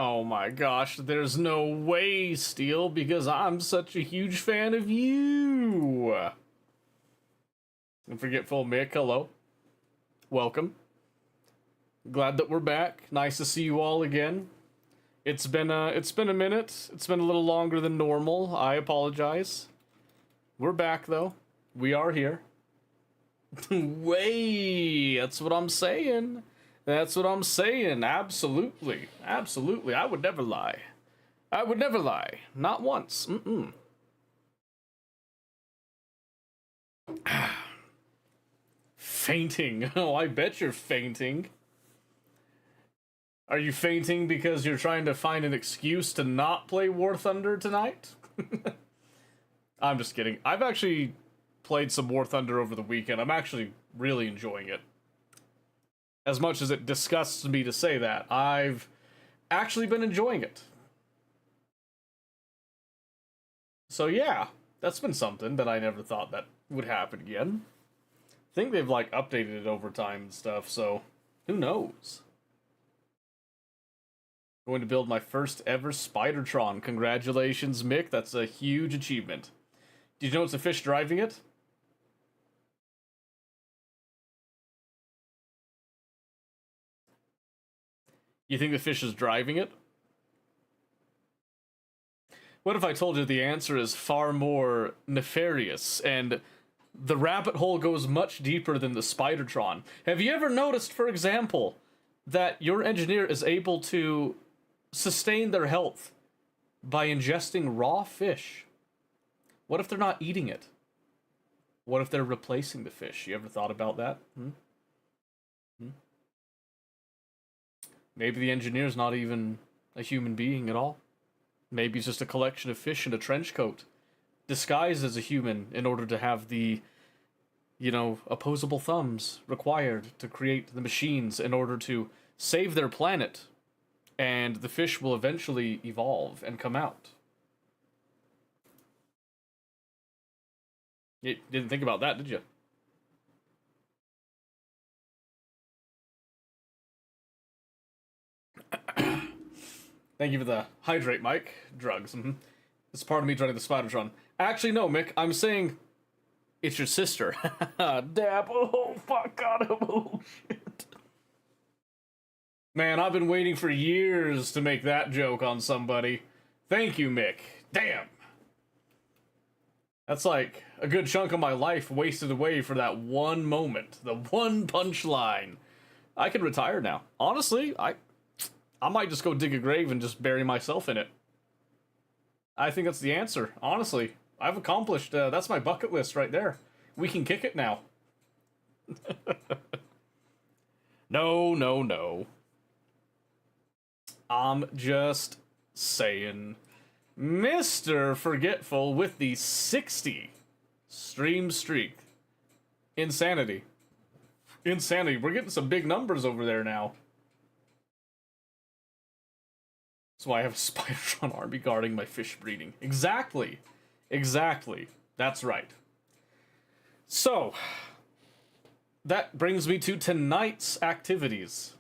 Oh my gosh, there's no way, Steel, because I'm such a huge fan of you. And Forgetful Mick, hello. Welcome. Glad that we're back. Nice to see you all again. It's been a minute. It's been a little longer than normal. I apologize. We're back though. We are here. Way, that's what I'm saying. That's what I'm saying. Absolutely. Absolutely. I would never lie. I would never lie. Not once. Fainting. Oh, I bet you're fainting. Are you fainting because you're trying to find an excuse to not play War Thunder tonight? I'm just kidding. I've actually played some War Thunder over the weekend. I'm actually really enjoying it. As much as it disgusts me to say that, I've actually been enjoying it. So yeah, that's been something that I never thought that would happen again. I think they've like updated it over time and stuff, so who knows? Going to build my first ever Spidertron. Congratulations, Mick. That's a huge achievement. Did you know it's a fish driving it? You think the fish is driving it? What if I told you the answer is far more nefarious and the rabbit hole goes much deeper than the Spidertron? Have you ever noticed, for example, that your engineer is able to sustain their health by ingesting raw fish? What if they're not eating it? What if they're replacing the fish? You ever thought about that? Maybe the engineer's not even a human being at all. Maybe it's just a collection of fish in a trench coat, disguised as a human in order to have the, opposable thumbs required to create the machines in order to save their planet. And the fish will eventually evolve and come out. You didn't think about that, did you? Thank you for the hydrate, Mike. Drugs. It's part of me joining the Spidertron. Actually, no, Mick. I'm saying it's your sister. Dab. Oh, fuck. God. Oh, shit. Man, I've been waiting for years to make that joke on somebody. Thank you, Mick. Damn. That's like a good chunk of my life wasted away for that one moment. The one punchline. I could retire now. Honestly, I might just go dig a grave and just bury myself in it. I think that's the answer. Honestly, I've accomplished, that's my bucket list right there. We can kick it now. No. I'm just saying. Mr. Forgetful with the 60 stream streak. Insanity. Insanity. We're getting some big numbers over there now. That's why I have a Spidertron army guarding my fish breeding. Exactly. That's right. So, that brings me to tonight's activities.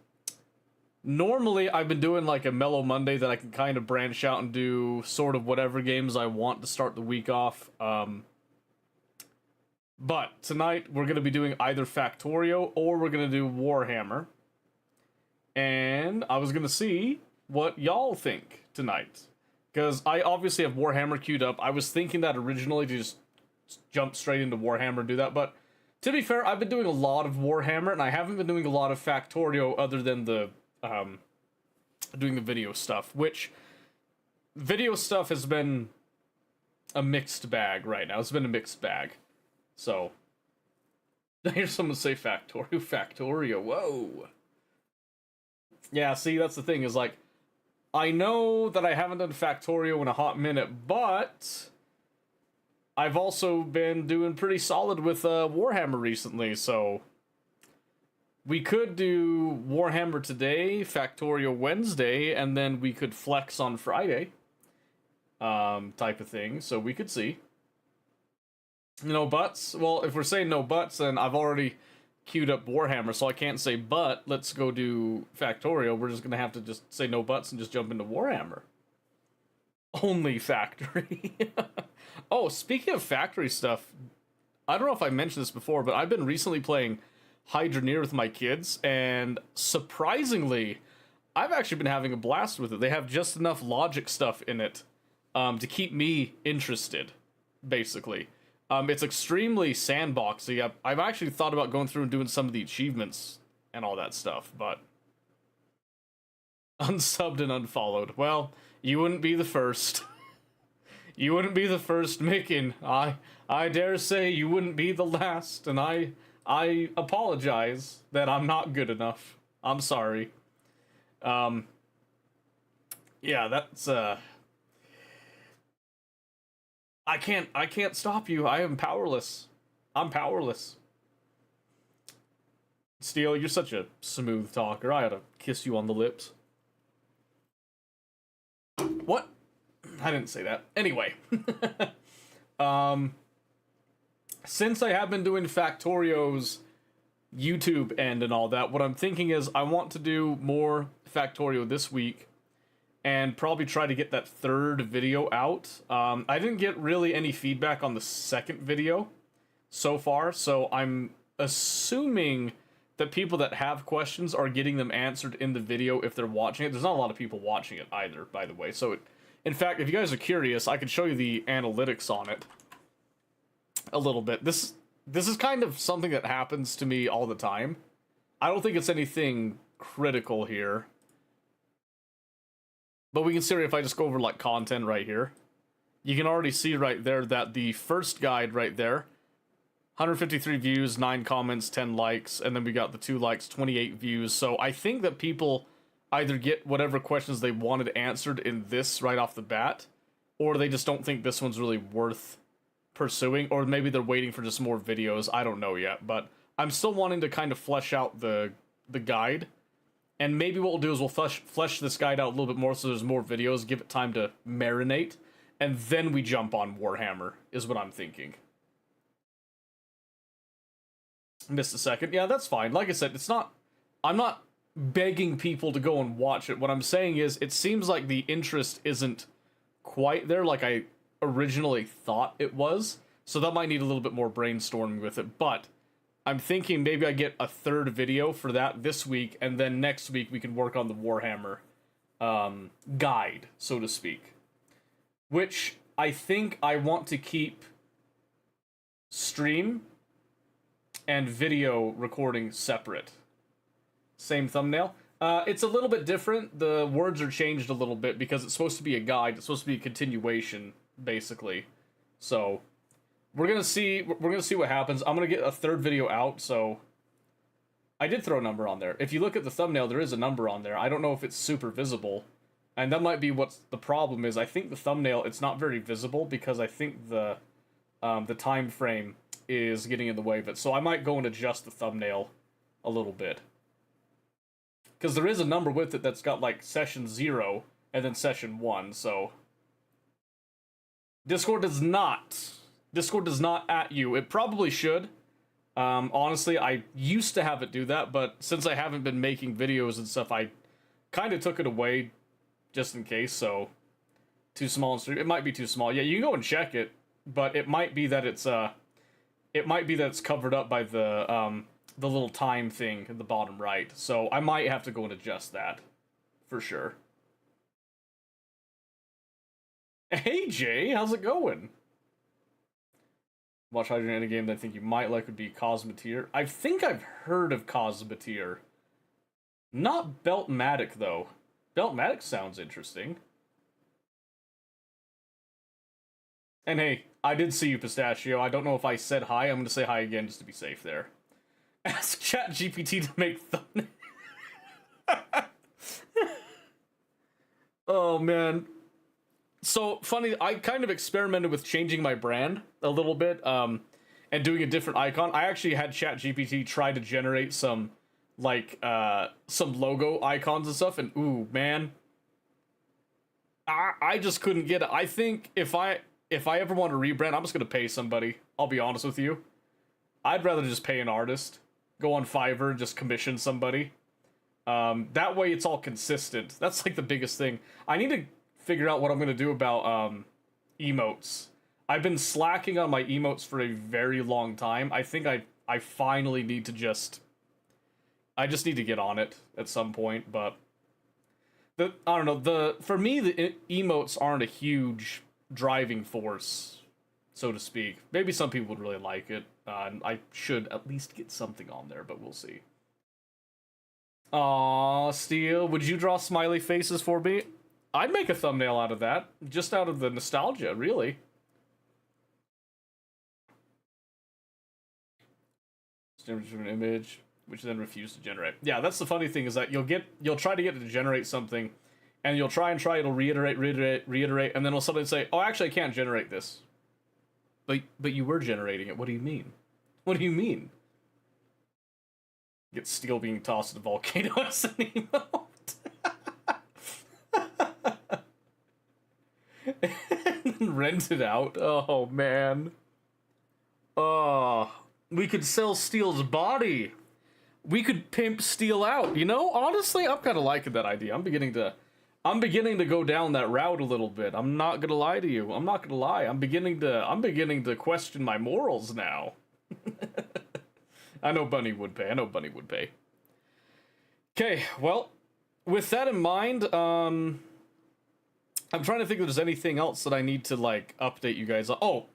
Normally, I've been doing like a mellow Monday that I can kind of branch out and do sort of whatever games I want to start the week off. But tonight, we're going to be doing either Factorio or we're going to do Warhammer. And I was going to see what y'all think tonight. Because I obviously have Warhammer queued up. I was thinking that originally to just jump straight into Warhammer and do that. But to be fair, I've been doing a lot of Warhammer and I haven't been doing a lot of Factorio other than the doing the video stuff, which video stuff has been a mixed bag right now. It's been a mixed bag. So, I hear someone say Factorio, whoa. Yeah, see, that's the thing, is like, I know that I haven't done Factorio in a hot minute, but I've also been doing pretty solid with Warhammer recently, so we could do Warhammer today, Factorio Wednesday, and then we could flex on Friday, type of thing, so we could see. No buts? Well, if we're saying no buts, then I've already queued up Warhammer, so I can't say, but let's go do Factorio. We're just gonna have to just say no buts and just jump into Warhammer. Only factory. Oh, speaking of factory stuff, I don't know if I mentioned this before, but I've been recently playing Hydroneer with my kids, and surprisingly, I've actually been having a blast with it. They have just enough logic stuff in it to keep me interested, basically. It's extremely sandboxy. I've actually thought about going through and doing some of the achievements and all that stuff, but unsubbed and unfollowed. Well, you wouldn't be the first. You wouldn't be the first, Micken. I dare say you wouldn't be the last, and I apologize that I'm not good enough. I'm sorry. Yeah, that's I can't stop you. I am powerless. I'm powerless. Steel, you're such a smooth talker. I ought to kiss you on the lips. What? I didn't say that. Anyway. Since I have been doing Factorio's YouTube end and all that, what I'm thinking is I want to do more Factorio this week and probably try to get that third video out. I didn't get really any feedback on the second video so far, so I'm assuming that people that have questions are getting them answered in the video if they're watching it. There's not a lot of people watching it either, by the way. So, in fact, if you guys are curious, I can show you the analytics on it a little bit. This is kind of something that happens to me all the time. I don't think it's anything critical here. But we can see if I just go over, like, content right here. You can already see right there that the first guide right there, 153 views, 9 comments, 10 likes, and then we got the 2 likes, 28 views. So I think that people either get whatever questions they wanted answered in this right off the bat, or they just don't think this one's really worth pursuing, or maybe they're waiting for just more videos. I don't know yet, but I'm still wanting to kind of flesh out the guide. And maybe what we'll do is we'll flesh this guide out a little bit more so there's more videos, give it time to marinate, and then we jump on Warhammer, is what I'm thinking. Missed a second. Yeah, that's fine. Like I said, I'm not begging people to go and watch it. What I'm saying is, it seems like the interest isn't quite there like I originally thought it was. So that might need a little bit more brainstorming with it. But I'm thinking maybe I get a third video for that this week, and then next week we can work on the Warhammer guide, so to speak. Which I think I want to keep stream and video recording separate. Same thumbnail. It's a little bit different. The words are changed a little bit because it's supposed to be a guide. It's supposed to be a continuation, basically. So we're gonna see what happens. I'm gonna get a third video out. So I did throw a number on there. If you look at the thumbnail, there is a number on there. I don't know if it's super visible, and that might be what the problem is. I think the thumbnail, it's not very visible because I think the time frame is getting in the way of it. So I might go and adjust the thumbnail a little bit. Because there is a number with it that's got, like, session 0 and then session 1, so Discord does not at you. It probably should. Honestly, I used to have it do that, but since I haven't been making videos and stuff, I kind of took it away just in case, so too small and it might be too small. Yeah, you can go and check it, but it might be that it's covered up by the little time thing at the bottom right. So I might have to go and adjust that for sure. Hey Jay, how's it going? Watch Hydrogen in a game that I think you might like would be Cosmeteer. I think I've heard of Cosmeteer. Not Beltmatic though. Beltmatic sounds interesting. And hey, I did see you, Pistachio. I don't know if I said hi. I'm going to say hi again just to be safe there. Ask ChatGPT to make thumbnails. Oh, man. So, funny, I kind of experimented with changing my brand a little bit, and doing a different icon. I actually had ChatGPT try to generate some, like, some logo icons and stuff, and ooh, man. I just couldn't get it. I think if I ever want to rebrand, I'm just going to pay somebody. I'll be honest with you. I'd rather just pay an artist Go on Fiverr, just commission somebody. That way it's all consistent. That's like the biggest thing. I need to figure out what I'm gonna do about emotes. I've been slacking on my emotes for a very long time. I think I finally need to I just need to get on it at some point, but I don't know, for me the emotes aren't a huge driving force, so to speak. Maybe some people would really like it, and I should at least get something on there, but we'll see. Aww, Steel, would you draw smiley faces for me? I'd make a thumbnail out of that, just out of the nostalgia, really. An image, which then refuse to generate. Yeah, that's the funny thing, is that you'll try to get it to generate something, and you'll try, it'll reiterate, and then it'll suddenly say, oh, actually, I can't generate this. But you were generating it. What do you mean? What do you mean? Get Steel being tossed in a volcano as an emote. Rent it out. Oh, man. Oh, we could sell Steel's body. We could pimp Steel out, you know? Honestly, I'm kind of liking that idea. I'm beginning to go down that route a little bit. I'm not gonna lie to you. I'm not gonna lie. I'm beginning to question my morals now. I know Bunny would pay. Okay, well, with that in mind, I'm trying to think if there's anything else that I need to, like, update you guys on. Oh,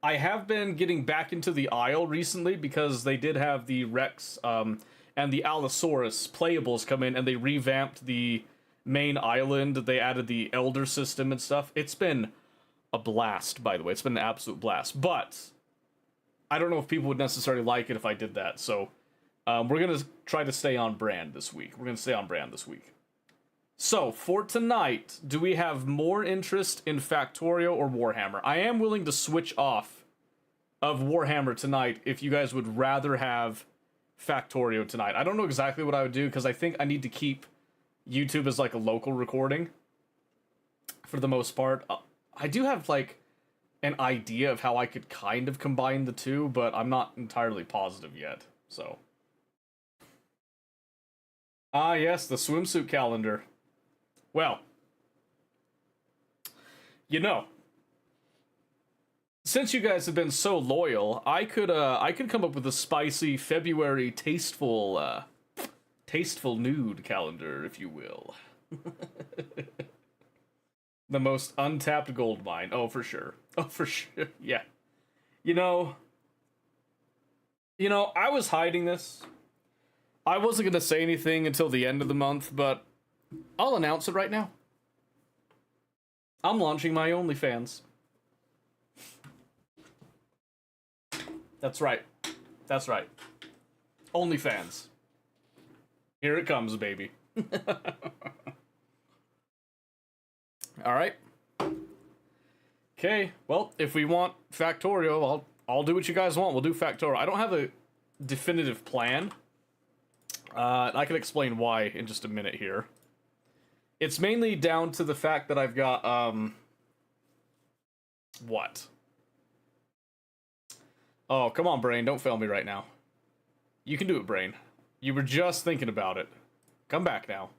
I have been getting back into the Isle recently because they did have the Rex, and the Allosaurus playables come in, and they revamped the main island. They added the Elder system and stuff. It's been a blast, by the way. It's been an absolute blast. But I don't know if people would necessarily like it if I did that. So we're going to try to stay on brand this week. So for tonight, do we have more interest in Factorio or Warhammer? I am willing to switch off of Warhammer tonight if you guys would rather have Factorio tonight. I don't know exactly what I would do because I think I need to keep YouTube as like a local recording for the most part. I do have like an idea of how I could kind of combine the two, but I'm not entirely positive yet. So yes, the swimsuit calendar. Well, you know, since you guys have been so loyal, I could come up with a spicy February tasteful nude calendar, if you will. The most untapped gold mine. Oh, for sure. Yeah. You know, I was hiding this. I wasn't going to say anything until the end of the month, but I'll announce it right now. I'm launching my OnlyFans. That's right. OnlyFans. Here it comes, baby. Alright. Okay, well, if we want Factorio, I'll do what you guys want. We'll do Factorio. I don't have a definitive plan. I can explain why in just a minute here. It's mainly down to the fact that I've got, what? Oh, come on, Brain, don't fail me right now. You can do it, Brain. You were just thinking about it. Come back now.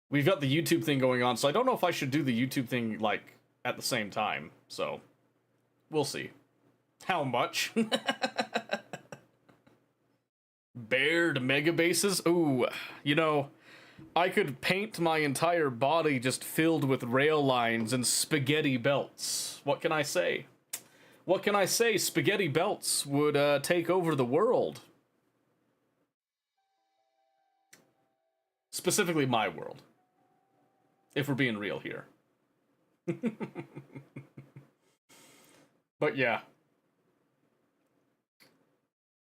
We've got the YouTube thing going on, so I don't know if I should do the YouTube thing, like, at the same time. So, we'll see. How much? Bared mega bases? Ooh, you know, I could paint my entire body just filled with rail lines and spaghetti belts. What can I say? Spaghetti belts would take over the world. Specifically my world. If we're being real here. But yeah.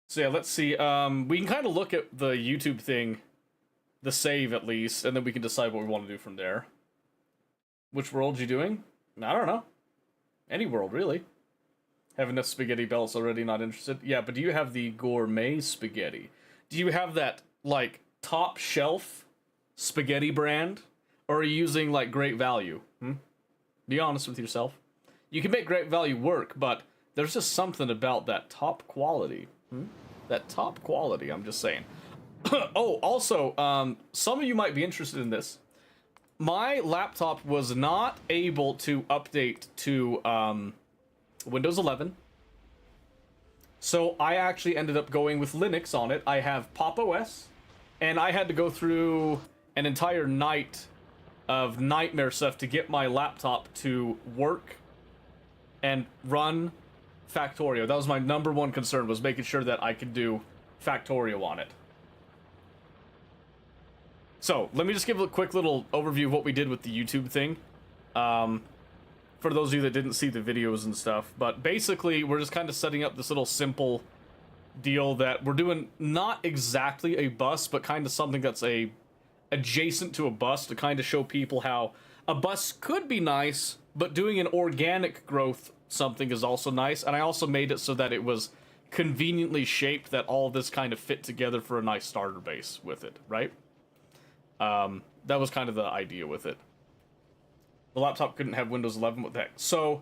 So yeah, let's see. We can kind of look at the YouTube thing, the save at least, and then we can decide what we want to do from there. Which world you doing? I don't know. Any world, really. Have enough spaghetti belts already, not interested? Yeah, but do you have the gourmet spaghetti? Do you have that, like, top shelf spaghetti brand? Or are you using, like, Great Value? Be honest with yourself. You can make Great Value work, but there's just something about that top quality. that top quality, I'm just saying. Oh, also, some of you might be interested in this. My laptop was not able to update to Windows 11. So I actually ended up going with Linux on it. I have Pop! OS, and I had to go through an entire night of nightmare stuff to get my laptop to work and run Factorio. That was my number one concern, was making sure that I could do Factorio on it. So, let me just give a quick little overview of what we did with the YouTube thing. For those of you that didn't see the videos and stuff. But basically, we're just kind of setting up this little simple deal that we're doing not exactly a bus, but kind of something that's adjacent to a bus to kind of show people how a bus could be nice, but doing an organic growth something is also nice. And I also made it so that it was conveniently shaped, that all of this kind of fit together for a nice starter base with it, right? That was kind of the idea with it. The laptop couldn't have Windows 11, what the heck? So,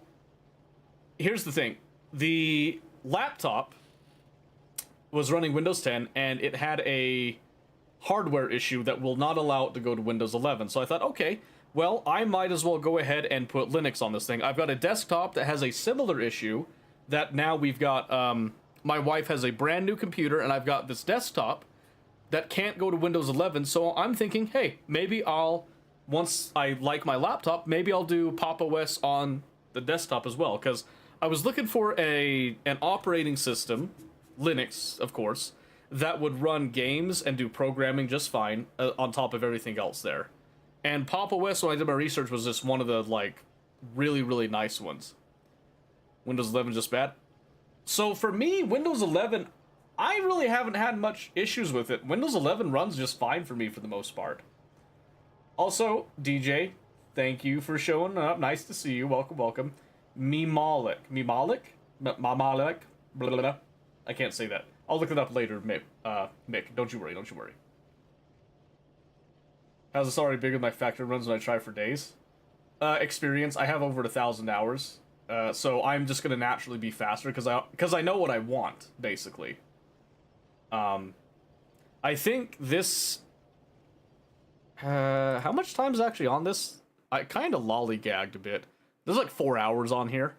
here's the thing. The laptop was running Windows 10, and it had a hardware issue that will not allow it to go to Windows 11. So I thought, okay, well, I might as well go ahead and put Linux on this thing. I've got a desktop that has a similar issue, that now we've got, my wife has a brand new computer, and I've got this desktop that can't go to Windows 11, so I'm thinking, hey, maybe once I like my laptop, maybe I'll do Pop! OS on the desktop as well, because I was looking for an operating system, Linux, of course, that would run games and do programming just fine on top of everything else there. And Pop! OS, when I did my research, was just one of the, like, really, really nice ones. Windows 11 just bad. So for me, Windows 11, I really haven't had much issues with it. Windows 11 runs just fine for me for the most part. Also, DJ, thank you for showing up. Nice to see you. Welcome, welcome. Mimalik. Mimalik? Mamalik? Blah, blah, blah. I can't say that. I'll look it up later, Mick. Don't you worry, don't you worry. How's this already bigger than my factory runs when I try for days? Experience, I have over 1,000 hours. So I'm just gonna naturally be faster because I know what I want, basically. I think this... how much time is actually on this? I kind of lollygagged a bit. There's like 4 hours on here.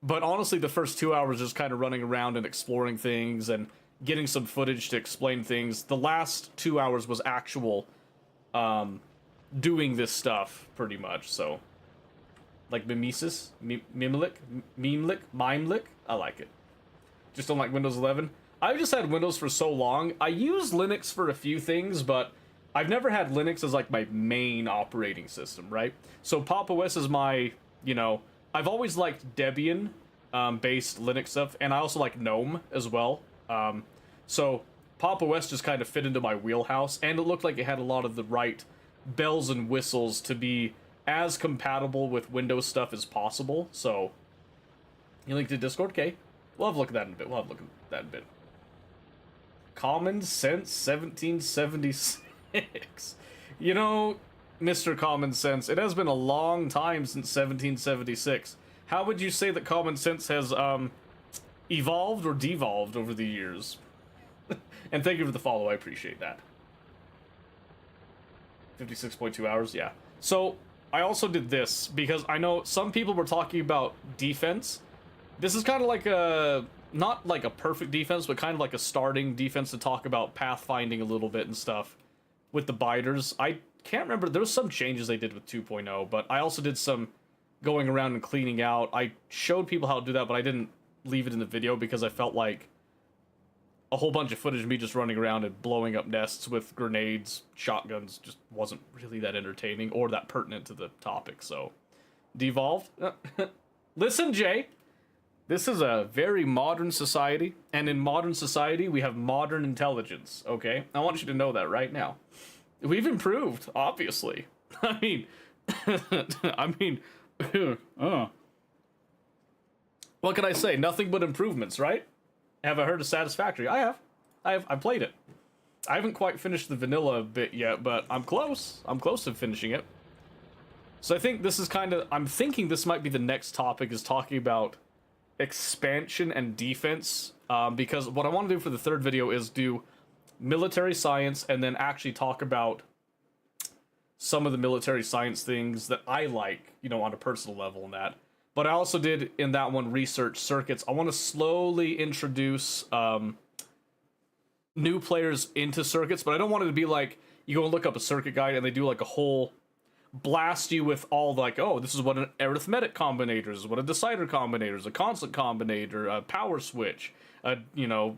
But honestly, the first 2 hours just kind of running around and exploring things and getting some footage to explain things. The last 2 hours was actual, doing this stuff, pretty much, so. Like Mimesis? Mimlik? Mimlik? I like it. Just don't like Windows 11. I've just had Windows for so long. I use Linux for a few things, but I've never had Linux as like my main operating system, right? So Pop! OS is my, you know, I've always liked Debian based Linux stuff, and I also like GNOME as well. So Pop! OS just kind of fit into my wheelhouse, and it looked like it had a lot of the right bells and whistles to be as compatible with Windows stuff as possible. So you link to Discord? Okay. We'll have a look at that in a bit. Common Sense 1776. You know, Mr. Common Sense, it has been a long time since 1776. How would you say that Common Sense has evolved or devolved over the years? And thank you for the follow, I appreciate that. 56.2 hours, yeah. So, I also did this, because I know some people were talking about defense. This is kind of like a... not like a perfect defense, but kind of like a starting defense to talk about pathfinding a little bit and stuff with the biters. I can't remember, there was some changes they did with 2.0, but I also did some going around and cleaning out. I showed people how to do that, but I didn't leave it in the video because I felt like a whole bunch of footage of me just running around and blowing up nests with grenades, shotguns, just wasn't really that entertaining or that pertinent to the topic, so. Devolved? Listen, Jay! This is a very modern society, and in modern society, we have modern intelligence, okay? I want you to know that right now. We've improved, obviously. I mean, what can I say? Nothing but improvements, right? Have I heard of Satisfactory? I have. I've played it. I haven't quite finished the vanilla bit yet, but I'm close. I'm close to finishing it. So I think this is kind of... I'm thinking this might be the next topic, is talking about expansion and defense because what I want to do for the third video is do military science and then actually talk about some of the military science things that I like, you know, on a personal level and that. But I also did, in that one, research circuits. I want to slowly introduce new players into circuits, but I don't want it to be like, you go and look up a circuit guide and they do like a whole blast you with all like, oh, this is what an arithmetic combinator is, what a decider combinator is, a constant combinator, a power switch, you know,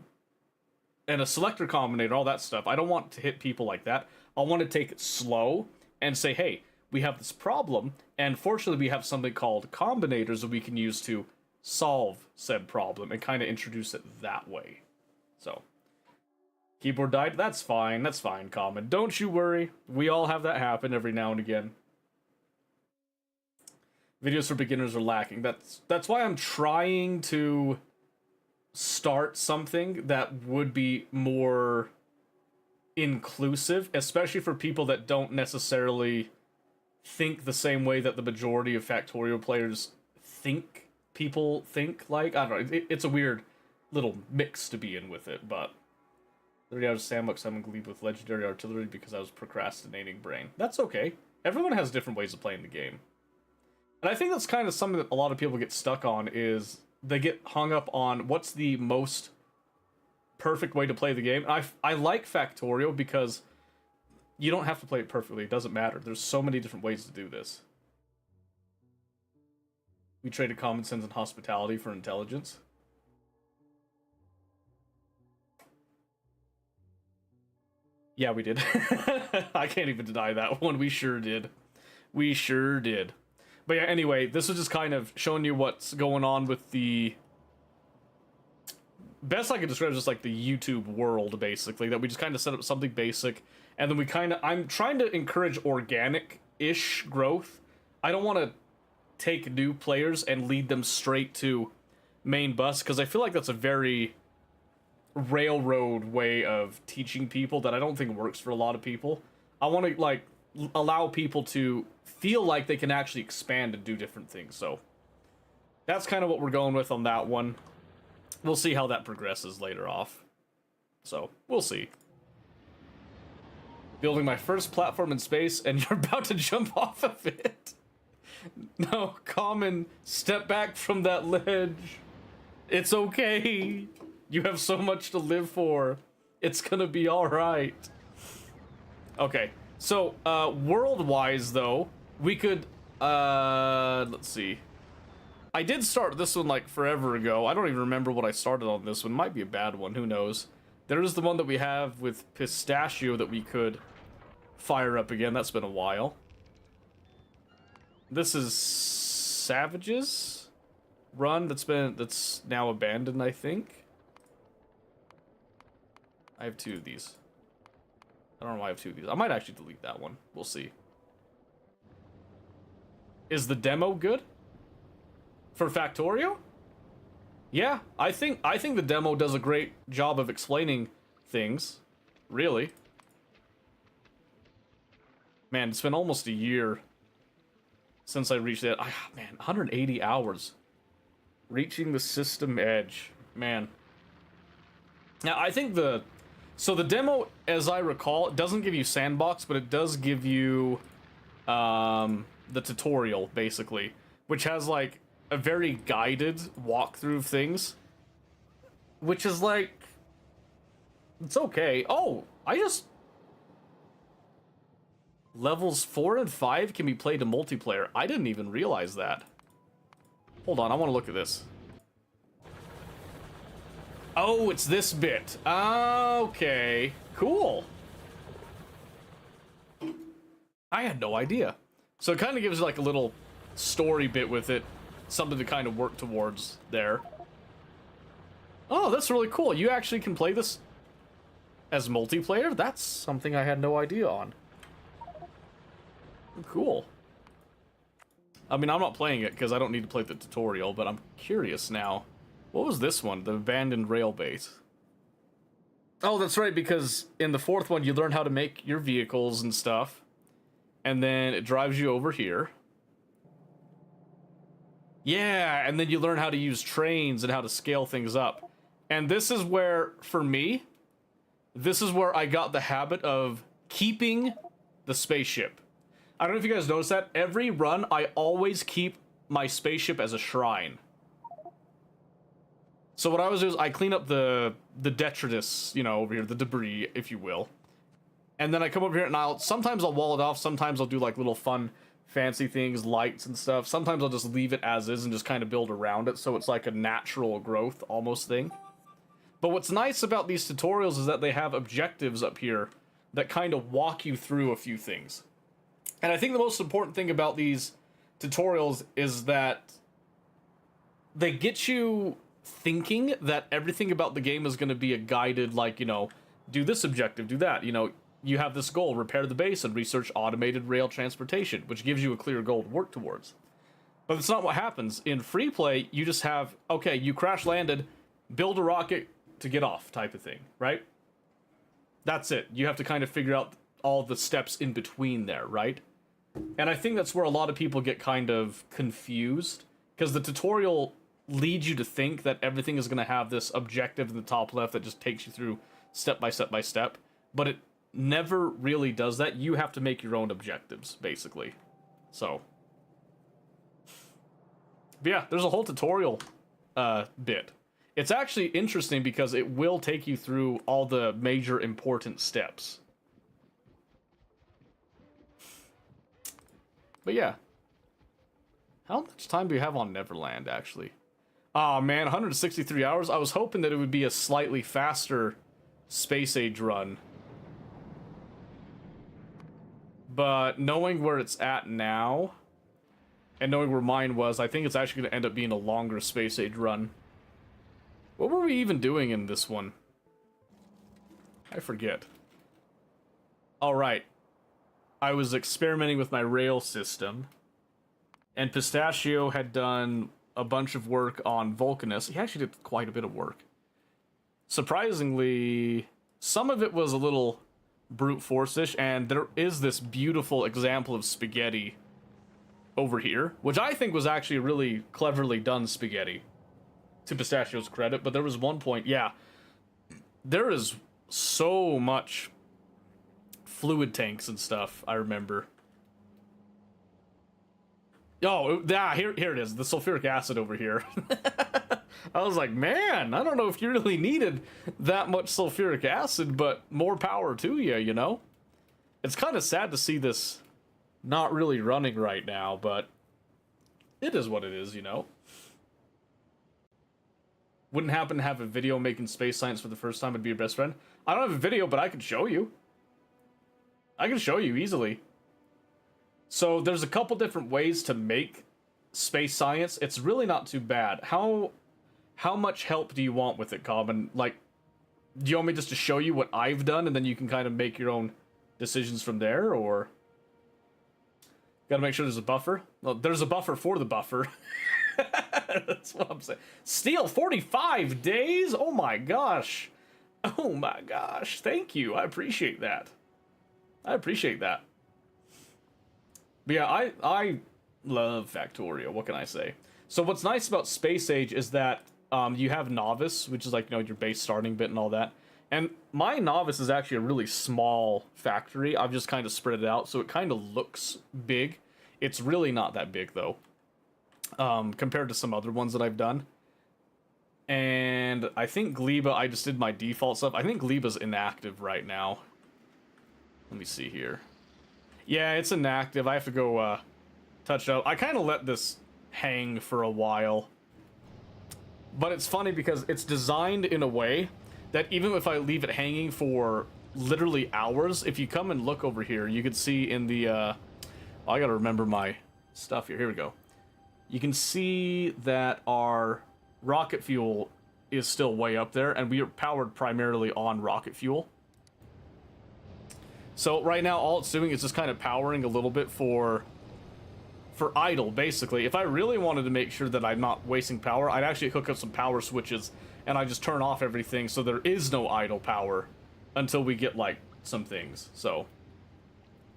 and a selector combinator, all that stuff. I don't want to hit people like that. I want to take it slow and say, hey, we have this problem, and fortunately we have something called combinators that we can use to solve said problem and kind of introduce it that way. So, keyboard died? That's fine, Common. Don't you worry. We all have that happen every now and again. Videos for beginners are lacking. That's why I'm trying to start something that would be more inclusive, especially for people that don't necessarily think the same way that the majority of Factorio players think people think. Like, I don't know, it's a weird little mix to be in with it, but 30 hours of Sandbox, I'm gonna leave with Legendary Artillery because I was procrastinating brain. That's okay. Everyone has different ways of playing the game. And I think that's kind of something that a lot of people get stuck on, is they get hung up on what's the most perfect way to play the game. I like Factorio because you don't have to play it perfectly. It doesn't matter. There's so many different ways to do this. We traded common sense and hospitality for intelligence. Yeah, we did. I can't even deny that one. We sure did. We sure did. But yeah, anyway, this was just kind of showing you what's going on with the... Best I could describe is just like the YouTube world, basically. That we just kind of set up something basic, and then we kind of... I'm trying to encourage organic-ish growth. I don't want to take new players and lead them straight to main bus, because I feel like that's a very railroad way of teaching people that I don't think works for a lot of people. I want to, like, allow people to feel like they can actually expand and do different things. So that's kind of what we're going with on that one. We'll see how that progresses later off. So we'll see. Building my first platform in space, and you're about to jump off of it. No, Common, step back from that ledge. It's okay. You have so much to live for. It's gonna be alright. Okay. So, world-wise, though, we could, let's see. I did start this one, like, forever ago. I don't even remember what I started on this one. Might be a bad one, who knows. There is the one that we have with Pistachio that we could fire up again. That's been a while. This is Savage's run that's now abandoned, I think. I have 2 of these. I don't know why I have 2 of these. I might actually delete that one. We'll see. Is the demo good? For Factorio? Yeah, I think the demo does a great job of explaining things. Really. Man, it's been almost a year since I reached that. Man, 180 hours. Reaching the system edge. Man. Now, I think so the demo, as I recall, it doesn't give you sandbox, but it does give you the tutorial, basically, which has, like, a very guided walkthrough of things, which is, like, it's okay. Oh, levels 4 and 5 can be played in multiplayer. I didn't even realize that. Hold on, I want to look at this. Oh, it's this bit. Okay. Cool. I had no idea. So it kind of gives like a little story bit with it. Something to kind of work towards there. Oh, that's really cool. You actually can play this as multiplayer? That's something I had no idea on. Cool. I mean, I'm not playing it because I don't need to play the tutorial, but I'm curious now. What was this one? The abandoned rail base. Oh, that's right, because in the 4th one, you learn how to make your vehicles and stuff. And then it drives you over here. Yeah, and then you learn how to use trains and how to scale things up. And this is where, for me, this is where I got the habit of keeping the spaceship. I don't know if you guys noticed that. Every run, I always keep my spaceship as a shrine. So what I always do is I clean up the detritus, you know, over here, the debris, if you will. And then I come over here and sometimes I'll wall it off, sometimes I'll do like little fun, fancy things, lights and stuff. Sometimes I'll just leave it as is and just kind of build around it, so it's like a natural growth almost thing. But what's nice about these tutorials is that they have objectives up here that kind of walk you through a few things. And I think the most important thing about these tutorials is that they get you thinking that everything about the game is going to be a guided, like, you know, do this objective, do that. You know, you have this goal, repair the base and research automated rail transportation, which gives you a clear goal to work towards. But it's not what happens. In free play, you just have, okay, you crash landed, build a rocket to get off type of thing, right? That's it. You have to kind of figure out all the steps in between there, right? And I think that's where a lot of people get kind of confused, because the tutorial leads you to think that everything is going to have this objective in the top left that just takes you through step by step by step, but it never really does that. You have to make your own objectives, basically. So, but yeah, there's a whole tutorial bit. It's actually interesting because it will take you through all the major important steps. But yeah. How much time do we have on Neverland, actually? Oh man, 163 hours. I was hoping that it would be a slightly faster space age run. But knowing where it's at now, and knowing where mine was, I think it's actually going to end up being a longer space age run. What were we even doing in this one? I forget. Alright. I was experimenting with my rail system. And Pistachio had done a bunch of work on Vulcanus. He actually did quite a bit of work. Surprisingly, some of it was a little brute force-ish, and there is this beautiful example of spaghetti over here, which I think was actually really cleverly done spaghetti, to Pistachio's credit. But there was one point, yeah, there is so much fluid tanks and stuff, I remember. Oh, yeah, here it is, the sulfuric acid over here. I was like, man, I don't know if you really needed that much sulfuric acid, but more power to you, you know? It's kind of sad to see this not really running right now, but it is what it is, you know? Wouldn't happen to have a video making space science for the first time would be your best friend. I don't have a video, but I can show you. I can show you easily. So there's a couple different ways to make space science. It's really not too bad. How much help do you want with it, Cobbin? Like, do you want me just to show you what I've done and then you can kind of make your own decisions from there, or? Gotta make sure there's a buffer. Well, there's a buffer for the buffer. That's what I'm saying. Steel, 45 days? Oh my gosh. Oh my gosh. Thank you. I appreciate that. I appreciate that. But yeah, I love Factorio. What can I say? So what's nice about Space Age is that you have Novice, which is like, you know, your base starting bit and all that. And my Novice is actually a really small factory. I've just kind of spread it out, so it kind of looks big. It's really not that big, though, compared to some other ones that I've done. And I think Gleba, I just did my default stuff. I think Gleba's inactive right now. Let me see here. Yeah, it's inactive. I have to go touch it up. I kind of let this hang for a while. But it's funny because it's designed in a way that even if I leave it hanging for literally hours, if you come and look over here, you can see in the... I gotta remember my stuff here. Here we go. You can see that our rocket fuel is still way up there, and we are powered primarily on rocket fuel. So right now, all it's doing is just kind of powering a little bit for idle, basically. If I really wanted to make sure that I'm not wasting power, I'd actually hook up some power switches, and I just turn off everything so there is no idle power until we get, like, some things, so.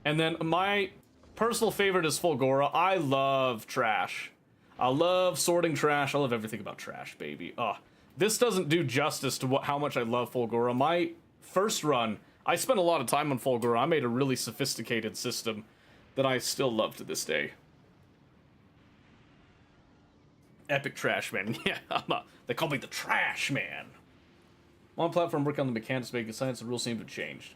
And then my personal favorite is Fulgora. I love trash. I love sorting trash. I love everything about trash, baby. this doesn't do justice to how much I love Fulgura. My first run, I spent a lot of time on Fulgura. I made a really sophisticated system that I still love to this day. Epic Trash Man. Yeah, they call me the Trash Man. On platform, work on the mechanics, making science, the rules seem to have changed.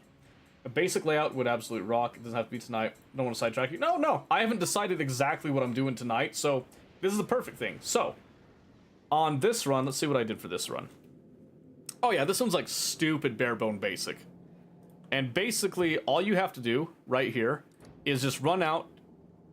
A basic layout would absolutely rock. It doesn't have to be tonight. Don't want to sidetrack you. No. I haven't decided exactly what I'm doing tonight, so this is the perfect thing. So, on this run, let's see what I did for this run. Oh yeah, this one's like stupid bare bone basic. And basically, all you have to do right here is just run out.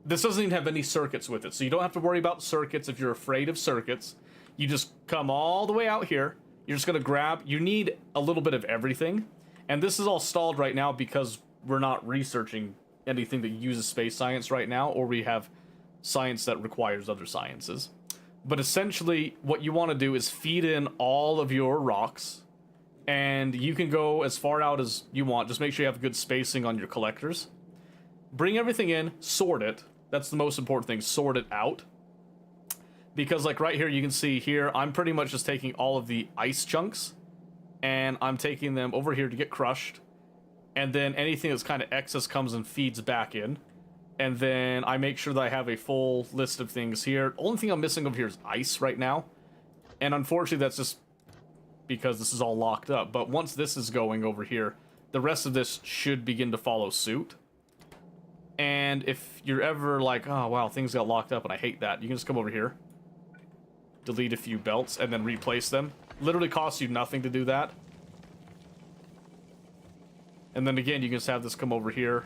This doesn't even have any circuits with it, so you don't have to worry about circuits if you're afraid of circuits. You just come all the way out here. You're just gonna grab, you need a little bit of everything. And this is all stalled right now because we're not researching anything that uses space science right now, or we have science that requires other sciences. But essentially, what you want to do is feed in all of your rocks, and you can go as far out as you want. Just make sure you have good spacing on your collectors. Bring everything in, sort it. That's the most important thing, sort it out. Because like right here, you can see here, I'm pretty much just taking all of the ice chunks, and I'm taking them over here to get crushed, and then anything that's kind of excess comes and feeds back in, and then I make sure that I have a full list of things here. Only thing I'm missing over here is ice right now, and unfortunately that's just because this is all locked up. But once this is going over here, the rest of this should begin to follow suit. And if you're ever like, oh wow, things got locked up and I hate that, you can just come over here, delete a few belts, and then replace them. Literally costs you nothing to do that. And then again, you can just have this come over here.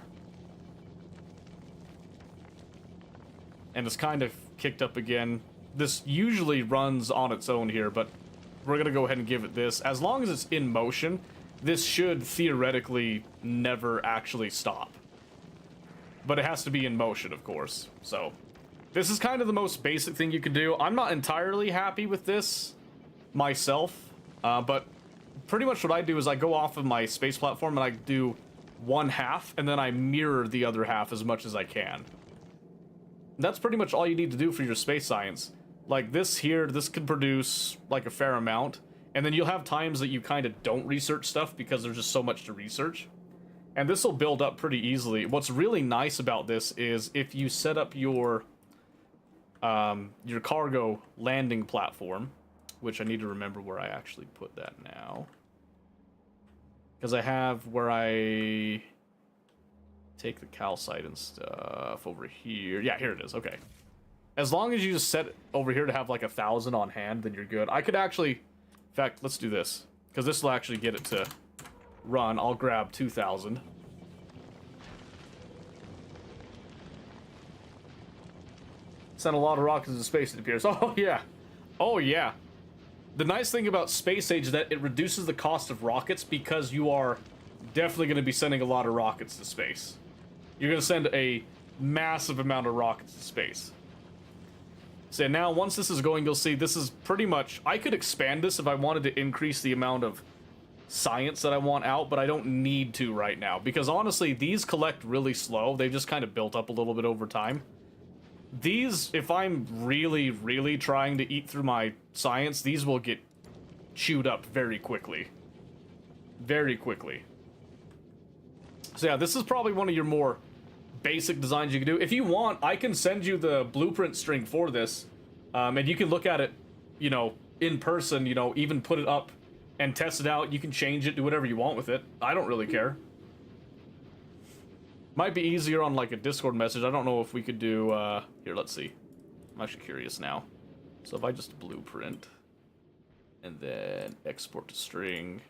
And it's kind of kicked up again. This usually runs on its own here, but we're going to go ahead and give it this. As long as it's in motion, this should theoretically never actually stop. But it has to be in motion, of course. So, this is kind of the most basic thing you can do. I'm not entirely happy with this myself, but pretty much what I do is I go off of my space platform and I do one half, and then I mirror the other half as much as I can. That's pretty much all you need to do for your space science. Like this here, this can produce like a fair amount, and then you'll have times that you kind of don't research stuff because there's just so much to research. And this will build up pretty easily. What's really nice about this is if you set up your cargo landing platform, which I need to remember where I actually put that now. Because I have where I take the calcite and stuff over here. Yeah, here it is. Okay. As long as you just set it over here to have like 1,000 on hand, then you're good. I could actually, in fact, let's do this. Because this will actually get it to run. I'll grab 2,000. Send a lot of rockets into space, it appears. Oh, yeah. Oh, yeah. The nice thing about Space Age is that it reduces the cost of rockets because you are definitely going to be sending a lot of rockets to space. You're going to send a massive amount of rockets to space. So now, once this is going, you'll see this is pretty much... I could expand this if I wanted to increase the amount of science that I want out, but I don't need to right now. Because honestly, these collect really slow. They've just kind of built up a little bit over time. These, if I'm really, really trying to eat through my science, these will get chewed up very quickly. Very quickly. So yeah, this is probably one of your more basic designs you can do. If you want, I can send you the blueprint string for this, and you can look at it, you know, in person, you know, even put it up and test it out. You can change it, do whatever you want with it. I don't really care. Might be easier on like a Discord message. I don't know if we could do, here, let's see. I'm actually curious now. So if I just blueprint and then export to string,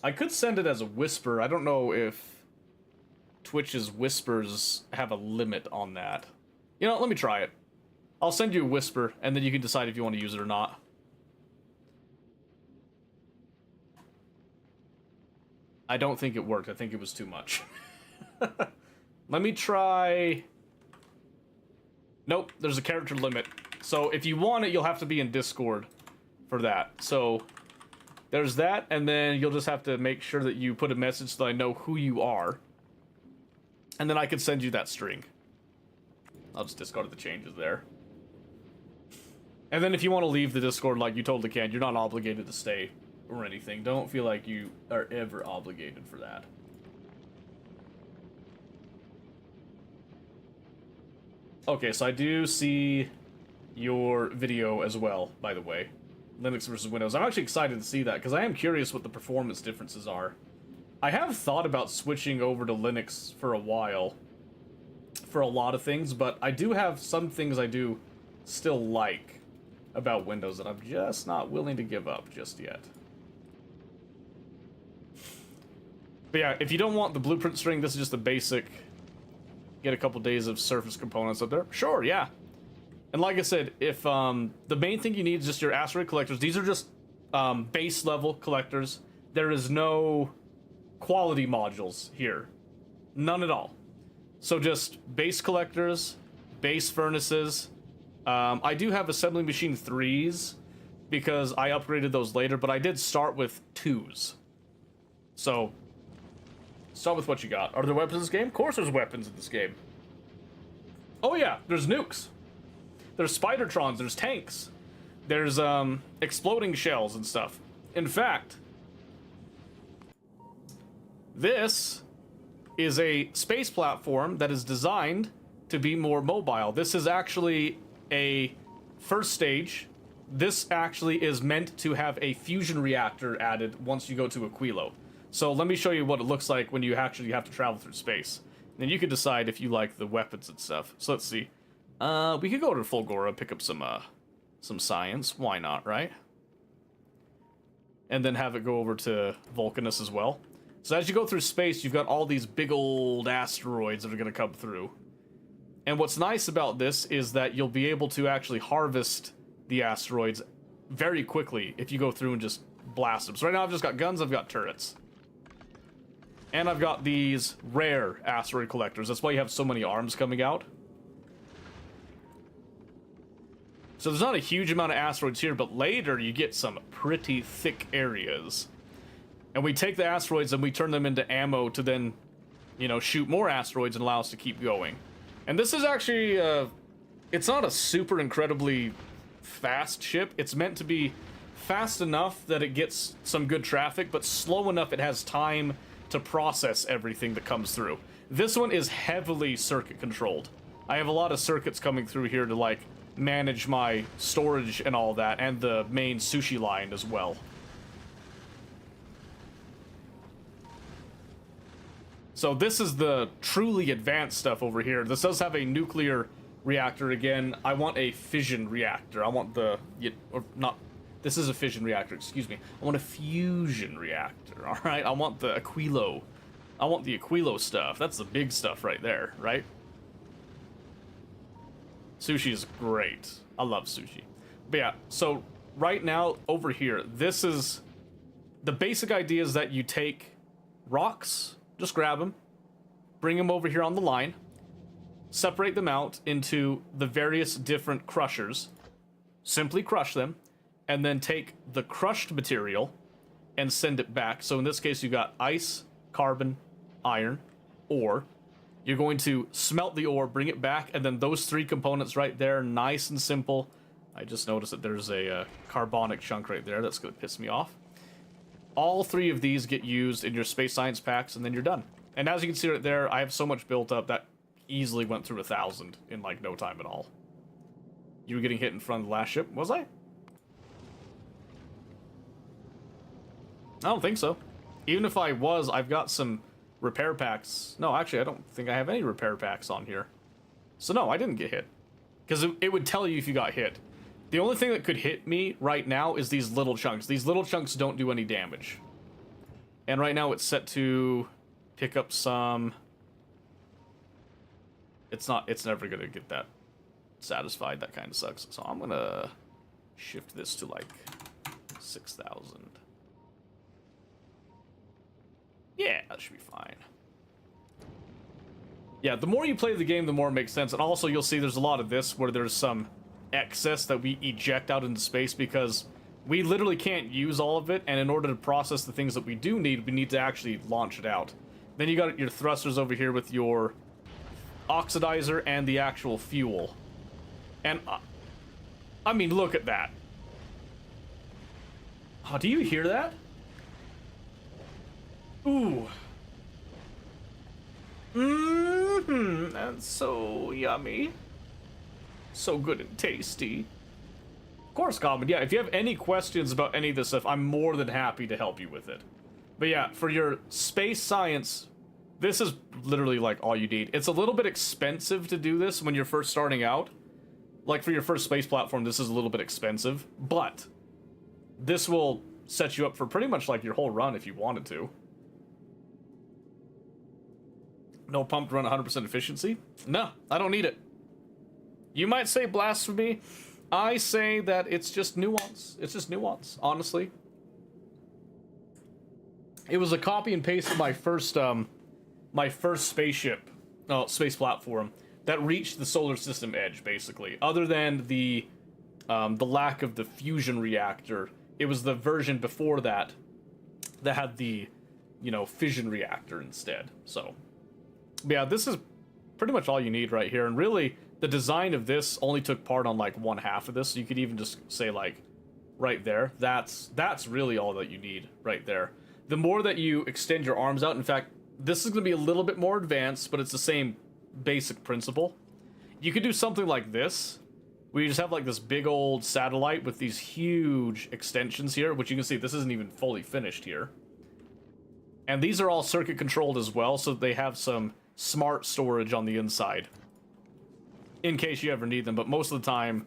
I could send it as a whisper. I don't know if Twitch's whispers have a limit on that. You know, let me try it. I'll send you a whisper, and then you can decide if you want to use it or not. I don't think it worked. I think it was too much. Let me try... Nope, there's a character limit. So if you want it, you'll have to be in Discord for that. So there's that, and then you'll just have to make sure that you put a message so that I know who you are. And then I can send you that string. I'll just discard the changes there. And then if you want to leave the Discord, like, you totally can. You're not obligated to stay or anything. Don't feel like you are ever obligated for that. Okay, so I do see your video as well, by the way. Linux versus Windows. I'm actually excited to see that, because I am curious what the performance differences are. I have thought about switching over to Linux for a while, for a lot of things, but I do have some things I do still like about Windows that I'm just not willing to give up just yet. But yeah, if you don't want the blueprint string, this is just a basic, get a couple days of Surface components up there. Sure, yeah. And like I said, if the main thing you need is just your asteroid collectors. These are just base level collectors. There is no quality modules here. None at all. So just base collectors, base furnaces. I do have assembly machine 3s because I upgraded those later, but I did start with 2s. So, start with what you got. Are there weapons in this game? Of course there's weapons in this game. Oh yeah, there's nukes. There's Spidertrons, there's tanks. There's exploding shells and stuff. In fact, this is a space platform that is designed to be more mobile. This is actually a first stage. This actually is meant to have a fusion reactor added once you go to Aquilo. So let me show you what it looks like when you actually have to travel through space. And you can decide if you like the weapons and stuff. So let's see. We could go to Fulgora, pick up some science. Why not, right? And then have it go over to Vulcanus as well. So as you go through space, you've got all these big old asteroids that are going to come through. And what's nice about this is that you'll be able to actually harvest the asteroids very quickly if you go through and just blast them. So right now I've just got guns, I've got turrets. And I've got these rare asteroid collectors. That's why you have so many arms coming out. So there's not a huge amount of asteroids here, but later you get some pretty thick areas. And we take the asteroids and we turn them into ammo to then, you know, shoot more asteroids and allow us to keep going. And this is actually, it's not a super incredibly fast ship. It's meant to be fast enough that it gets some good traffic, but slow enough it has time to process everything that comes through. This one is heavily circuit controlled. I have a lot of circuits coming through here to, like, manage my storage and all that, and the main sushi line as well. So this is the truly advanced stuff over here. This does have a nuclear reactor again. I want a fission reactor. I want the, or not, this is a fission reactor, excuse me. I want a fusion reactor, all right? I want the Aquilo. I want the Aquilo stuff. That's the big stuff right there, right? Sushi is great. I love sushi. But yeah, so right now over here, this is the basic idea is that you take rocks, just grab them, bring them over here on the line, separate them out into the various different crushers, simply crush them, and then take the crushed material and send it back. So in this case, you got ice, carbon, iron, ore. You're going to smelt the ore, bring it back, and then those three components right there, nice and simple. I just noticed that there's a carbonic chunk right there. That's going to piss me off. All three of these get used in your space science packs, and then you're done. And as you can see right there, I have so much built up that easily went through 1,000 in, like, no time at all. You were getting hit in front of the last ship, was I? I don't think so. Even if I was, I've got some repair packs. No, actually, I don't think I have any repair packs on here. So no, I didn't get hit. Because it would tell you if you got hit. The only thing that could hit me right now is these little chunks. These little chunks don't do any damage. And right now it's set to pick up some... It's never going to get that satisfied. That kind of sucks. So I'm going to shift this to like 6,000. Yeah, that should be fine. Yeah, the more you play the game, the more it makes sense. And also, you'll see there's a lot of this where there's some excess that we eject out into space because we literally can't use all of it. And in order to process the things that we do need, we need to actually launch it out. Then you got your thrusters over here with your oxidizer and the actual fuel. And I mean, look at that. Oh, do you hear that? Ooh. Mmm, that's so yummy. So good and tasty. Of course, Common, yeah, if you have any questions about any of this stuff, I'm more than happy to help you with it. But yeah, for your space science, this is literally like all you need. It's a little bit expensive to do this when you're first starting out. Like for your first space platform, this is a little bit expensive, but this will set you up for pretty much like your whole run if you wanted to. No pump to run 100% efficiency? No, I don't need it. You might say blasphemy. I say that it's just nuance. It's just nuance, honestly. It was a copy and paste of my first spaceship, space platform that reached the solar system edge, basically. Other than the lack of the fusion reactor, it was the version before that that had the, fission reactor instead. So, yeah, this is pretty much all you need right here. And really, the design of this only took part on like one half of this. So you could even just say like, right there. That's really all that you need right there. The more that you extend your arms out, in fact, this is going to be a little bit more advanced, but it's the same basic principle. You could do something like this, where you just have like this big old satellite with these huge extensions here, which you can see this isn't even fully finished here. And these are all circuit controlled as well, so they have some smart storage on the inside, in case you ever need them. But most of the time,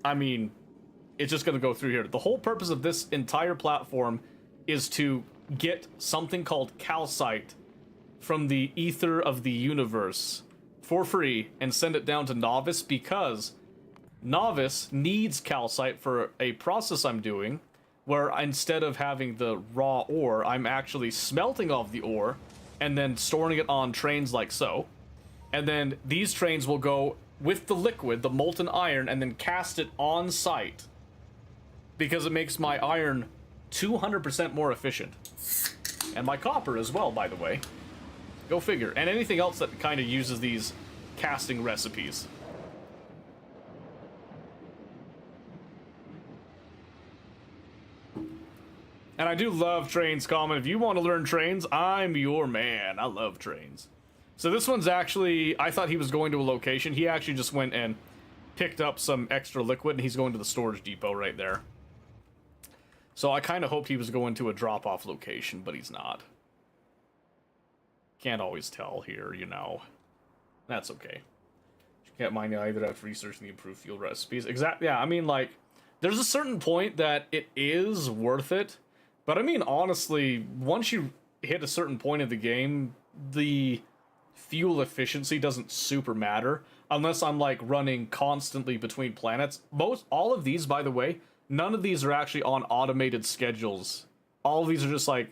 I mean, it's just going to go through here. The whole purpose of this entire platform is to get something called calcite from the ether of the universe for free and send it down to Novice, because Novice needs calcite for a process I'm doing where instead of having the raw ore, I'm actually smelting off the ore and then storing it on trains like so. And then these trains will go with the liquid, the molten iron, and then cast it on site, because it makes my iron 200% more efficient. And my copper as well, by the way. Go figure. And anything else that kind of uses these casting recipes. And I do love trains, Common. If you want to learn trains, I'm your man. I love trains. So this one's actually, I thought he was going to a location. He actually just went and picked up some extra liquid, and he's going to the storage depot right there. So I kind of hoped he was going to a drop-off location, but he's not. Can't always tell here, That's okay. You can't mind either after researching the improved fuel recipes. Exactly. Yeah, I mean, like, there's a certain point that it is worth it. But I mean, honestly, once you hit a certain point of the game, the fuel efficiency doesn't super matter. Unless I'm, like, running constantly between planets. All of these, by the way, none of these are actually on automated schedules. All of these are just like,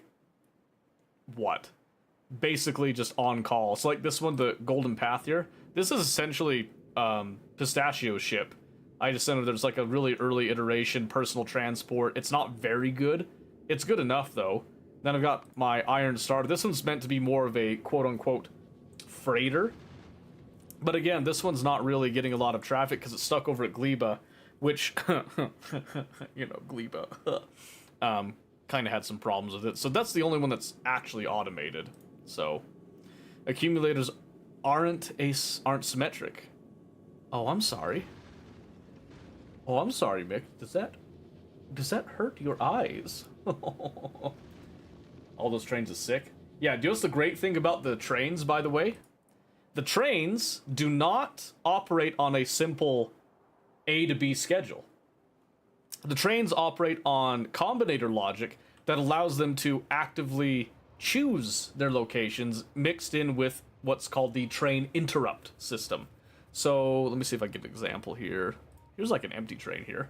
what? Basically just on call. So like this one, the Golden Path here, this is essentially Pistachio ship. I just sent it, there's like a really early iteration personal transport. It's not very good. It's good enough though. Then I've got my Iron Star. This one's meant to be more of a quote-unquote freighter. But again, this one's not really getting a lot of traffic because it's stuck over at Gleba, which, Gleba, kind of had some problems with it. So that's the only one that's actually automated. So, accumulators aren't symmetric. Oh, I'm sorry. Oh, I'm sorry, Mick. Does that hurt your eyes? All those trains are sick. Yeah, do you know what's the great thing about the trains, by the way? The trains do not operate on a simple A to B schedule. The trains operate on combinator logic that allows them to actively choose their locations mixed in with what's called the train interrupt system. So let me see if I can get an example here. Here's like an empty train here.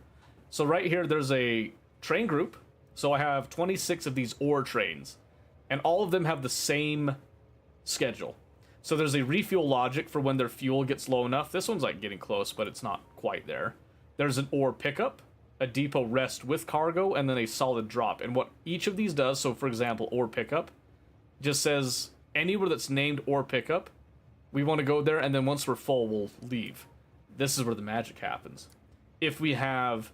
So right here, there's a train group. So I have 26 of these ore trains, and all of them have the same schedule. So there's a refuel logic for when their fuel gets low enough. This one's like getting close, but it's not quite there. There's an ore pickup, a depot rest with cargo, and then a solid drop. And what each of these does, so for example, ore pickup, just says anywhere that's named ore pickup, we want to go there, and then once we're full, we'll leave. This is where the magic happens. if we have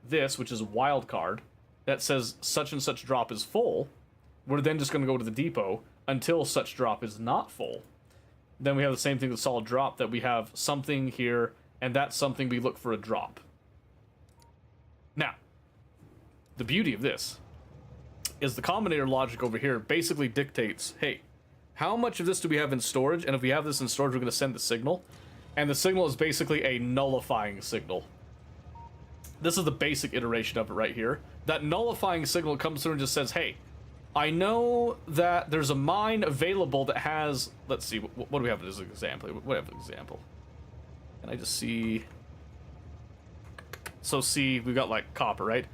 this, which is a wild card, that says such and such drop is full, we're then just going to go to the depot until such drop is not full. Then we have the same thing with solid drop, that we have something here, and that's something we look for a drop. Now, the beauty of this is the combinator logic over here basically dictates, hey, how much of this do we have in storage? And if we have this in storage, we're going to send the signal. And the signal is basically a nullifying signal. This is the basic iteration of it right here. That nullifying signal comes through and just says, hey, I know that there's a mine available that has, let's see, what do we have as an example? What do we have as an example? Can I just see? So see, we've got like copper, right?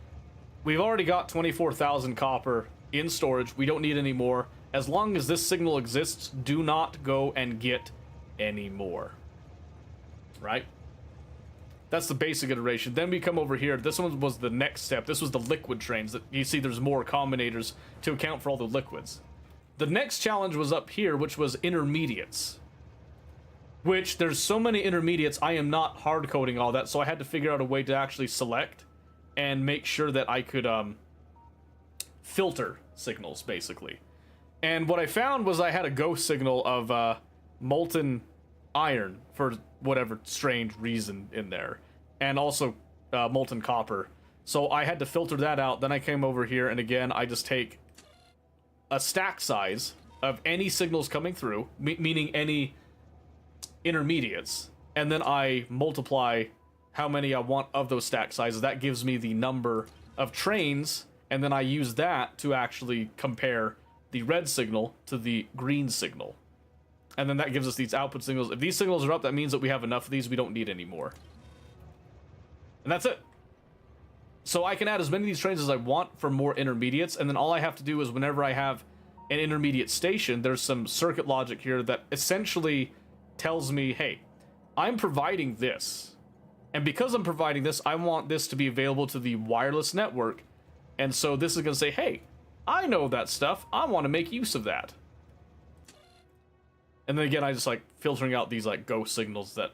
We've already got 24,000 copper in storage. We don't need any more. As long as this signal exists, do not go and get any more. Right? That's the basic iteration. Then we come over here. This one was the next step. This was the liquid trains. That you see there's more combinators to account for all the liquids. The next challenge was up here, which was intermediates. Which, there's so many intermediates, I am not hard-coding all that, so I had to figure out a way to actually select and make sure that I could filter signals, basically. And what I found was I had a ghost signal of molten iron for whatever strange reason in there, and also molten copper. So I had to filter that out. Then I came over here, and again, I just take a stack size of any signals coming through, meaning any intermediates, and then I multiply how many I want of those stack sizes. That gives me the number of trains, and then I use that to actually compare the red signal to the green signal. And then that gives us these output signals. If these signals are up, that means that we have enough of these, we don't need any more. And that's it. So I can add as many of these trains as I want for more intermediates, and then all I have to do is whenever I have an intermediate station, there's some circuit logic here that essentially tells me, hey, I'm providing this. And because I'm providing this, I want this to be available to the wireless network. And so this is going to say, hey, I know that stuff. I want to make use of that. And then again, I just like filtering out these like ghost signals that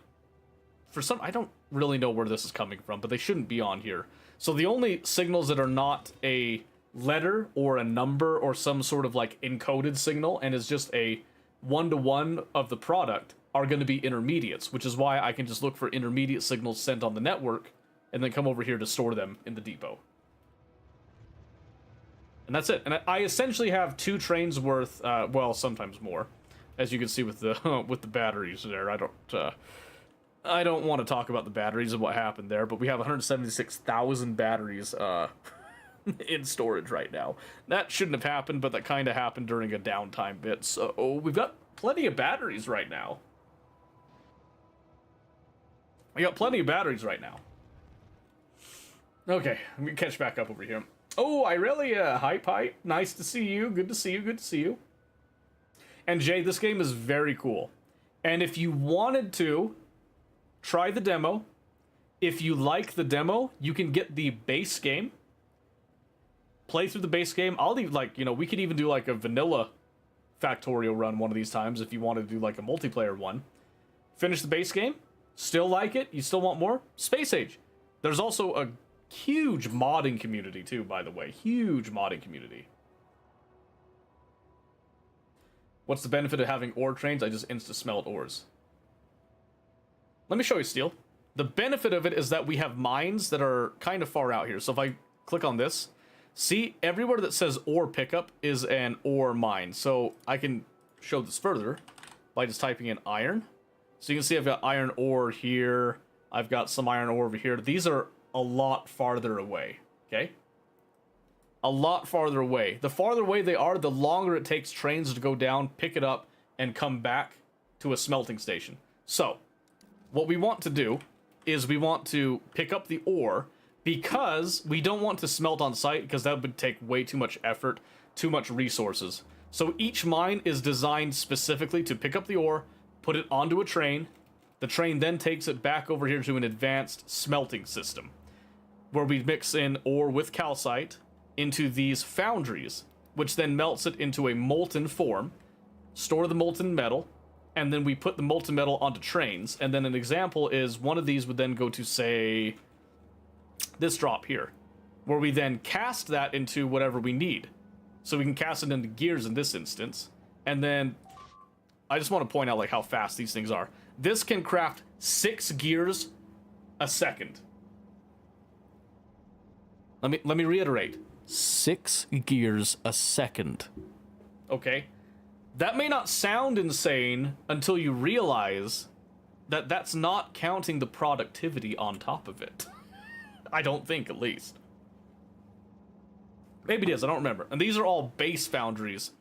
for some, I don't really know where this is coming from, but they shouldn't be on here. So the only signals that are not a letter or a number or some sort of like encoded signal and is just a one-to-one of the product are going to be intermediates, which is why I can just look for intermediate signals sent on the network and then come over here to store them in the depot. And that's it. And I essentially have 2 trains worth, well, sometimes more, as you can see with the with the batteries there. I don't want to talk about the batteries and what happened there, but we have 176,000 batteries in storage right now. That shouldn't have happened, but that kind of happened during a downtime bit. So we've got plenty of batteries right now. We got plenty of batteries right now. Okay, let me catch back up over here. Oh, Irelia, hi. Nice to see you. Good to see you. Good to see you. And Jay, this game is very cool. And if you wanted to, try the demo. If you like the demo, you can get the base game. Play through the base game. I'll leave, like, you know, we could even do like a vanilla Factorio run one of these times if you wanted to do like a multiplayer one. Finish the base game. Still like it? You still want more? Space Age. There's also a huge modding community too, by the way. Huge modding community. What's the benefit of having ore trains? I just insta-smelt ores. Let me show you, Steel. The benefit of it is that we have mines that are kind of far out here. So if I click on this, see, everywhere that says ore pickup is an ore mine. So I can show this further by just typing in iron. So you can see I've got iron ore here. I've got some iron ore over here. These are a lot farther away, okay? A lot farther away. The farther away they are, the longer it takes trains to go down, pick it up, and come back to a smelting station. So, what we want to do is we want to pick up the ore because we don't want to smelt on site because that would take way too much effort, too much resources. So each mine is designed specifically to pick up the ore, put it onto a train. The train then takes it back over here to an advanced smelting system where we mix in ore with calcite into these foundries, which then melts it into a molten form, store the molten metal, and then we put the molten metal onto trains. And then an example is one of these would then go to, say, this drop here, where we then cast that into whatever we need. So we can cast it into gears in this instance. And then I just want to point out like how fast these things are. This can craft 6 gears a second. Let me reiterate. 6 gears a second. Okay? That may not sound insane until you realize that that's not counting the productivity on top of it. I don't think, at least. Maybe it is, I don't remember. And these are all base foundries.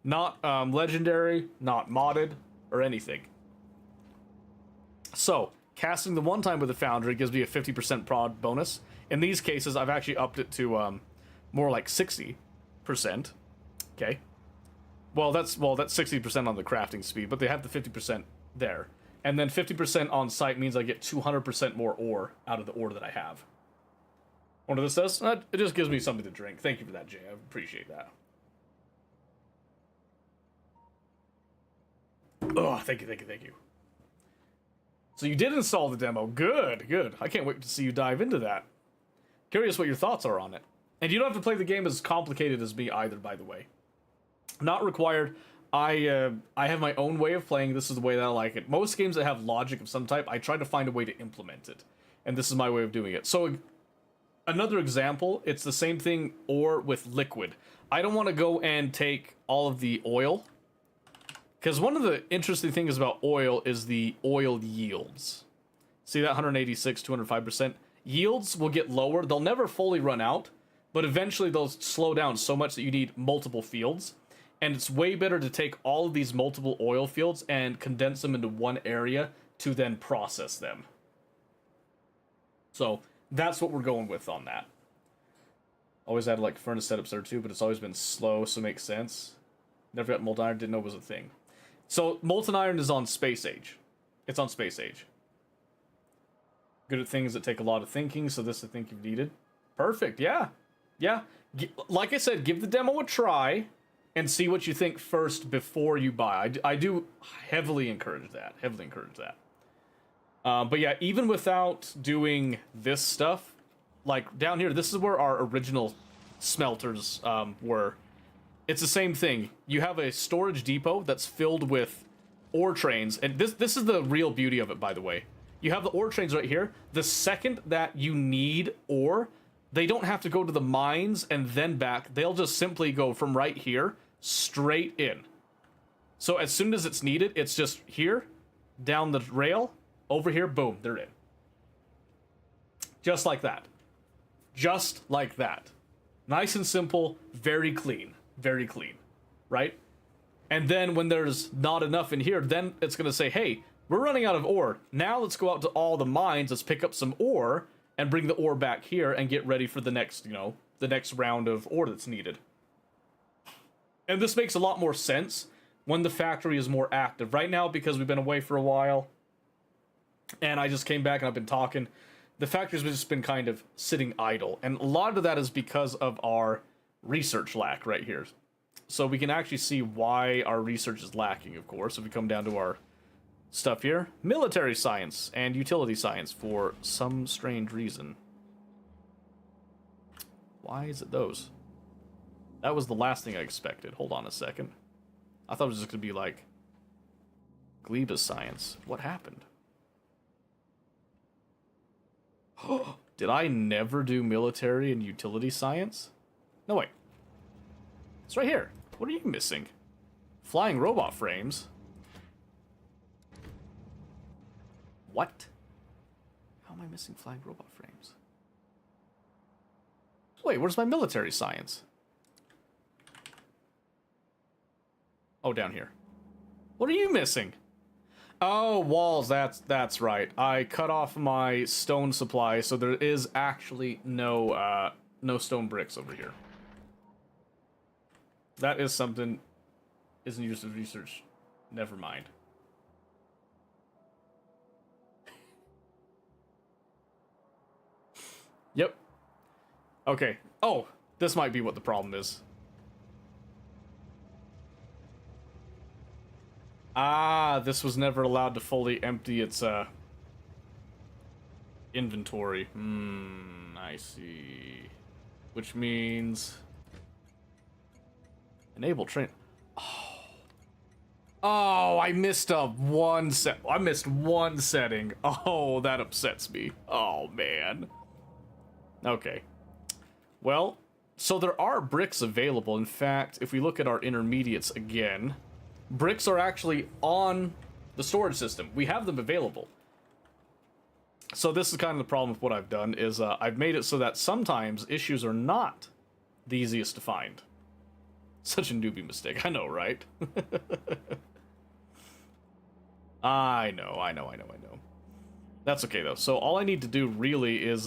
Not legendary, not modded, or anything. So, casting the one time with the foundry gives me a 50% prod bonus. In these cases, I've actually upped it to more like 60%. Okay. Well, that's 60% on the crafting speed, but they have the 50% there. And then 50% on site means I get 200% more ore out of the ore that I have. What this does? It just gives me something to drink. Thank you for that, Jay. I appreciate that. Oh, thank you. So you did install the demo. Good. I can't wait to see you dive into that. Curious what your thoughts are on it. And you don't have to play the game as complicated as me either, by the way. Not required. I have my own way of playing. This is the way that I like it. Most games that have logic of some type, I try to find a way to implement it. And this is my way of doing it. So, another example, it's the same thing ore with liquid. I don't want to go and take all of the oil. Because one of the interesting things about oil is the oil yields. See that 186, 205%? Yields will get lower. They'll never fully run out. But eventually they'll slow down so much that you need multiple fields. And it's way better to take all of these multiple oil fields and condense them into one area to then process them. So that's what we're going with on that. Always had like furnace setups there too, but it's always been slow, so it makes sense. Never got molten iron, didn't know it was a thing. So molten iron is on Space Age. It's on Space Age. Good at things that take a lot of thinking, so this I think you've needed. Perfect, yeah. Yeah. Like I said, give the demo a try and see what you think first before you buy. I do heavily encourage that. But yeah, even without doing this stuff, like down here, this is where our original smelters were. It's the same thing. You have a storage depot that's filled with ore trains, and this is the real beauty of it, by the way. You have the ore trains right here. The second that you need ore, they don't have to go to the mines and then back. They'll just simply go from right here straight in. So as soon as it's needed, it's just here, down the rail, over here, boom, they're in. Just like that. Just like that. Nice and simple, very clean, right? And then when there's not enough in here, then it's going to say, hey, we're running out of ore. Now let's go out to all the mines, let's pick up some ore, and bring the ore back here and get ready for the next, the next round of ore that's needed. And this makes a lot more sense when the factory is more active. Right now, because we've been away for a while, and I just came back and I've been talking, the factory's just been kind of sitting idle. And a lot of that is because of our research lack right here. So we can actually see why our research is lacking, of course, if we come down to our stuff here. Military science and utility science for some strange reason. Why is it those? That was the last thing I expected. Hold on a second. I thought it was just going to be like Gleba science. What happened? Did I never do military and utility science? No, wait. It's right here. What are you missing? Flying robot frames? What? How am I missing flying robot frames? Wait, where's my military science? Oh, down here. What are you missing? Oh, walls, that's right. I cut off my stone supply, so there is actually no stone bricks over here. That is something isn't used in research. Never mind. Yep. Okay. Oh, this might be what the problem is. Ah, this was never allowed to fully empty its inventory. I see. Which means enable train. Oh, I missed one setting. Oh, that upsets me. Oh man. Okay. Well, so there are bricks available. In fact, if we look at our intermediates again, bricks are actually on the storage system. We have them available. So this is kind of the problem with what I've done, is I've made it so that sometimes issues are not the easiest to find. Such a newbie mistake, I know, right? I know. That's okay, though. So all I need to do really is,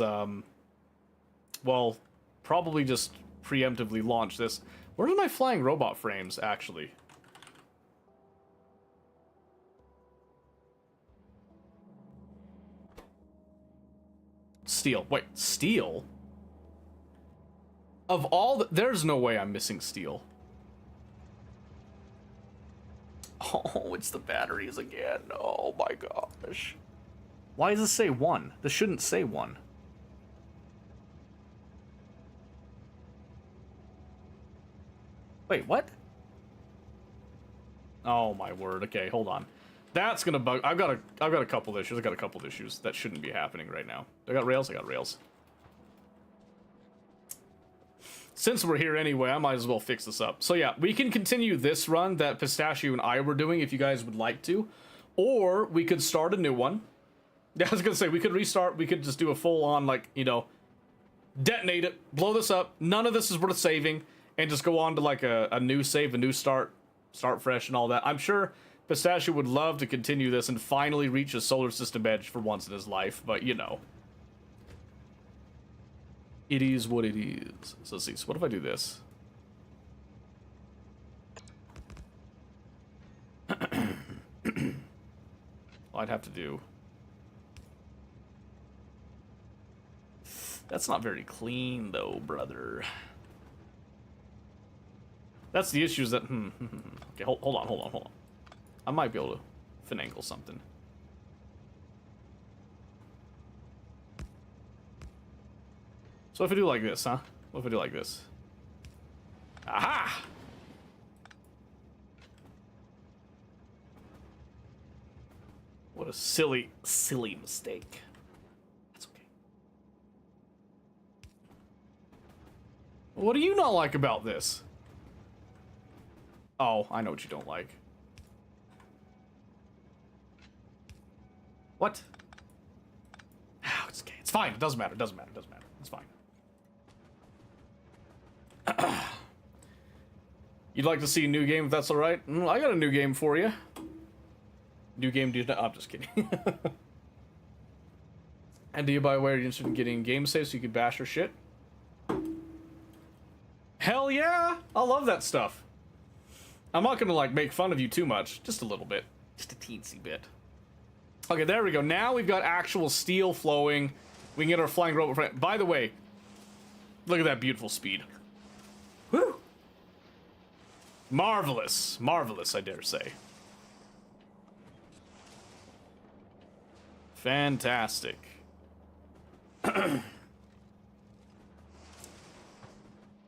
well, probably just preemptively launch this. Where are my flying robot frames, actually? Steel. Wait, steel? Of all the... There's no way I'm missing steel. Oh, it's the batteries again. Oh my gosh. Why does it say 1? This shouldn't say 1. Wait, what? Oh my word. Okay, hold on. That's gonna bug. I've got a couple issues. That shouldn't be happening right now. I got rails. Since we're here anyway, I might as well fix this up. So yeah, we can continue this run that Pistachio and I were doing if you guys would like to. Or we could start a new one. Yeah, I was gonna say, we could restart, we could just do a full-on, like, you know, detonate it, blow this up, none of this is worth saving, and just go on to, like, a new save, a new start fresh and all that. I'm sure Pistachio would love to continue this and finally reach a solar system edge for once in his life, but, you know. It is what it is. So let's see, so what if I do this? Well, I'd have to do... That's not very clean, though, brother. That's the issue, is that... Okay, hold on. I might be able to finagle something. So if I do like this, huh? What if I do like this? Aha! What a silly mistake. That's okay. What do you not like about this? Oh, I know what you don't like. What? Oh, it's okay. It's fine. It doesn't matter. It's fine. You'd like to see a new game if that's alright? I got a new game for you. New game, dude. I'm just kidding. And do you, by the way, are you interested in getting game saves so you could bash your shit? Hell yeah! I love that stuff. I'm not gonna, like, make fun of you too much. Just a little bit. Just a teensy bit. Okay, there we go. Now we've got actual steel flowing. We can get our flying robot friend. By the way, look at that beautiful speed. Woo! Marvelous. Marvelous, I dare say. Fantastic.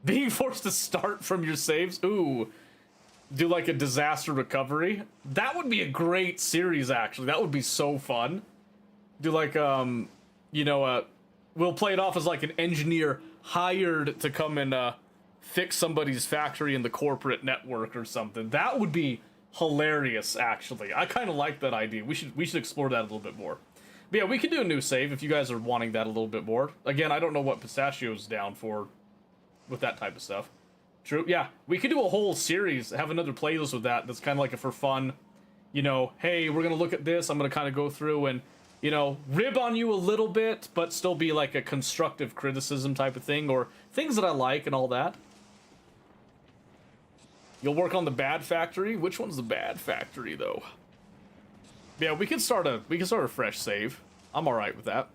Being forced to start from your saves? Ooh. Do like a disaster recovery? That would be a great series, actually. That would be so fun. Do like, you know, we'll play it off as like an engineer hired to come and fix somebody's factory in the corporate network or something. That would be hilarious, actually. I kind of like that idea. We should explore that a little bit more. But yeah, we could do a new save if you guys are wanting that a little bit more. Again, I don't know what Pistachio's down for with that type of stuff. True, yeah. We could do a whole series, have another playlist with that. That's kind of like a for fun, you know, hey, we're going to look at this. I'm going to kind of go through and, you know, rib on you a little bit, but still be like a constructive criticism type of thing, or things that I like and all that. You'll work on the bad factory? Which one's the bad factory, though? Yeah, we can start a fresh save. I'm alright with that.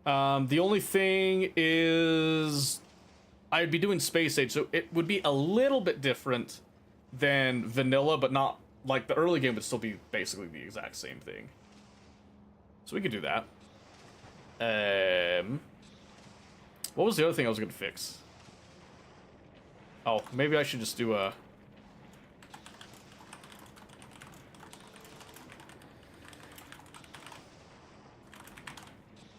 The only thing is I'd be doing Space Age, so it would be a little bit different than vanilla, but not like, the early game would still be basically the exact same thing. So we could do that. What was the other thing I was gonna fix? Oh, maybe I should just do a...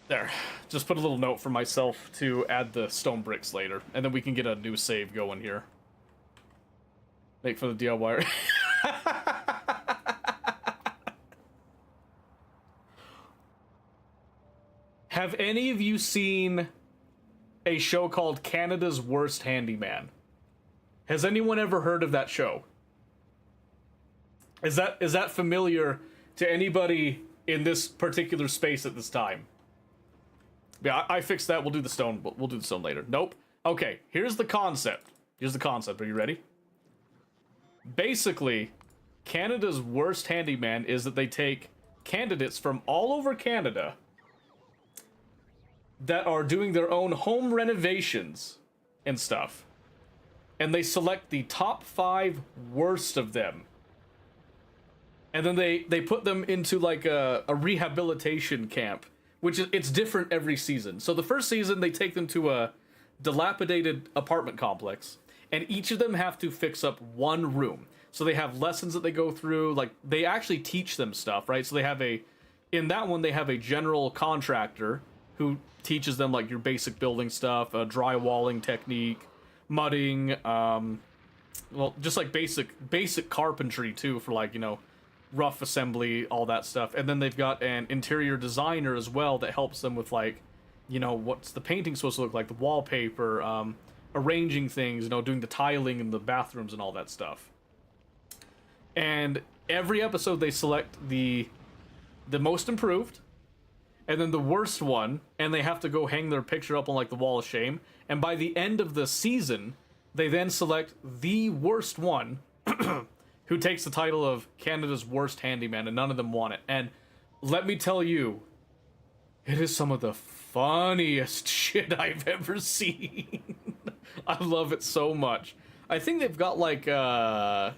There. Just put a little note for myself to add the stone bricks later, and then we can get a new save going here. Make for the DIY. Have any of you seen a show called Canada's Worst Handyman? Has anyone ever heard of that show? Is that familiar to anybody in this particular space at this time? Yeah, I fixed that. We'll do the stone. We'll do the stone later. Nope. Okay, here's the concept. Here's the concept. Are you ready? Basically, Canada's Worst Handyman is that they take candidates from all over Canada that are doing their own home renovations and stuff, and they select the top 5 worst of them, and then they put them into like a rehabilitation camp, which is, it's different every season. So the first season they take them to a dilapidated apartment complex, and each of them have to fix up one room. So they have lessons that they go through, like they actually teach them stuff, right? So they have in that one they have a general contractor who teaches them like your basic building stuff, drywalling technique, mudding, well, just like basic carpentry too, for like, you know, rough assembly, all that stuff. And then they've got an interior designer as well that helps them with like, you know, what's the painting supposed to look like, the wallpaper, arranging things, you know, doing the tiling in the bathrooms and all that stuff. And every episode they select the most improved, and then the worst one, and they have to go hang their picture up on like the wall of shame. And by the end of the season, they then select the worst one, who takes the title of Canada's Worst Handyman, and none of them want it. And let me tell you, it is some of the funniest shit I've ever seen. I love it so much. I think they've got like 5,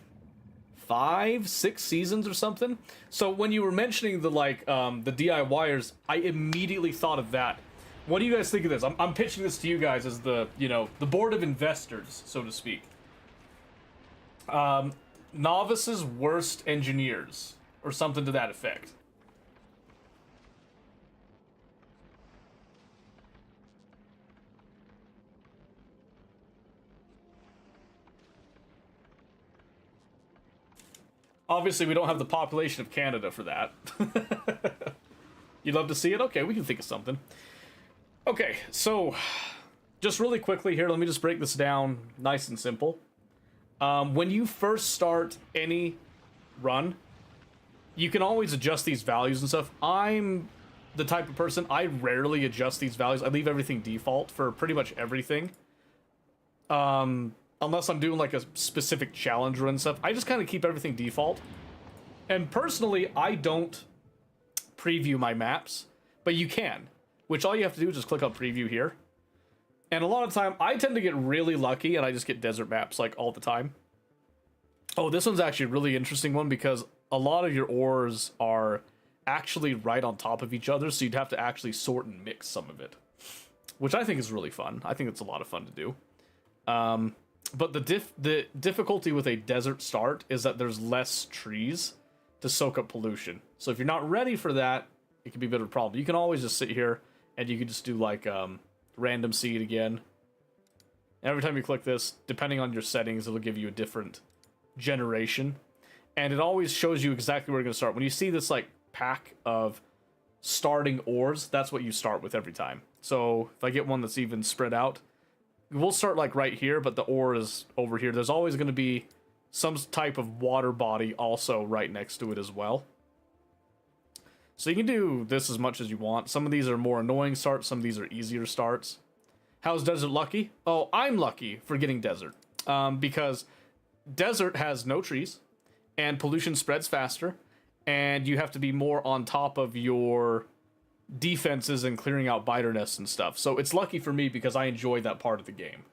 6 seasons or something. So when you were mentioning the like the DIYers, I immediately thought of that. What do you guys think of this? I'm pitching this to you guys as the, you know, the board of investors, so to speak. Novice's worst engineers, or something to that effect. Obviously, we don't have the population of Canada for that. You'd love to see it? Okay, we can think of something. Okay, so just really quickly here, let me just break this down nice and simple. When you first start any run, you can always adjust these values and stuff. I'm the type of person, I rarely adjust these values. I leave everything default for pretty much everything. Unless I'm doing like a specific challenge run and stuff, I just kind of keep everything default. And personally, I don't preview my maps, but you can, which all you have to do is just click on preview here. And a lot of the time, I tend to get really lucky and I just get desert maps like all the time. Oh, this one's actually a really interesting one because a lot of your ores are actually right on top of each other, so you'd have to actually sort and mix some of it, which I think is really fun. I think it's a lot of fun to do. But the difficulty with a desert start is that there's less trees to soak up pollution. So if you're not ready for that, it can be a bit of a problem. You can always just sit here and you can just do like random seed again. Every time you click this, depending on your settings, it'll give you a different generation. And it always shows you exactly where you're going to start. When you see this like pack of starting ores, that's what you start with every time. So if I get one that's even spread out, we'll start like right here, but the ore is over here. There's always going to be some type of water body also right next to it as well. So you can do this as much as you want. Some of these are more annoying starts, some of these are easier starts. How's desert lucky? Oh, I'm lucky for getting desert. Because desert has no trees, and pollution spreads faster, and you have to be more on top of your defenses and clearing out biter nests and stuff. So it's lucky for me because I enjoy that part of the game.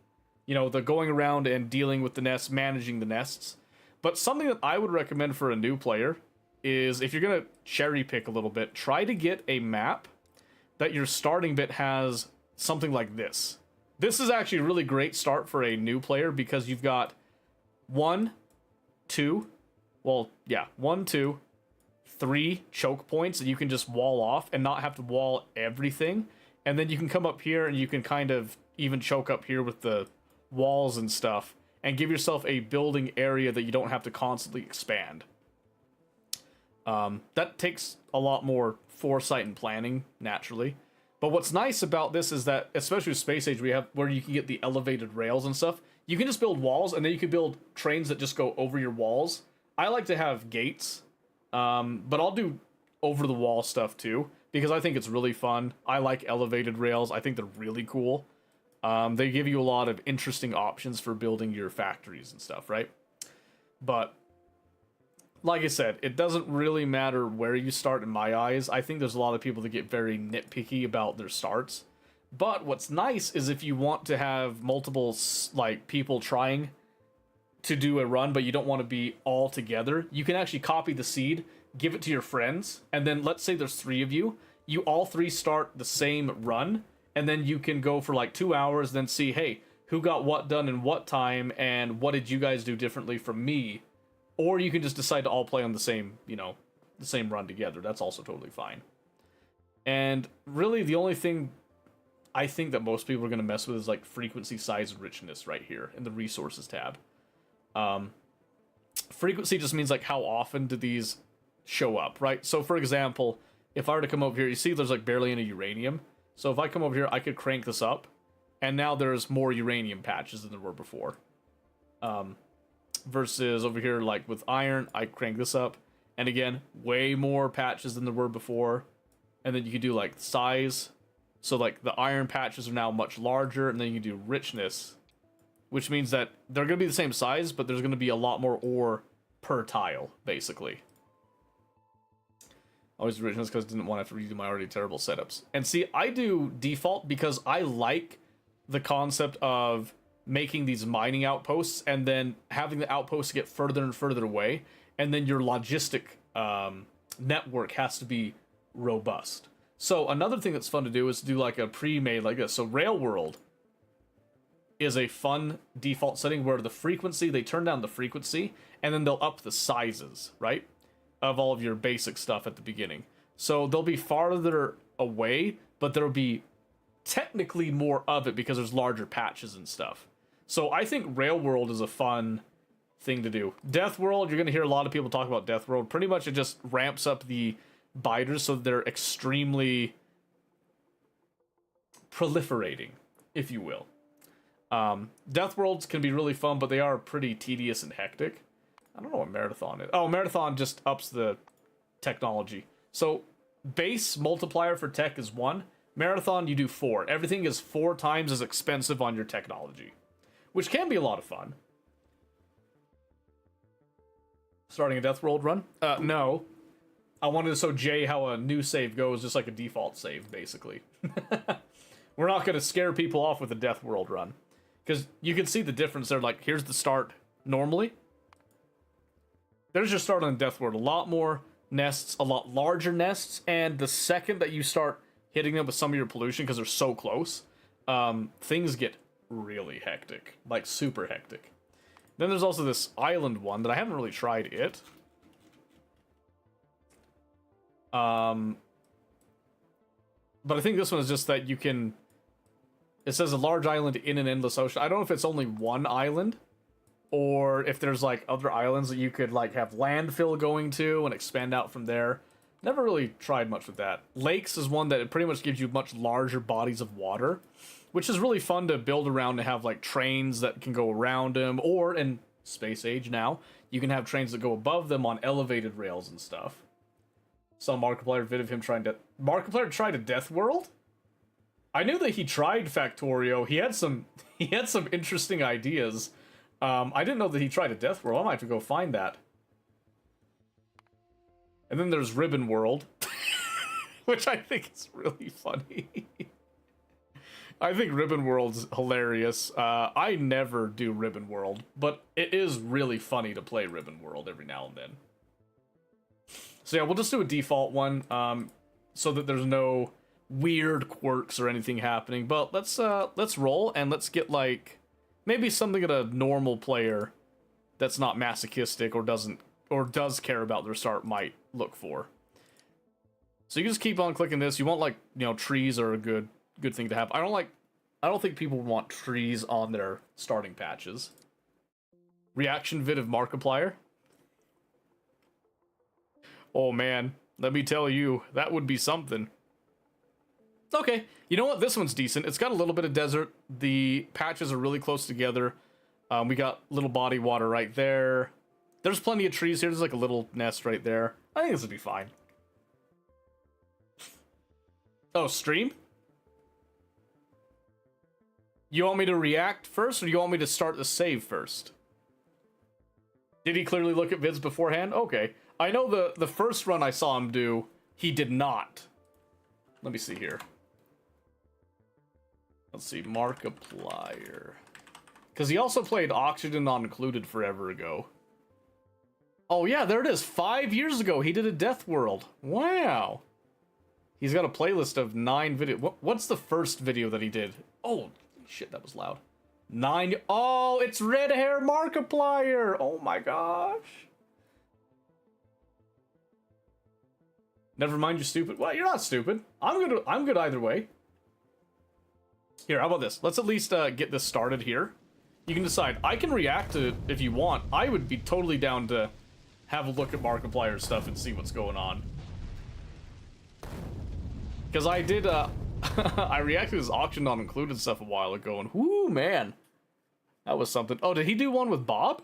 You know, the going around and dealing with the nests, managing the nests. But something that I would recommend for a new player is if you're going to cherry pick a little bit, try to get a map that your starting bit has something like this. This is actually a really great start for a new player because you've got 1, 2, well, yeah, 1, 2, 3 choke points that you can just wall off and not have to wall everything. And then you can come up here and you can kind of even choke up here with the walls and stuff and give yourself a building area that you don't have to constantly expand. That takes a lot more foresight and planning, naturally. But what's nice about this is that, especially with Space Age, where you can get the elevated rails and stuff, you can just build walls, and then you can build trains that just go over your walls. I like to have gates, but I'll do over-the-wall stuff too, because I think it's really fun. I like elevated rails. I think they're really cool. They give you a lot of interesting options for building your factories and stuff, right? But like I said, it doesn't really matter where you start in my eyes. I think there's a lot of people that get very nitpicky about their starts. But what's nice is if you want to have multiple like people trying to do a run, but you don't want to be all together, you can actually copy the seed, give it to your friends, and then let's say there's 3 of you. You all 3 start the same run, and then you can go for like 2 hours, then see, hey, who got what done in what time, and what did you guys do differently from me? Or you can just decide to all play on the same, the same run together. That's also totally fine. And really, the only thing I think that most people are going to mess with is like frequency, size, and richness right here in the resources tab. Frequency just means like how often do these show up, right? So for example, if I were to come over here, you see there's like barely any uranium. So if I come over here, I could crank this up, and now there's more uranium patches than there were before. Versus over here, like with iron, I crank this up, and again, way more patches than there were before. And then you can do like size, so like the iron patches are now much larger, and then you can do richness, which means that they're going to be the same size, but there's going to be a lot more ore per tile, basically. Always richness because I didn't want to have to redo my already terrible setups. And see, I do default because I like the concept of making these mining outposts and then having the outposts get further and further away, and then your logistic network has to be robust. So another thing that's fun to do is do like a pre-made like this. So Rail World is a fun default setting where the frequency, they turn down the frequency, and then they'll up the sizes, right, of all of your basic stuff at the beginning. So they'll be farther away, but there'll be technically more of it because there's larger patches and stuff. So I think Rail World is a fun thing to do. Death World, you're going to hear a lot of people talk about Death World. Pretty much it just ramps up the biters so they're extremely proliferating, if you will. Death Worlds can be really fun, but they are pretty tedious and hectic. I don't know what Marathon is. Oh, Marathon just ups the technology. So base multiplier for tech is 1. Marathon, you do 4. Everything is 4 times as expensive on your technology, which can be a lot of fun. Starting a Death World run? No. I wanted to show Jay how a new save goes, just like a default save, basically. We're not going to scare people off with a Death World run. Because you can see the difference there. Like, here's the start normally. There's your start on Death World. A lot more nests, a lot larger nests, and the second that you start hitting them with some of your pollution, because they're so close, things get really hectic. Like, super hectic. Then there's also this island one that I haven't really tried it. But I think this one is just that you can... It says a large island in an endless ocean. I don't know if it's only one island, or if there's, like, other islands that you could, like, have landfill going to and expand out from there. Never really tried much with that. Lakes is one that it pretty much gives you much larger bodies of water, which is really fun to build around, to have, like, trains that can go around them, or, in Space Age now, you can have trains that go above them on elevated rails and stuff. Saw Markiplier vid of him trying to... Markiplier tried a Death World? I knew that he tried Factorio. He had some interesting ideas. I didn't know that he tried a Death World. I might have to go find that. And then there's Ribbon World, which I think is really funny. I think Ribbon World's hilarious. I never do Ribbon World, but it is really funny to play Ribbon World every now and then. So yeah, we'll just do a default one, so that there's no weird quirks or anything happening. But let's roll and let's get like maybe something that a normal player that's not masochistic or does care about their start might look for. So you can just keep on clicking this. You want like, you know, trees are a good thing to have. I don't think people want trees on their starting patches. Reaction vid of Markiplier. Oh man, let me tell you, that would be something. Okay, you know what? This one's decent. It's got a little bit of desert. The patches are really close together. We got little body water right there. There's plenty of trees here. There's like a little nest right there. I think this would be fine. Oh, stream? You want me to react first, or do you want me to start the save first? Did he clearly look at vids beforehand? Okay. I know the first run I saw him do, he did not. Let me see here. Let's see, Markiplier. Because he also played Oxygen Not Included forever ago. Oh yeah, there it is. 5 years ago, he did a Death World. Wow. He's got a playlist of 9 videos. What's the first video that he did? Oh, shit, that was loud. 9. Oh, it's Red Hair Markiplier. Oh my gosh. Never mind, you're stupid. Well, you're not stupid. I'm good either way. Here, how about this? Let's at least get this started here. You can decide. I can react to it if you want. I would be totally down to have a look at Markiplier's stuff and see what's going on. Because I did, I reacted to his Auction Not Included stuff a while ago, and whoo, man. That was something. Oh, did he do one with Bob?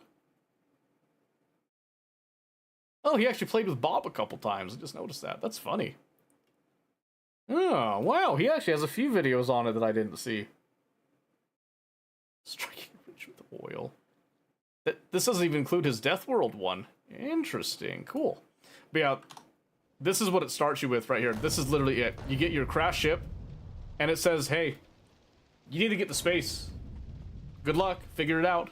Oh, he actually played with Bob a couple times. I just noticed that. That's funny. Oh, wow. He actually has a few videos on it that I didn't see. Striking rich with oil. This doesn't even include his Death World one. Interesting. Cool. But yeah, this is what it starts you with right here. This is literally it. You get your crash ship, and it says, hey, you need to get to space. Good luck. Figure it out.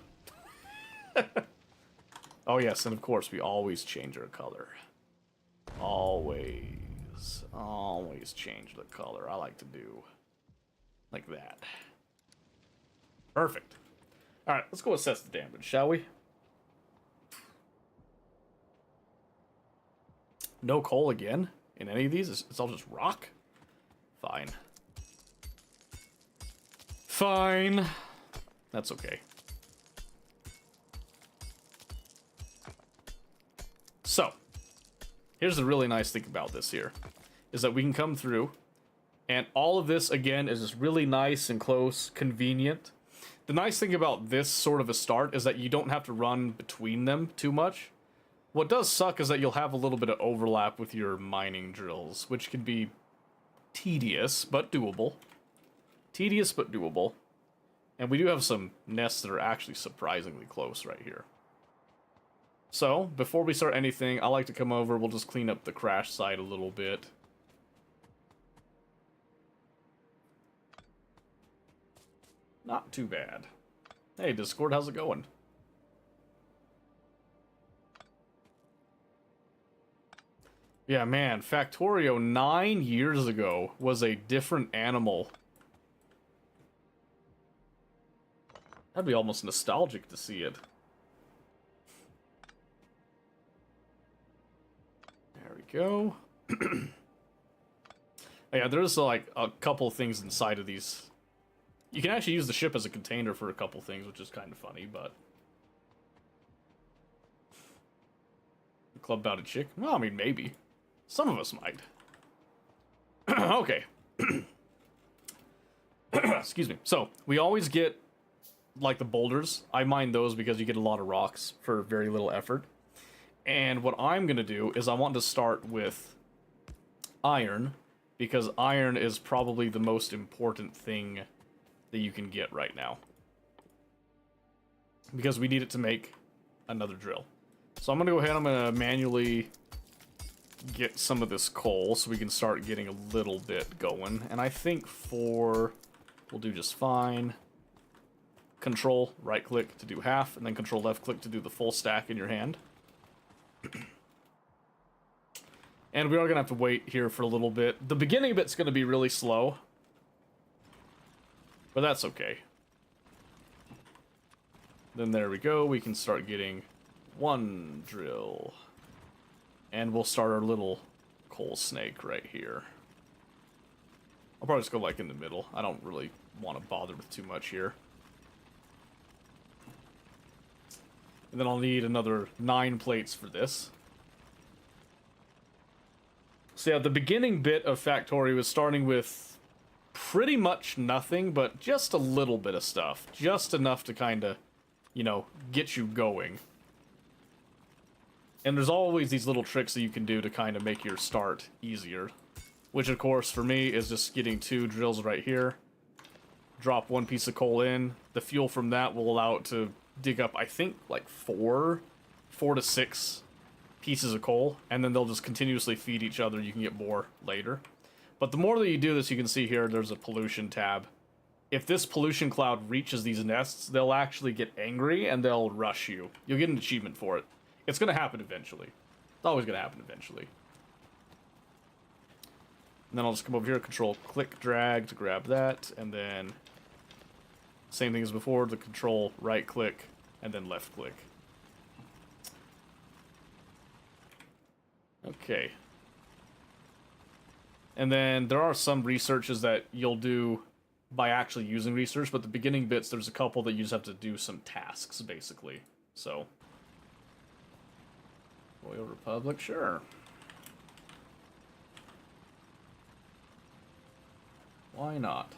Oh, yes, and of course, we always change our color. Always change the color. I like to do like that. Perfect. All right, let's go assess the damage, shall we? No coal again in any of these? It's all just rock? Fine. Fine. That's okay. So, here's the really nice thing about this here, is that we can come through, and all of this, again, is just really nice and close, convenient. The nice thing about this sort of a start is that you don't have to run between them too much. What does suck is that you'll have a little bit of overlap with your mining drills, which can be tedious, but doable. Tedious, but doable. And we do have some nests that are actually surprisingly close right here. So, before we start anything, I like to come over, we'll just clean up the crash site a little bit. Not too bad. Hey, Discord, how's it going? Yeah, man, Factorio 9 years ago was a different animal. That'd be almost nostalgic to see it. There we go. Yeah, there's like a couple things inside of these. You can actually use the ship as a container for a couple things, which is kind of funny, but... Club Bouted Chick? Well, I mean, maybe. Some of us might. Okay. Excuse me. So, we always get, like, the boulders. I mine those because you get a lot of rocks for very little effort. And what I'm going to do is I want to start with iron, because iron is probably the most important thing that you can get right now. Because we need it to make another drill. So I'm going to go ahead, I'm going to manually get some of this coal so we can start getting a little bit going. And I think for will do just fine. Control right click to do half, and then control left click to do the full stack in your hand. And we are going to have to wait here for a little bit. The beginning bit's going to be really slow. But that's okay. Then there we go. We can start getting one drill. And we'll start our little coal snake right here. I'll probably just go like in the middle. I don't really want to bother with too much here. And then I'll need another 9 plates for this. So yeah, the beginning bit of Factorio was starting with pretty much nothing, but just a little bit of stuff. Just enough to kind of, you know, get you going. And there's always these little tricks that you can do to kind of make your start easier. Which, of course, for me, is just getting 2 drills right here. Drop 1 piece of coal in. The fuel from that will allow it to dig up, I think, like 4 to 6 pieces of coal, and then they'll just continuously feed each other. You can get more later. But the more that you do this, you can see here, there's a pollution tab. If this pollution cloud reaches these nests, they'll actually get angry, and they'll rush you. You'll get an achievement for it. It's going to happen eventually. It's always going to happen eventually. And then I'll just come over here, control click drag to grab that, and then same thing as before, the control right click, and then left click. Okay. And then there are some researches that you'll do by actually using research, but the beginning bits, there's a couple that you just have to do some tasks, basically. So, Royal Republic, sure. Why not?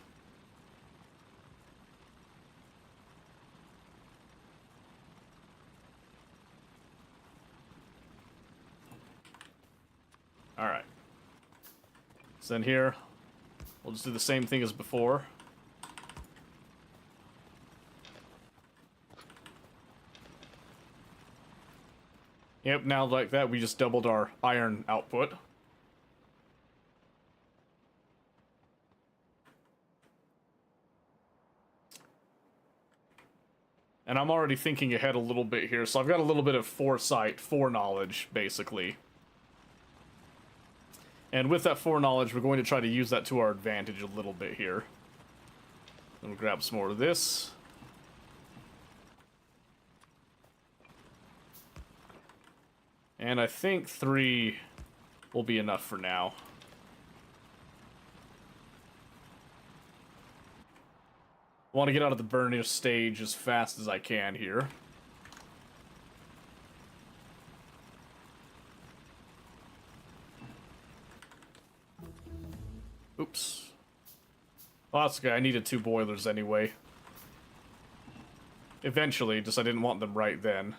Alright. So then here, we'll just do the same thing as before. Yep, now like that, we just doubled our iron output. And I'm already thinking ahead a little bit here, so I've got a little bit of foresight, foreknowledge, basically. And with that foreknowledge, we're going to try to use that to our advantage a little bit here. Then we'll grab some more of this. And I think 3 will be enough for now. I want to get out of the burnish stage as fast as I can here. Oops. Well, that's okay. I needed 2 boilers anyway. Eventually, just I didn't want them right then.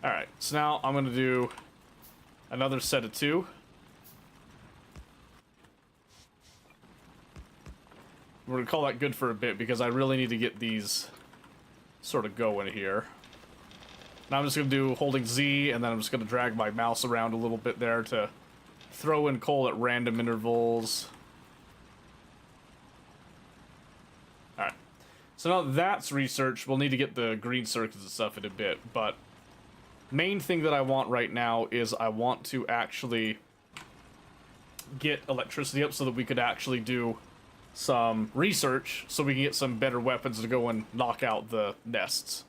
Alright, so now I'm going to do another set of 2. We're going to call that good for a bit because I really need to get these sort of going here. Now I'm just going to do holding Z, and then I'm just going to drag my mouse around a little bit there to throw in coal at random intervals. Alright. So now that's research. We'll need to get the green circuits and stuff in a bit, but main thing that I want right now is I want to actually get electricity up so that we could actually do some research so we can get some better weapons to go and knock out the nests.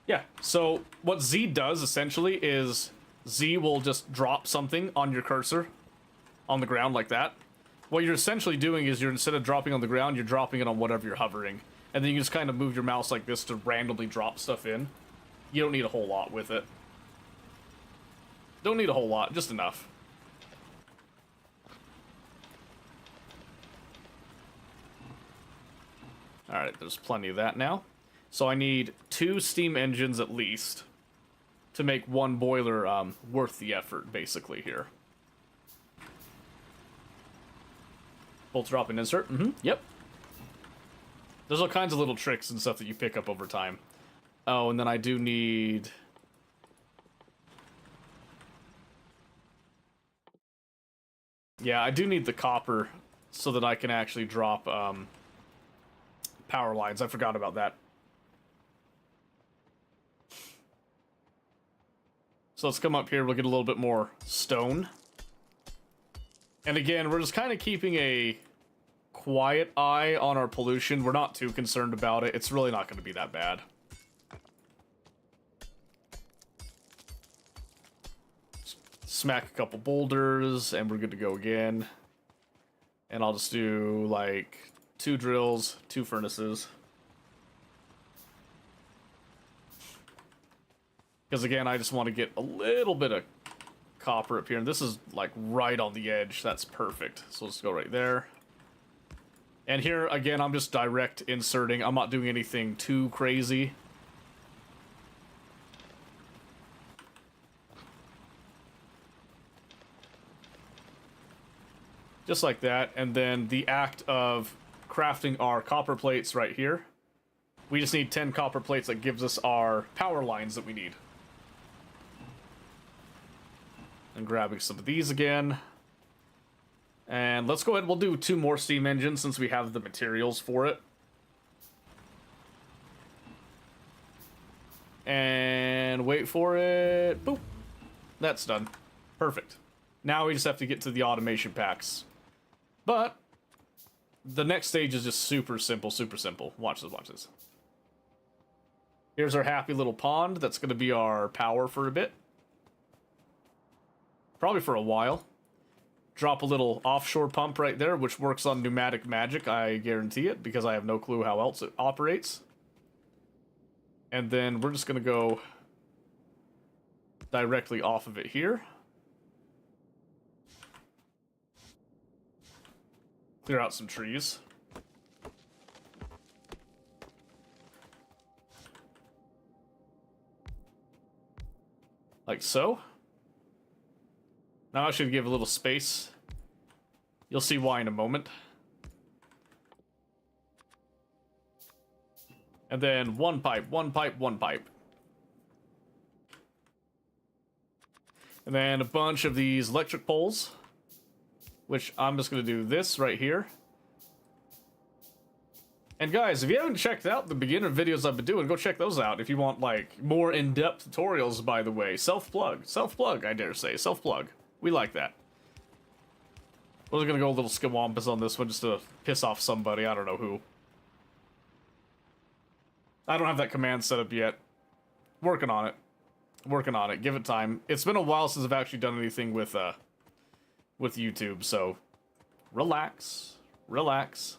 Yeah, so what Z does essentially is Z will just drop something on your cursor on the ground like that. What you're essentially doing is instead of dropping on the ground, you're dropping it on whatever you're hovering. And then you just kind of move your mouse like this to randomly drop stuff in. You don't need a whole lot with it. Don't need a whole lot, just enough. Alright, there's plenty of that now. So I need 2 steam engines at least to make 1 boiler worth the effort, basically, here. Bolt drop and insert. Yep. There's all kinds of little tricks and stuff that you pick up over time. Oh, and then I do need... Yeah, I do need the copper so that I can actually drop power lines. I forgot about that. So let's come up here. We'll get a little bit more stone. And again, we're just kind of keeping a quiet eye on our pollution. We're not too concerned about it. It's really not going to be that bad. Smack a couple boulders, and we're good to go again. And I'll just do, like, 2 drills, 2 furnaces. Because, again, I just want to get a little bit of copper up here. And this is, like, right on the edge. That's perfect. So let's go right there. And here, again, I'm just direct inserting. I'm not doing anything too crazy. Just like that. And then the act of crafting our copper plates right here. We just need 10 copper plates that gives us our power lines that we need. And grabbing some of these again. And let's go ahead, we'll do 2 more steam engines since we have the materials for it. And wait for it. Boop. That's done. Perfect. Now we just have to get to the automation packs. But the next stage is just super simple, super simple. Watch this, watch this. Here's our happy little pond. That's going to be our power for a bit. Probably for a while. Drop a little offshore pump right there, which works on pneumatic magic, I guarantee it, because I have no clue how else it operates. And then we're just going to go directly off of it here. Clear out some trees. Like so. Now I should give a little space. You'll see why in a moment. And then 1 pipe, 1 pipe, 1 pipe. And then a bunch of these electric poles, which I'm just going to do this right here. And guys, if you haven't checked out the beginner videos I've been doing, go check those out if you want, like, more in-depth tutorials, by the way. Self-plug. Self-plug, I dare say. Self-plug. We like that. We're going to go a little skiwampus on this one just to piss off somebody. I don't know who. I don't have that command set up yet. Working on it. Working on it. Give it time. It's been a while since I've actually done anything with YouTube, so relax. Relax.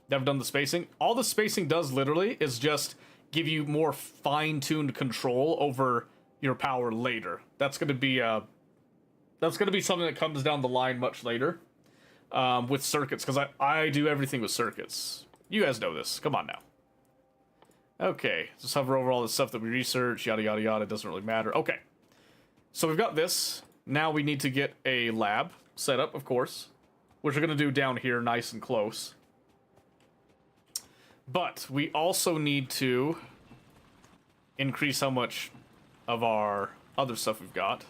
Never done the spacing. All the spacing does literally is just give you more fine-tuned control over your power later. That's going to be something that comes down the line much later with circuits, because I do everything with circuits. You guys know this. Come on now. Okay, just hover over all the stuff that we research, yada yada yada. It doesn't really matter. Okay, so we've got this. Now we need to get a lab set up, of course, which we're going to do down here nice and close. But we also need to increase how much of our other stuff we've got,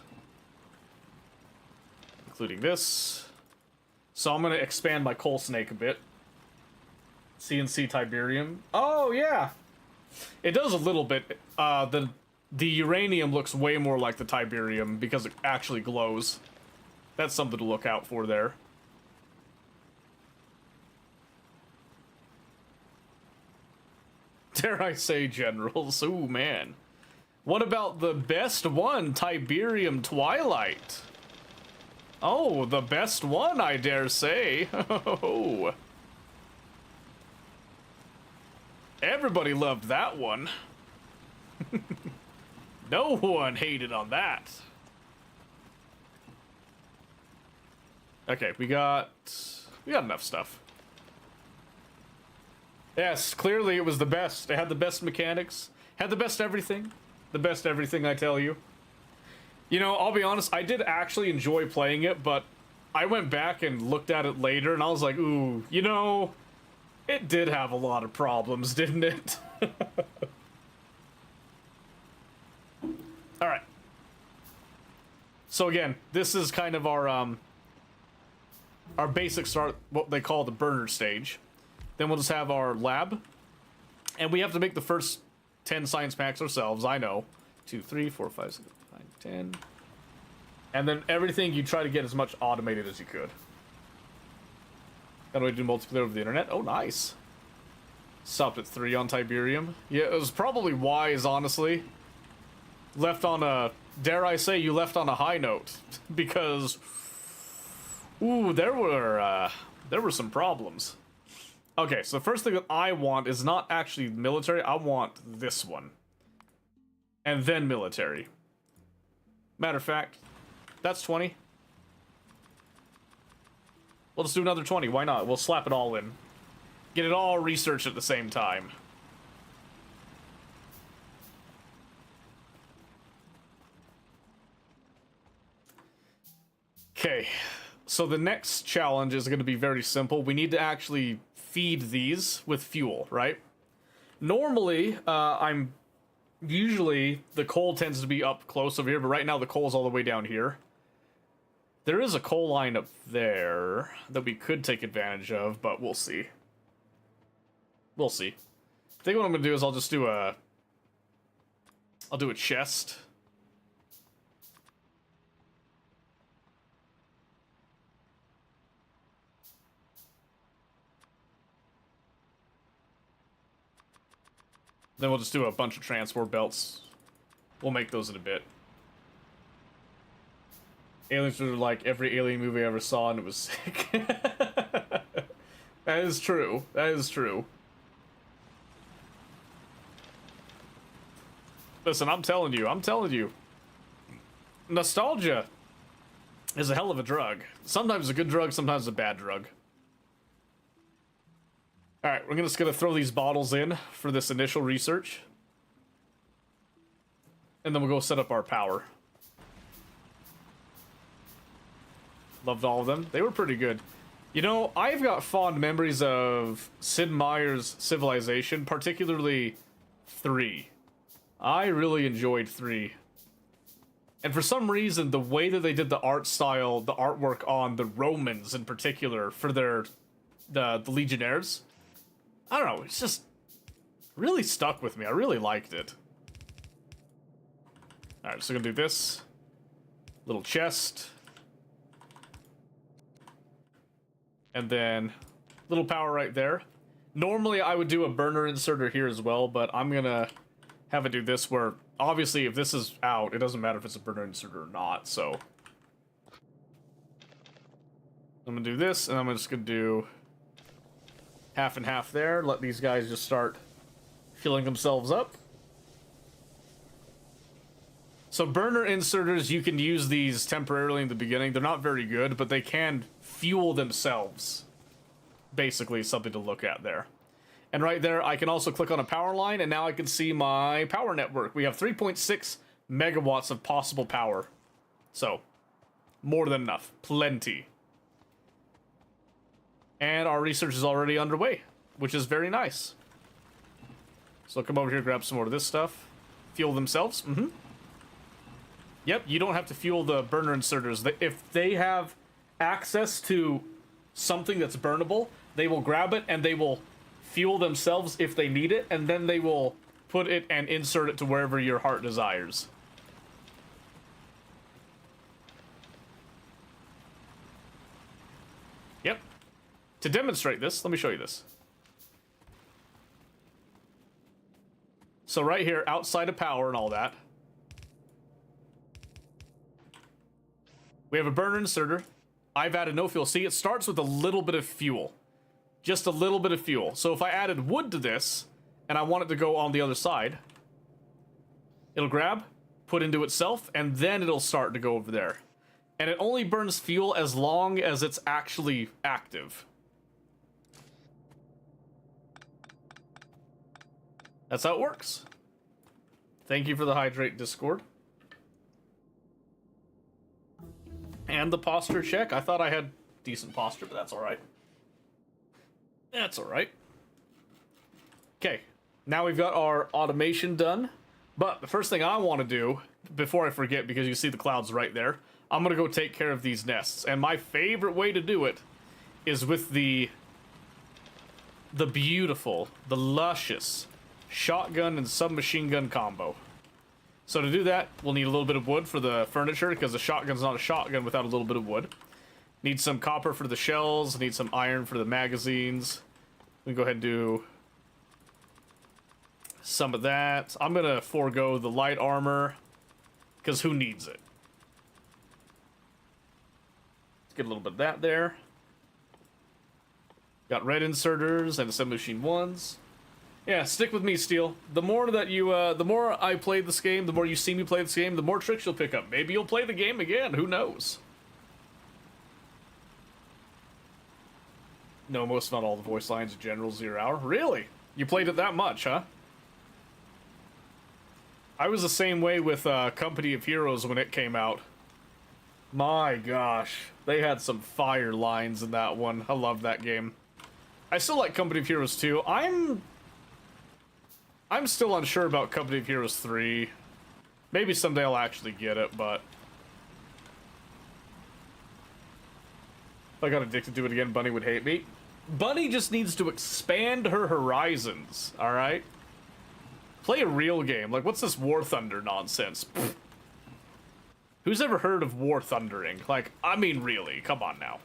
including this. So I'm going to expand my coal snake a bit. CNC Tiberium. Oh, yeah. It does a little bit. The uranium looks way more like the Tiberium because it actually glows. That's something to look out for there. Dare I say, generals? Ooh, man. What about the best one, Tiberium Twilight? Oh, the best one, I dare say. Oh. Everybody loved that one. No one hated on that. Okay, we got enough stuff. Yes, clearly it was the best. It had the best mechanics, had the best everything. The best everything, I tell you. You know, I'll be honest, I did actually enjoy playing it, but I went back and looked at it later, and I was like, ooh, you know, it did have a lot of problems, didn't it? Alright. So again, this is kind of our our basic start, what they call the burner stage. Then we'll just have our lab. And we have to make the first 10 science packs ourselves, I know. 2, 3, 4, 5, 6, 9, 10. And then everything you try to get as much automated as you could. How do I do multiplayer over the internet? Oh, nice. Stopped at 3 on Tiberium. Yeah, it was probably wise, honestly. Left on a... Dare I say you left on a high note. Because... Ooh, there were some problems. Okay, so the first thing that I want is not actually military. I want this one. And then military. Matter of fact, that's 20. We'll just do another 20. Why not? We'll slap it all in. Get it all researched at the same time. Okay. So the next challenge is going to be very simple. We need to actually feed these with fuel, right? Normally, usually the coal tends to be up close over here, but right now the coal is all the way down here. There is a coal line up there that we could take advantage of, but we'll see. We'll see. I think what I'm gonna do is I'll do a chest. Then we'll just do a bunch of transport belts. We'll make those in a bit. Aliens are like every alien movie I ever saw, and it was sick. That is true. That is true. Listen, I'm telling you. Nostalgia is a hell of a drug. Sometimes a good drug, sometimes a bad drug. Alright, we're just gonna throw these bottles in for this initial research. And then we'll go set up our power. Loved all of them. They were pretty good. You know, I've got fond memories of Sid Meier's Civilization, particularly 3. I really enjoyed 3. And for some reason, the way that they did the art style, the artwork on the Romans in particular, for the Legionnaires, I don't know, it's just really stuck with me. I really liked it. Alright, so we're gonna do this. Little chest. And then little power right there. Normally I would do a burner inserter here as well, but I'm gonna have it do this where, obviously if this is out, it doesn't matter if it's a burner inserter or not, so. I'm gonna do this, and I'm just gonna do half and half there. Let these guys just start filling themselves up. So burner inserters, you can use these temporarily in the beginning. They're not very good, but they can fuel themselves. Basically, something to look at there. And right there, I can also click on a power line, and now I can see my power network. We have 3.6 megawatts of possible power. So, more than enough. Plenty. And our research is already underway, which is very nice. So come over here, grab some more of this stuff. Fuel themselves. Yep, you don't have to fuel the burner inserters. If they have access to something that's burnable, they will grab it and they will fuel themselves if they need it, and then they will put it and insert it to wherever your heart desires. Yep. To demonstrate this, let me show you this. So right here, outside of power and all that, we have a burner inserter. I've added no fuel. See, it starts with a little bit of fuel. Just a little bit of fuel. So if I added wood to this, and I want it to go on the other side, it'll grab, put into itself, and then it'll start to go over there. And it only burns fuel as long as it's actually active. That's how it works. Thank you for the hydrate, Discord. And the posture check. I thought I had decent posture, but that's alright. That's alright. Okay, now we've got our automation done. But the first thing I want to do, before I forget, because you see the clouds right there, I'm going to go take care of these nests. And my favorite way to do it is with the beautiful, the luscious shotgun and submachine gun combo. So to do that, we'll need a little bit of wood for the furniture, because the shotgun's not a shotgun without a little bit of wood. Need some copper for the shells, need some iron for the magazines. We can go ahead and do some of that. I'm gonna forego the light armor, because who needs it? Let's get a little bit of that there. Got red inserters and submachine ones. Yeah, stick with me, Steel. The more that you, the more I play this game, the more you see me play this game, the more tricks you'll pick up. Maybe you'll play the game again, who knows? No, most not all the voice lines of General 0 Hour. Really? You played it that much, huh? I was the same way with Company of Heroes when it came out. My gosh, they had some fire lines in that one. I love that game. I still like Company of Heroes 2. I'm still unsure about Company of Heroes 3. Maybe someday I'll actually get it, but if I got addicted to it again, Bunny would hate me. Bunny just needs to expand her horizons, alright? Play a real game. Like, what's this War Thunder nonsense? Pfft. Who's ever heard of War Thundering? Like, I mean, really, come on now.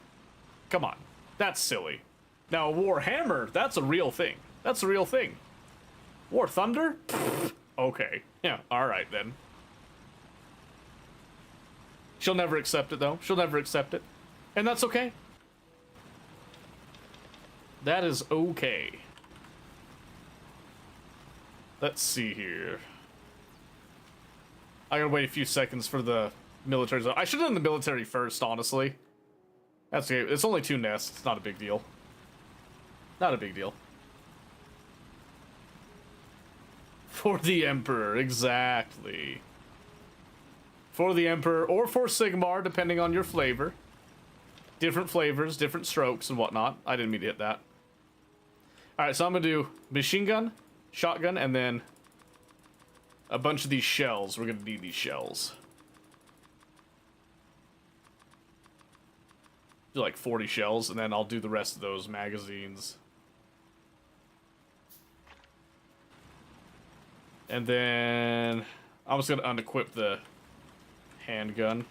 Come on. That's silly. Now, Warhammer, that's a real thing. That's a real thing. War Thunder? Pfft. Okay. Yeah, alright then. She'll never accept it, though. She'll never accept it. And that's okay. That is okay. Let's see here. I gotta wait a few seconds for the military zone. I should have done the military first, honestly. That's okay. It's only 2 nests. It's not a big deal. Not a big deal. For the Emperor, exactly. For the Emperor, or for Sigmar, depending on your flavor. Different flavors, different strokes and whatnot. I didn't mean to hit that. Alright, so I'm gonna do machine gun, shotgun, and then a bunch of these shells. We're gonna need these shells. Do like 40 shells, and then I'll do the rest of those magazines. And then I'm just gonna unequip the handgun.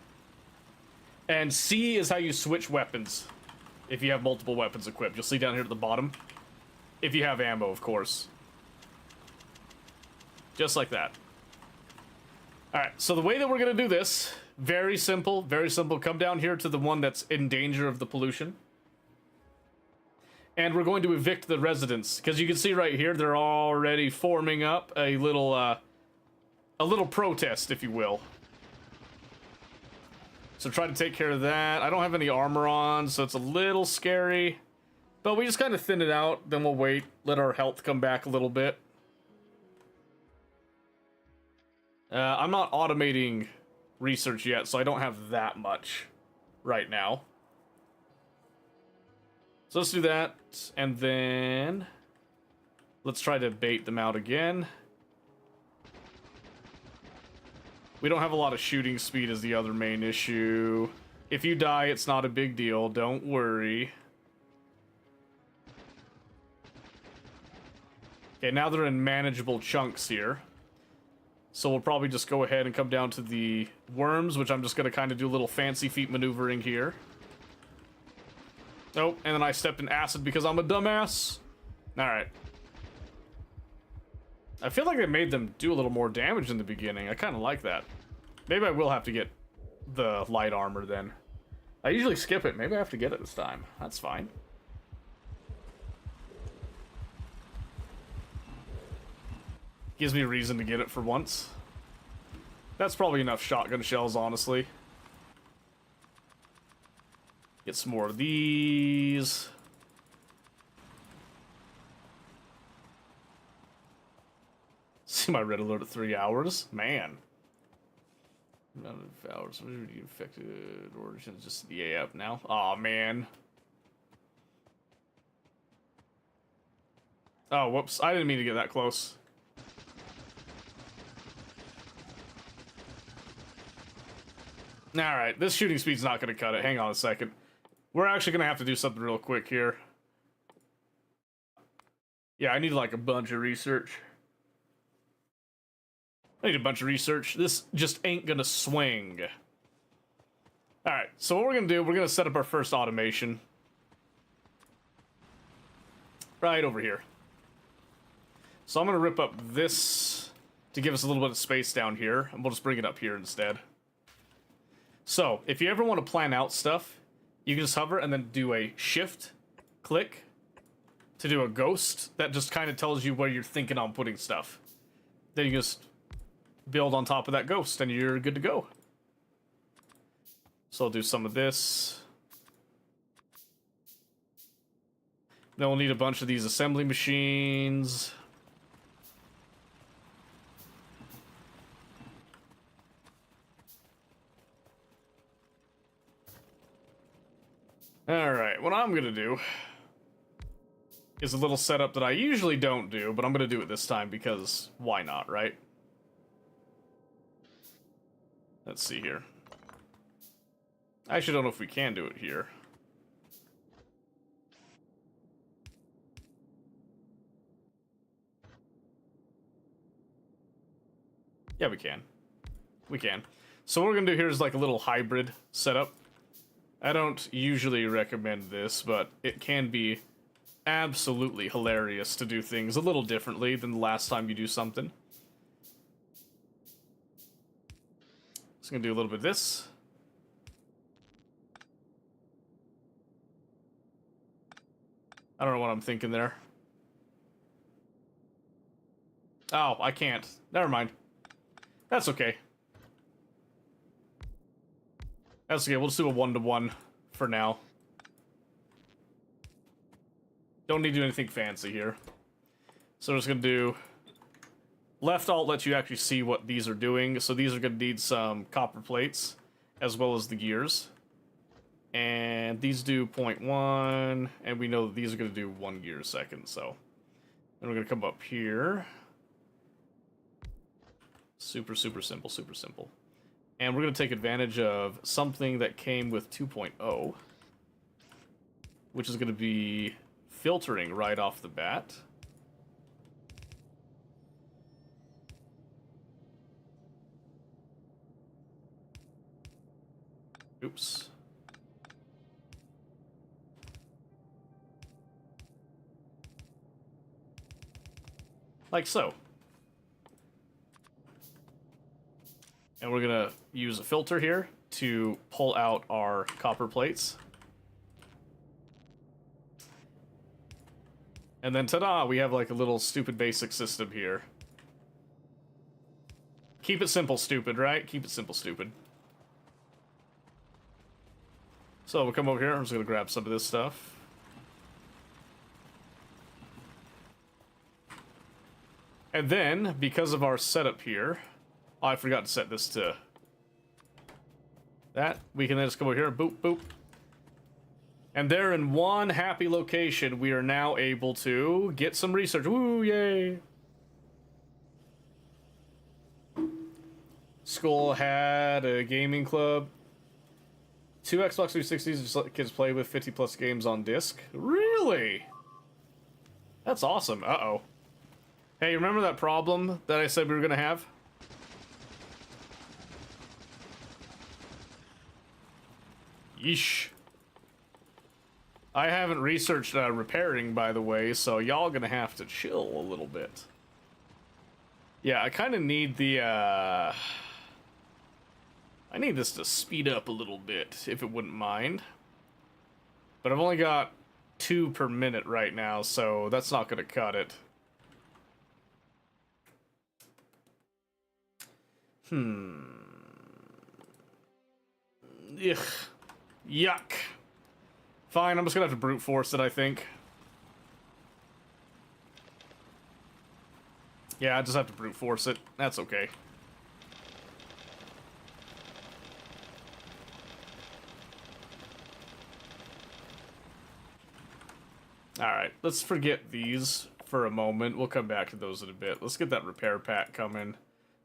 And C is how you switch weapons if you have multiple weapons equipped. You'll see down here at the bottom. If you have ammo, of course. Just like that. Alright, so the way that we're gonna do this, very simple, very simple. Come down here to the one that's in danger of the pollution. And we're going to evict the residents. Because you can see right here, they're already forming up a little protest, if you will. So try to take care of that. I don't have any armor on, so it's a little scary. But we just kind of thin it out, then we'll wait, let our health come back a little bit. I'm not automating research yet, so I don't have that much right now. So let's do that, and then let's try to bait them out again. We don't have a lot of shooting speed is the other main issue. If you die, it's not a big deal, don't worry. Okay, now they're in manageable chunks here. So we'll probably just go ahead and come down to the worms, which I'm just going to kind of do a little fancy feet maneuvering here. Oh, and then I stepped in acid because I'm a dumbass. Alright. I feel like they made them do a little more damage in the beginning. I kind of like that. Maybe I will have to get the light armor then. I usually skip it. Maybe I have to get it this time. That's fine. Gives me a reason to get it for once. That's probably enough shotgun shells, honestly. Get some more of these. See my red alert at 3 hours? Man. Amount of hours. What are you affected? Origin just the up now. Aw, man. Oh, whoops. I didn't mean to get that close. Alright, this shooting speed's not going to cut it. Hang on a second. We're actually gonna have to do something real quick here. Yeah, I need like a bunch of research. I need a bunch of research. This just ain't gonna swing. Alright, so what we're gonna do, we're gonna set up our first automation. Right over here. So I'm gonna rip up this to give us a little bit of space down here, and we'll just bring it up here instead. So, if you ever want to plan out stuff, you can just hover and then do a shift, click, to do a ghost. That just kind of tells you where you're thinking on putting stuff. Then you just build on top of that ghost, and you're good to go. So I'll do some of this. Then we'll need a bunch of these assembly machines. Alright, what I'm gonna do is a little setup that I usually don't do, but I'm gonna do it this time because why not, right? Let's see here. I actually don't know if we can do it here. Yeah, we can. We can. So what we're gonna do here is like a little hybrid setup. I don't usually recommend this, but it can be absolutely hilarious to do things a little differently than the last time you do something. Just gonna do a little bit of this. I don't know what I'm thinking there. Oh, I can't. Never mind. That's okay. That's okay, we'll just do a 1-to-1 for now. Don't need to do anything fancy here. So we're just gonna do... Left alt lets you actually see what these are doing. So these are gonna need some copper plates, as well as the gears. And these do 0.1, and we know that these are gonna do 1 gear a second, so... Then we're gonna come up here. Super, super simple, super simple. And we're going to take advantage of something that came with 2.0, which is going to be filtering right off the bat. Oops. Like so. And we're gonna use a filter here to pull out our copper plates. And then ta-da, we have like a little stupid basic system here. Keep it simple, stupid, right? Keep it simple, stupid. So we'll come over here, I'm just gonna grab some of this stuff. And then, because of our setup here, oh, I forgot to set this to that. We can then just come over here, boop, boop. And there in one happy location, we are now able to get some research. Woo, yay! School had a gaming club. 2 Xbox 360s just let kids play with 50 plus games on disc. Really? That's awesome. Uh-oh. Hey, remember that problem that I said we were gonna have? Yeesh. I haven't researched repairing, by the way, so y'all gonna have to chill a little bit. Yeah, I kind of need the, I need this to speed up a little bit, if it wouldn't mind. But I've only got 2 per minute right now, so that's not gonna cut it. Ugh. Yuck. Fine, I'm just gonna have to brute force it, I think. Yeah, I just have to brute force it. That's okay. Alright, let's forget these for a moment. We'll come back to those in a bit. Let's get that repair pack coming.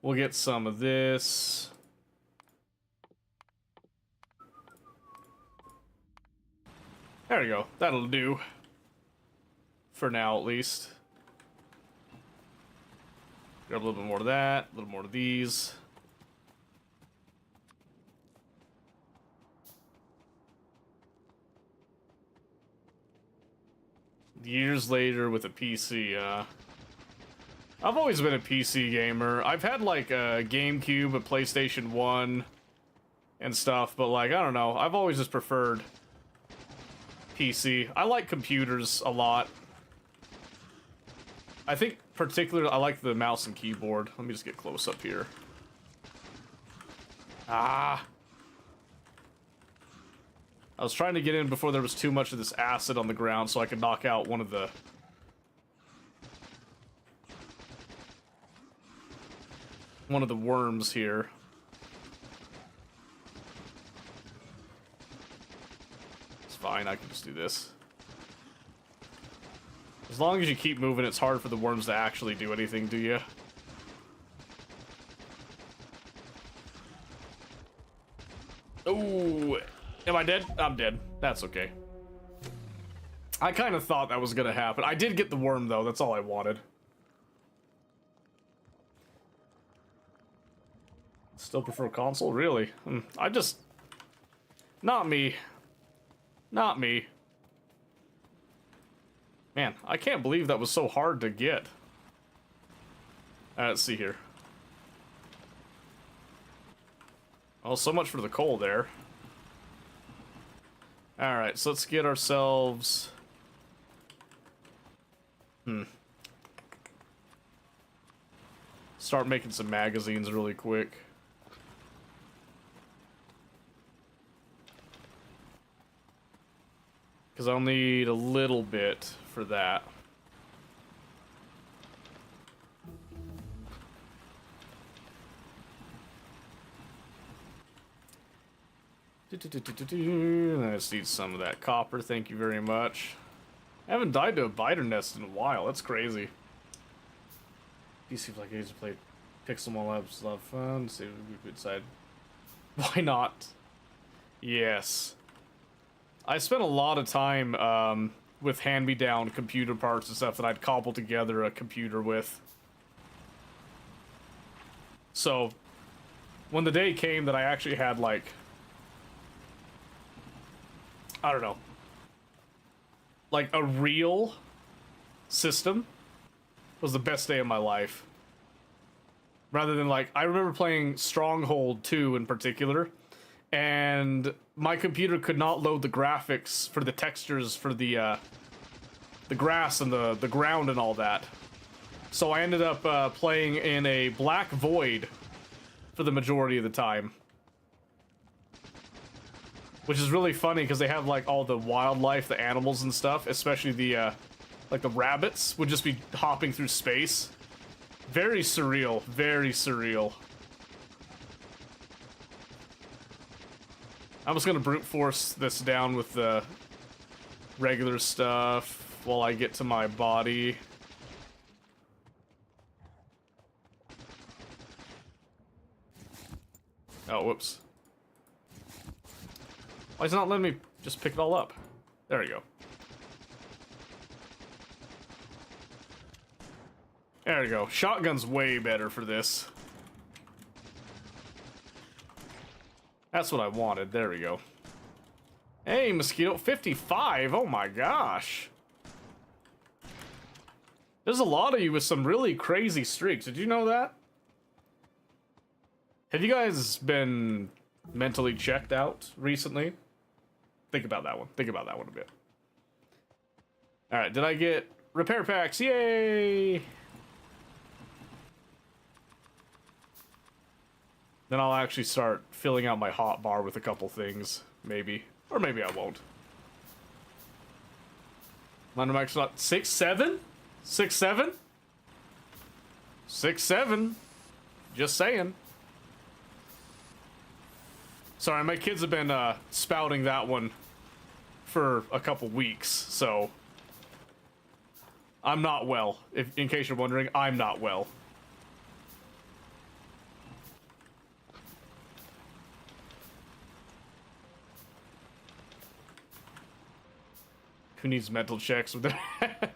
We'll get some of this. There we go. That'll do. For now, at least. Grab a little bit more of that, a little more of these. Years later with a PC, I've always been a PC gamer. I've had like a GameCube, a PlayStation 1, and stuff, but like, I don't know. I've always just preferred PC. I like computers a lot. I think particularly I like the mouse and keyboard. Let me just get close up here. Ah. I was trying to get in before there was too much of this acid on the ground so I could knock out one of the worms here. It's fine, I can just do this. As long as you keep moving, it's hard for the worms to actually do anything, do you? Oh, am I dead? I'm dead. That's okay. I kind of thought that was gonna happen. I did get the worm, though. That's all I wanted. Still prefer console? Really? I just... Not me. Not me. Man, I can't believe that was so hard to get. Let's see here. Well, so much for the coal there. Alright, so let's get ourselves... Start making some magazines really quick. Because I'll need a little bit for that. I just need some of that copper, thank you very much. I haven't died to a biter nest in a while, that's crazy. PC like I used to play Pixelmon Labs, love fun, see if we could decide. Why not? Yes. I spent a lot of time with hand-me-down computer parts and stuff that I'd cobble together a computer with. So, when the day came that I actually had, like, I don't know, like a real system, was the best day of my life. Rather than, like, I remember playing Stronghold 2 in particular, and my computer could not load the graphics for the textures for the grass and the ground and all that. So I ended up playing in a black void for the majority of the time. Which is really funny because they have like all the wildlife, the animals and stuff, especially the like the rabbits would just be hopping through space. Very surreal, very surreal. I'm just gonna brute force this down with the regular stuff while I get to my body. Oh, whoops. Why is it not letting me just pick it all up? There we go. There we go. Shotgun's way better for this. That's what I wanted. There we go. Hey, Mosquito. 55? Oh my gosh. There's a lot of you with some really crazy streaks. Did you know that? Have you guys been mentally checked out recently? Think about that one. Think about that one a bit. Alright, did I get repair packs? Yay! Then I'll actually start filling out my hot bar with a couple things. Maybe. Or maybe I won't. Linemax not 6'7"? 6'7"? 6'7". Just saying. Sorry, my kids have been spouting that one for a couple weeks, so I'm not well. If, in case you're wondering, I'm not well. Who needs mental checks with that?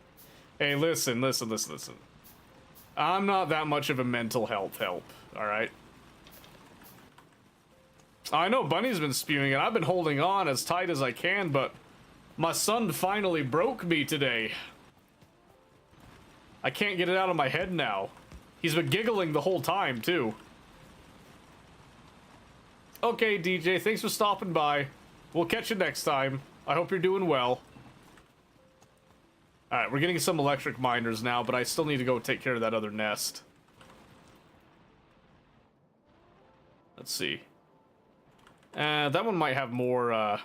Hey, listen. I'm not that much of a mental health help, alright? I know Bunny's been spewing and I've been holding on as tight as I can, but my son finally broke me today. I can't get it out of my head now. He's been giggling the whole time, too. Okay, DJ, thanks for stopping by. We'll catch you next time. I hope you're doing well. Alright, we're getting some electric miners now, but I still need to go take care of that other nest. Let's see. That one might have more of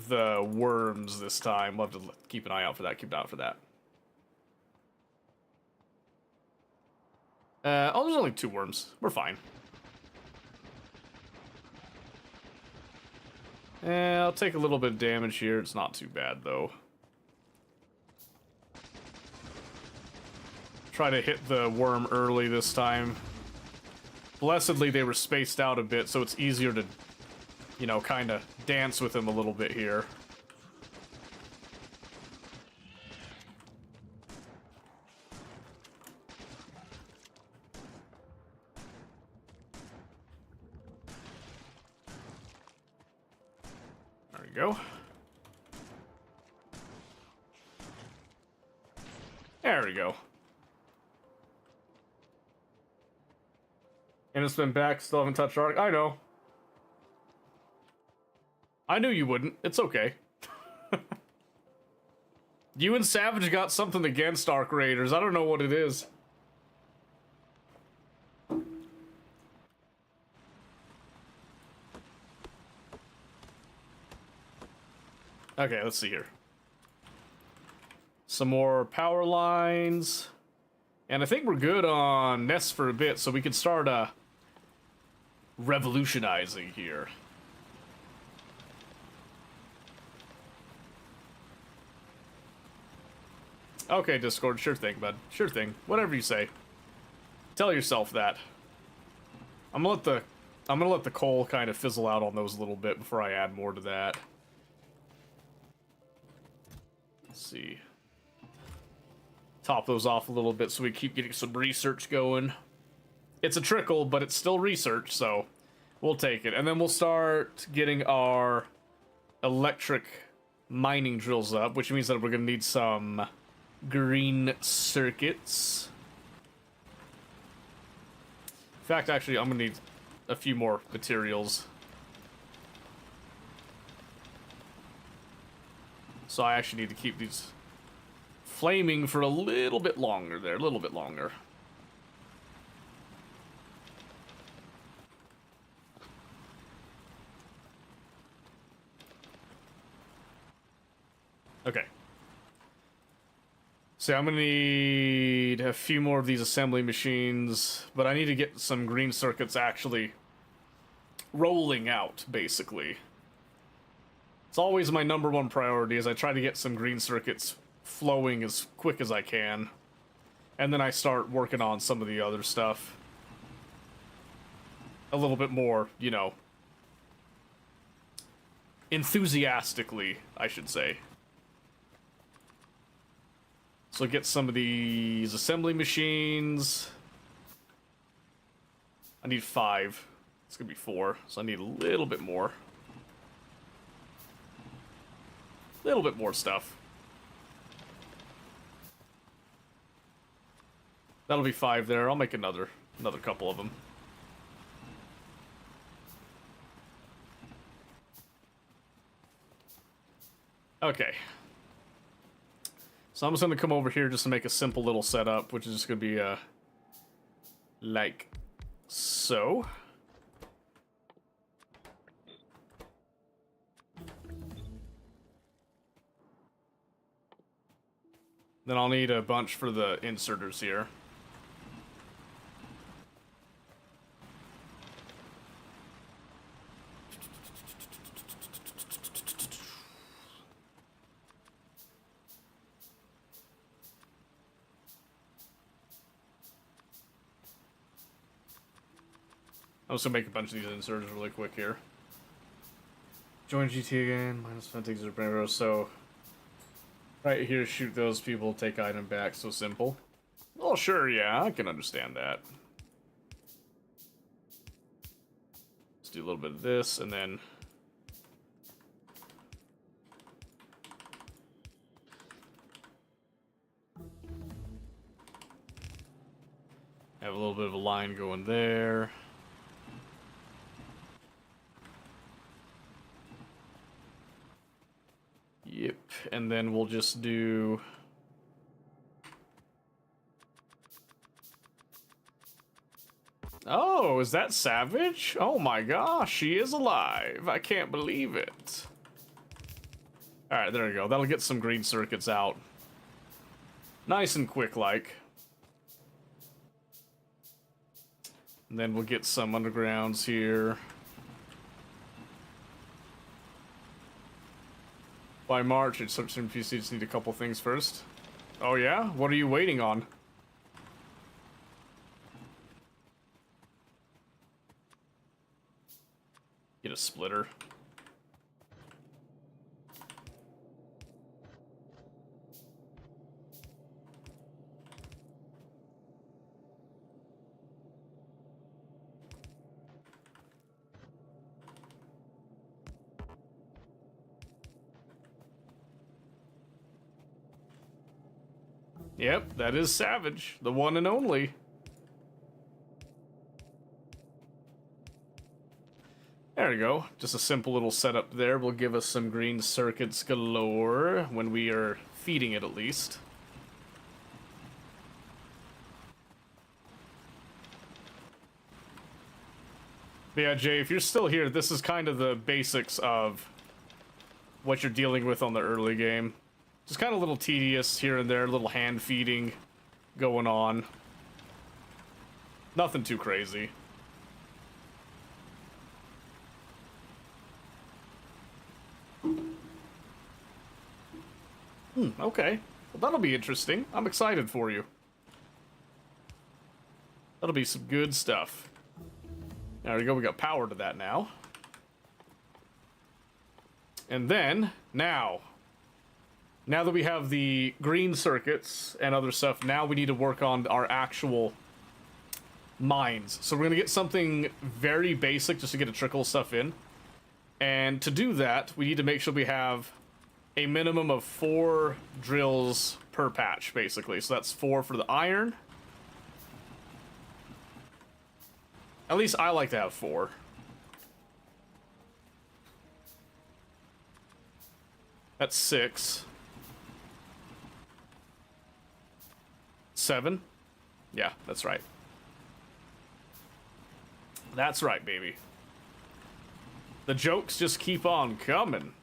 the worms this time. We'll have to keep an eye out for that, oh, there's only 2 worms. We're fine. I'll take a little bit of damage here. It's not too bad, though. Try to hit the worm early this time. Blessedly, they were spaced out a bit, so it's easier to, you know, kind of dance with them a little bit here. There we go. There we go. And it's been back, still haven't touched Ark. I know. I knew you wouldn't. It's okay. You and Savage got something against Ark Raiders. I don't know what it is. Okay, let's see here. Some more power lines. And I think we're good on nests for a bit, so we can start, revolutionizing here. Okay, Discord, sure thing, bud. Sure thing. Whatever you say. Tell yourself that. I'm gonna let the coal kind of fizzle out on those a little bit before I add more to that. Let's see. Top those off a little bit so we keep getting some research going. It's a trickle, but it's still research, so we'll take it. And then we'll start getting our electric mining drills up, which means that we're gonna need some green circuits. In fact, actually, I'm gonna need a few more materials. So I actually need to keep these flaming for a little bit longer there, a little bit longer. Okay. So I'm gonna need a few more of these assembly machines, but I need to get some green circuits actually rolling out, basically. It's always my #1 priority, is I try to get some green circuits flowing as quick as I can. And then I start working on some of the other stuff. A little bit more, you know, enthusiastically, I should say. So get some of these assembly machines. I need 5. It's gonna be 4, so I need a little bit more. Little bit more stuff. That'll be 5 there. I'll make another couple of them. Okay. So I'm just gonna come over here just to make a simple little setup, which is just gonna be like so. Then I'll need a bunch for the inserters here. I'm just gonna make a bunch of these inserters really quick here. Join GT again. Minus 5 takes your brain roast. So, right here, shoot those people, take item back. So simple. Oh, sure, yeah, I can understand that. Let's do a little bit of this, and then... have a little bit of a line going there. Yep, and then we'll just do... oh, is that Savage? Oh my gosh, she is alive. I can't believe it. Alright, there we go. That'll get some green circuits out. Nice and quick, like. And then we'll get some undergrounds here. By March, it's certain PCs need a couple things first. Oh yeah? What are you waiting on? Get a splitter. Yep, that is Savage, the one and only. There we go. Just a simple little setup there will give us some green circuits galore when we are feeding it, at least. But yeah, Jay, if you're still here, this is kind of the basics of what you're dealing with on the early game. Just kind of a little tedious here and there, a little hand feeding going on. Nothing too crazy. Okay. Well, that'll be interesting. I'm excited for you. That'll be some good stuff. There we go, we got power to that now. And then, now that we have the green circuits and other stuff, now we need to work on our actual mines. So we're going to get something very basic just to get a trickle of stuff in. And to do that, we need to make sure we have a minimum of 4 drills per patch, basically. So that's 4 for the iron. At least I like to have 4. That's 6. 7? Yeah, that's right. That's right, baby. The jokes just keep on coming.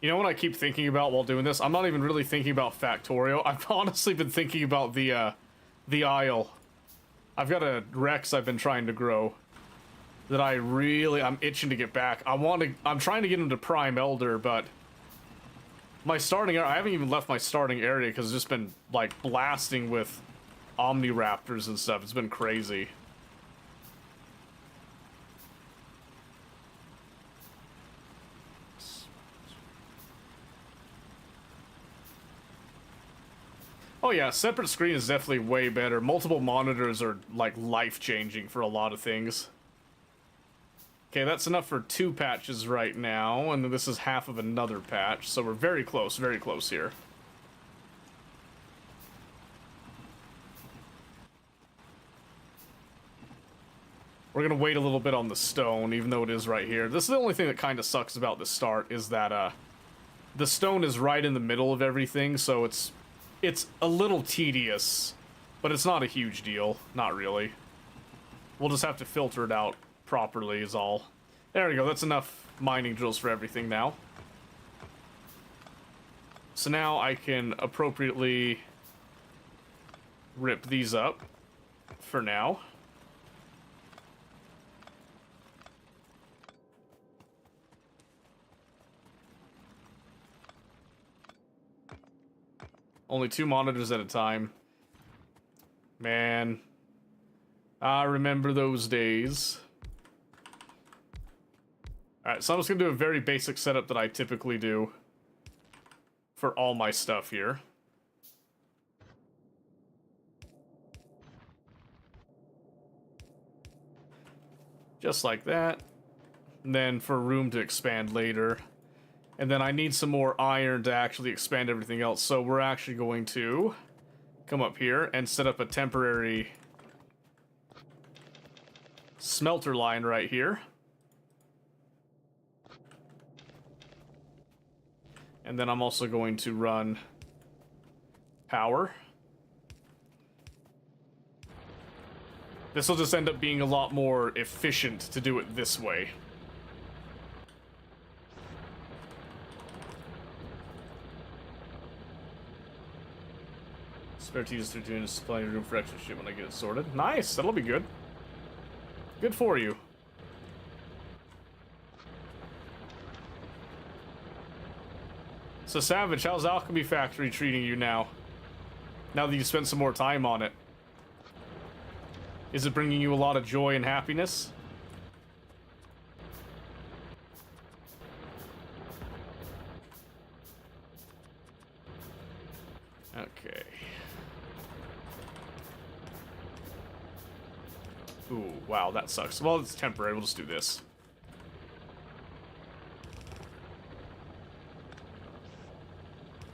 You know what I keep thinking about while doing this? I'm not even really thinking about Factorio. I've honestly been thinking about the Isle. I've got a Rex I've been trying to grow that I'm itching to get back. I'm trying to get him to Prime Elder, but my starting area, I haven't even left my starting area because it's just been like blasting with Omniraptors and stuff. It's been crazy. Oh yeah, separate screen is definitely way better. Multiple monitors are like life-changing for a lot of things. Okay, that's enough for 2 patches right now, and then this is half of another patch, so we're very close here. We're gonna wait a little bit on the stone, even though it is right here. This is the only thing that kind of sucks about the start, is that the stone is right in the middle of everything, so it's a little tedious, but it's not a huge deal. Not really. We'll just have to filter it out properly is all. There we go, that's enough mining drills for everything now. So now I can appropriately rip these up for now. Only 2 monitors at a time. Man, I remember those days. Alright, so I'm just going to do a very basic setup that I typically do for all my stuff here. Just like that. And then for room to expand later. And then I need some more iron to actually expand everything else. So we're actually going to come up here and set up a temporary smelter line right here. And then I'm also going to run power. This will just end up being a lot more efficient to do it this way. Spare T's 13 is plenty of room for extra shit when I get it sorted. Nice, that'll be good. Good for you. So Savage, how's Alchemy Factory treating you now? Now that you spent some more time on it. Is it bringing you a lot of joy and happiness? Okay. Ooh, wow, that sucks. Well, it's temporary. We'll just do this.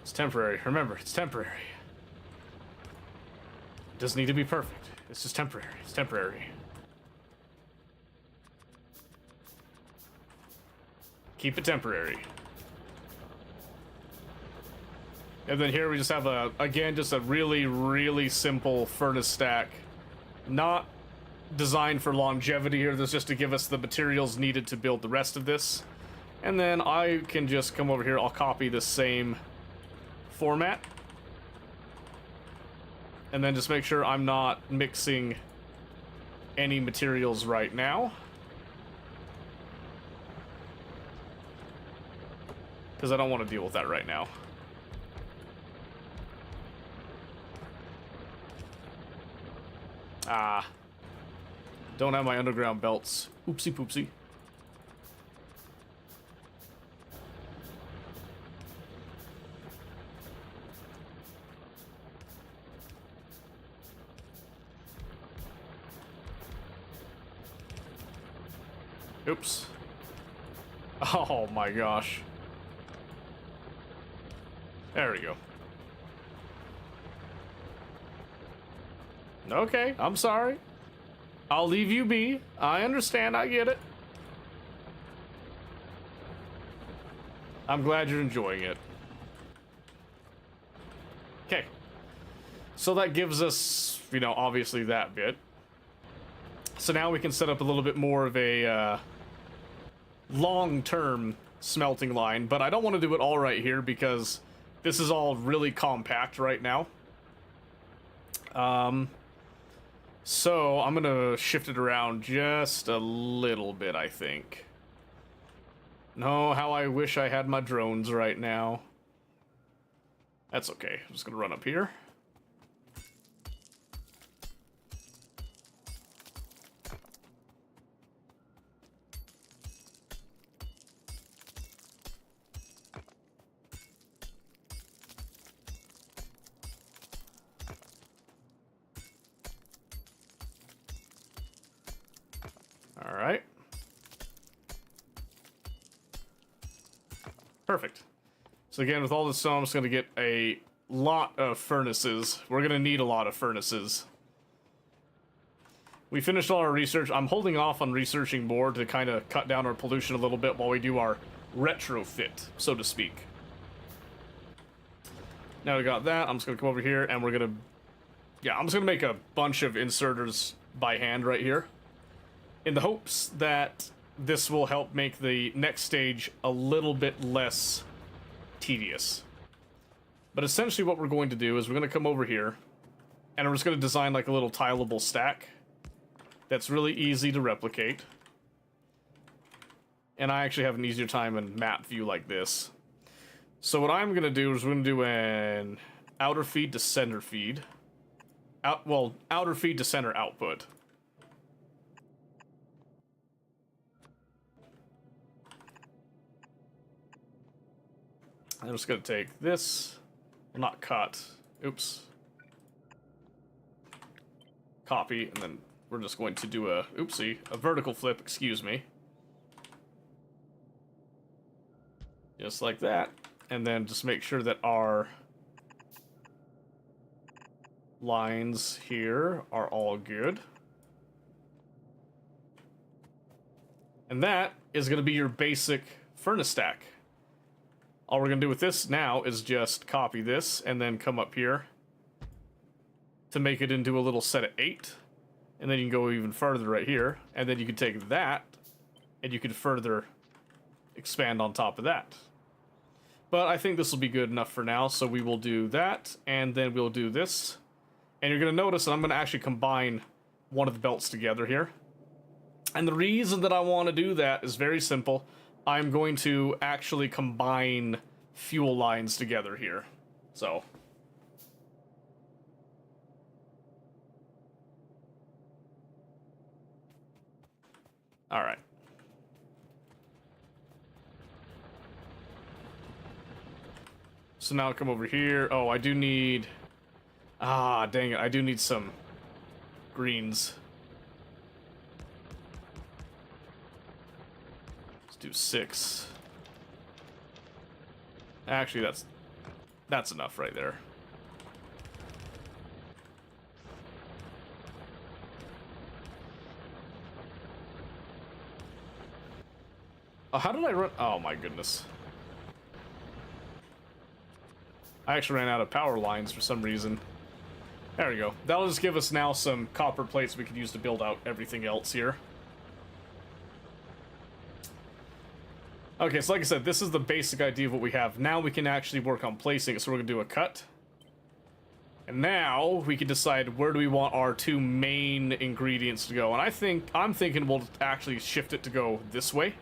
It's temporary. Remember, it's temporary. It doesn't need to be perfect. It's just temporary. It's temporary. Keep it temporary. And then here we just have again, just a really, really simple furnace stack. Not designed for longevity here. This is just to give us the materials needed to build the rest of this. And then I can just come over here. I'll copy the same format. And then just make sure I'm not mixing any materials right now. Because I don't want to deal with that right now. Ah. Don't have my underground belts. Oopsie poopsie. Oops. Oh my gosh. There we go. Okay, I'm sorry. I'll leave you be. I understand, I get it. I'm glad you're enjoying it. Okay. So that gives us, you know, obviously that bit. So now we can set up a little bit more of a long-term smelting line, but I don't want to do it all right here because this is all really compact right now. So I'm gonna shift it around just a little bit, I think. No, how I wish I had my drones right now. That's okay. I'm just gonna run up here. Alright. Perfect. So again, with all this stone, I'm just going to get a lot of furnaces. We're going to need a lot of furnaces. We finished all our research. I'm holding off on researching more to kind of cut down our pollution a little bit while we do our retrofit, so to speak. Now we got that. I'm just going to come over here and we're going to... Yeah, I'm just going to make a bunch of inserters by hand right here, in the hopes that this will help make the next stage a little bit less tedious. But essentially what we're going to do is we're going to come over here, and we're just going to design like a little tileable stack that's really easy to replicate. And I actually have an easier time in map view like this. So what I'm going to do is we're going to do an outer feed to center feed. Outer feed to center output. I'm just gonna take this, well, not cut, oops. Copy, and then we're just going to do a, oopsie, a vertical flip, excuse me. Just like that. And then just make sure that our lines here are all good. And that is going to be your basic furnace stack. All we're going to do with this now is just copy this and then come up here to make it into a little set of 8. And then you can go even further right here. And then you can take that and you can further expand on top of that. But I think this will be good enough for now, so we will do that, and then we'll do this. And you're going to notice that I'm going to actually combine one of the belts together here. And the reason that I want to do that is very simple. I'm going to actually combine fuel lines together here. So. Alright. So now I'll come over here. Oh, I do need... Ah, dang it. I do need some greens. Let's do 6. Actually, that's enough right there. Oh, how did I run? Oh my goodness. I actually ran out of power lines for some reason. There we go. That'll just give us now some copper plates we could use to build out everything else here. Okay, so like I said, this is the basic idea of what we have. Now we can actually work on placing it, so we're going to do a cut. And now we can decide where do we want our 2 main ingredients to go. And I'm thinking we'll actually shift it to go this way.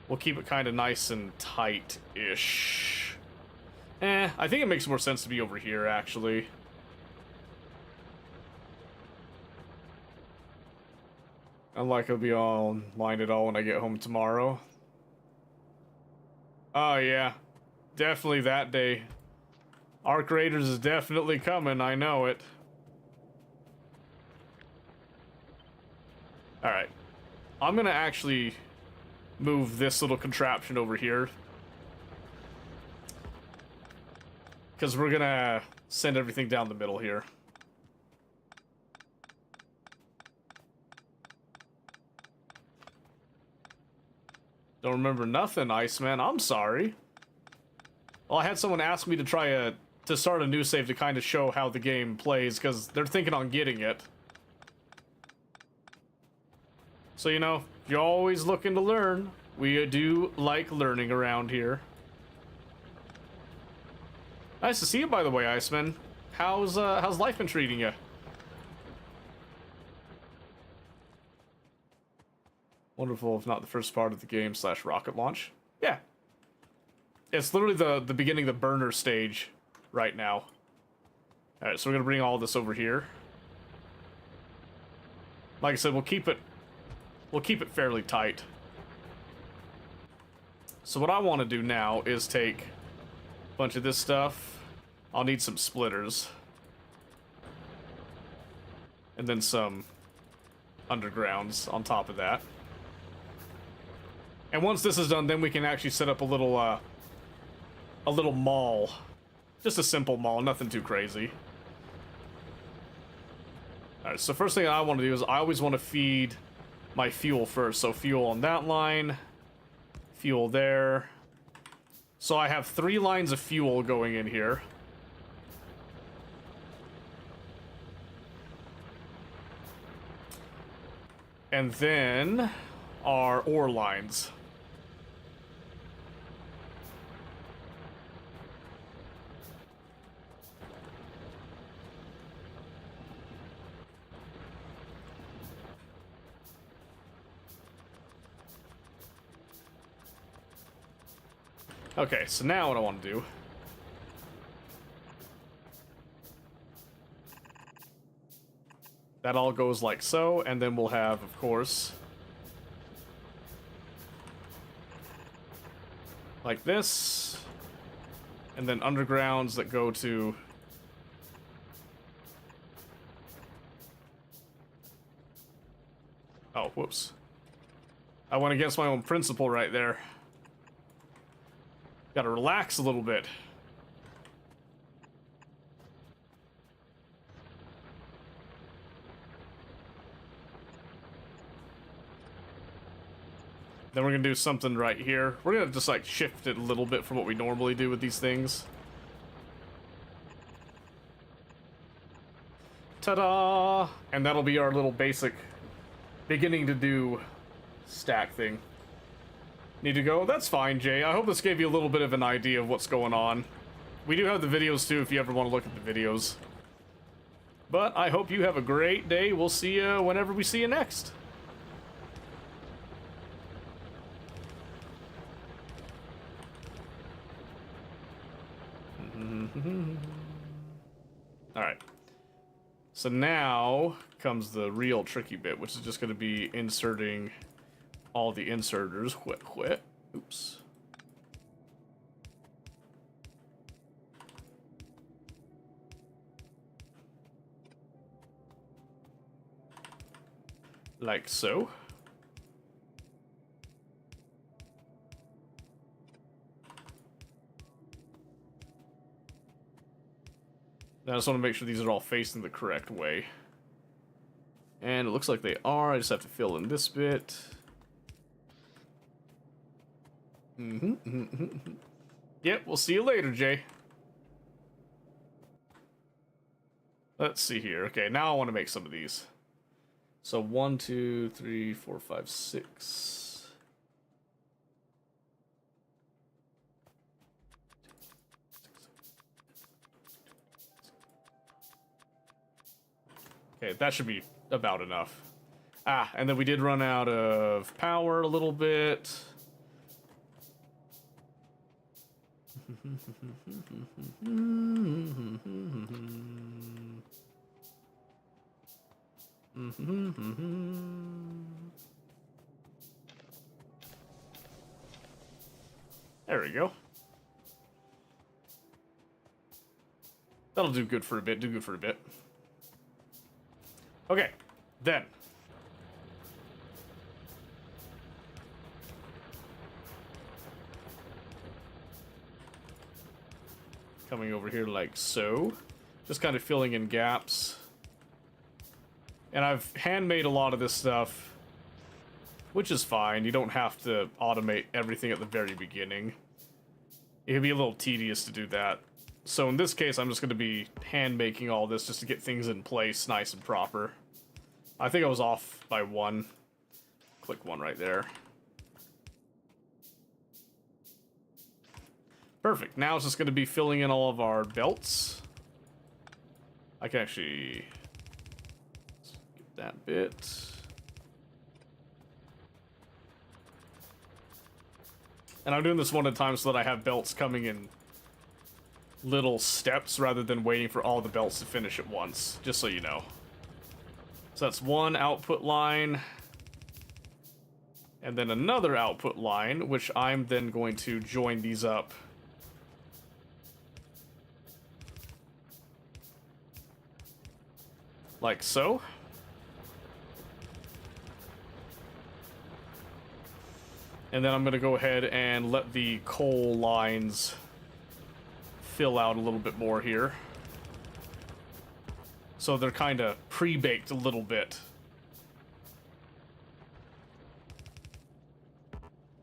We'll keep it kind of nice and tight-ish. I think it makes more sense to be over here, actually. Unlike it'll be all lined at all when I get home tomorrow. Oh, yeah. Definitely that day. Arc Raiders is definitely coming, I know it. Alright. I'm gonna actually move this little contraption over here. Because we're gonna send everything down the middle here. Don't remember nothing, Iceman. I'm sorry. Well, I had someone ask me to try to start a new save to kind of show how the game plays, because they're thinking on getting it. So, you know, if you're always looking to learn, we do like learning around here. Nice to see you, by the way, Iceman. How's life been treating you? Wonderful, if not the first part of the game / rocket launch. Yeah. It's literally the beginning of the burner stage right now. Alright, so we're gonna bring all this over here. Like I said, we'll keep it fairly tight. So what I want to do now is take a bunch of this stuff. I'll need some splitters. And then some undergrounds on top of that. And once this is done, then we can actually set up a little mall. Just a simple mall, nothing too crazy. Alright, so first thing I want to do is I always want to feed my fuel first. So fuel on that line, fuel there. So I have 3 lines of fuel going in here. And then our ore lines. Okay, so now what I want to do that all goes like so, and then we'll have, of course, like this, and then undergrounds that go to... Oh, whoops. I went against my own principle right there. Gotta relax a little bit. Then we're gonna do something right here. We're gonna just like shift it a little bit from what we normally do with these things. Ta-da! And that'll be our little basic beginning to do stack thing. Need to go? That's fine, Jay. I hope this gave you a little bit of an idea of what's going on. We do have the videos too if you ever want to look at the videos. But I hope you have a great day. We'll see you whenever we see you next. Alright. So now comes the real tricky bit, which is just going to be inserting all the inserters. Oops. Like so. I just want to make sure these are all facing the correct way. And it looks like they are. I just have to fill in this bit. Yep, we'll see you later, Jay. Let's see here. Okay, now I want to make some of these. So 1, 2, 3, 4, 5, 6. Okay, that should be about enough. Ah, and then we did run out of power a little bit. There we go. That'll do good for a bit, Okay, then. Coming over here like so. Just kind of filling in gaps. And I've handmade a lot of this stuff, which is fine. You don't have to automate everything at the very beginning. It can be a little tedious to do that. So in this case, I'm just going to be hand making all this just to get things in place nice and proper. I think I was off by 1. Click 1 right there. Perfect. Now it's just going to be filling in all of our belts. I can actually get that bit. And I'm doing this one at a time so that I have belts coming in little steps rather than waiting for all the belts to finish at once, just so you know. So that's one output line. And then another output line, which I'm then going to join these up. Like so. And then I'm going to go ahead and let the coal lines fill out a little bit more here. So they're kind of pre-baked a little bit.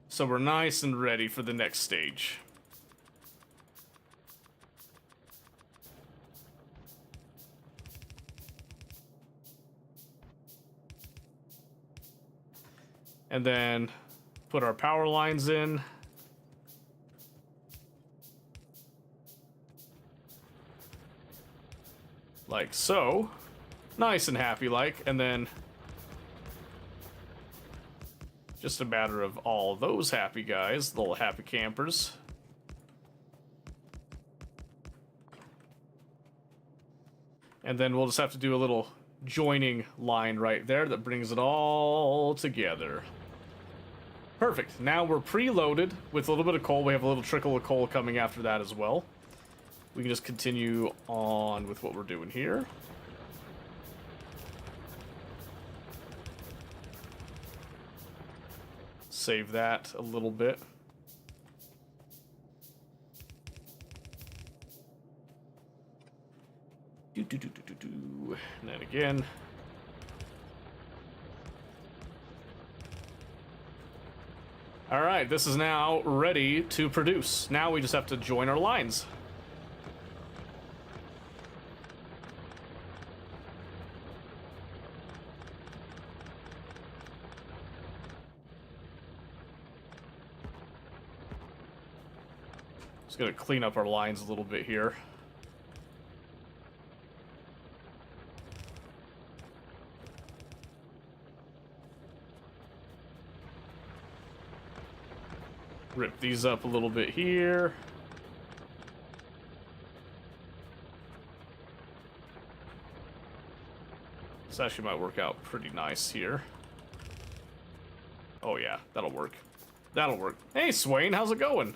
So we're nice and ready for the next stage. And then put our power lines in. Like so. Nice and happy like. And then just a matter of all those happy guys, little happy campers. And then we'll just have to do a little joining line right there that brings it all together. Perfect. Now we're preloaded with a little bit of coal. We have a little trickle of coal coming after that as well. We can just continue on with what we're doing here. Save that a little bit. And then again. Alright, this is now ready to produce. Now we just have to join our lines. Just gonna clean up our lines a little bit here. Rip these up a little bit here. This actually might work out pretty nice here. Oh yeah, that'll work. That'll work. Hey Swain, how's it going?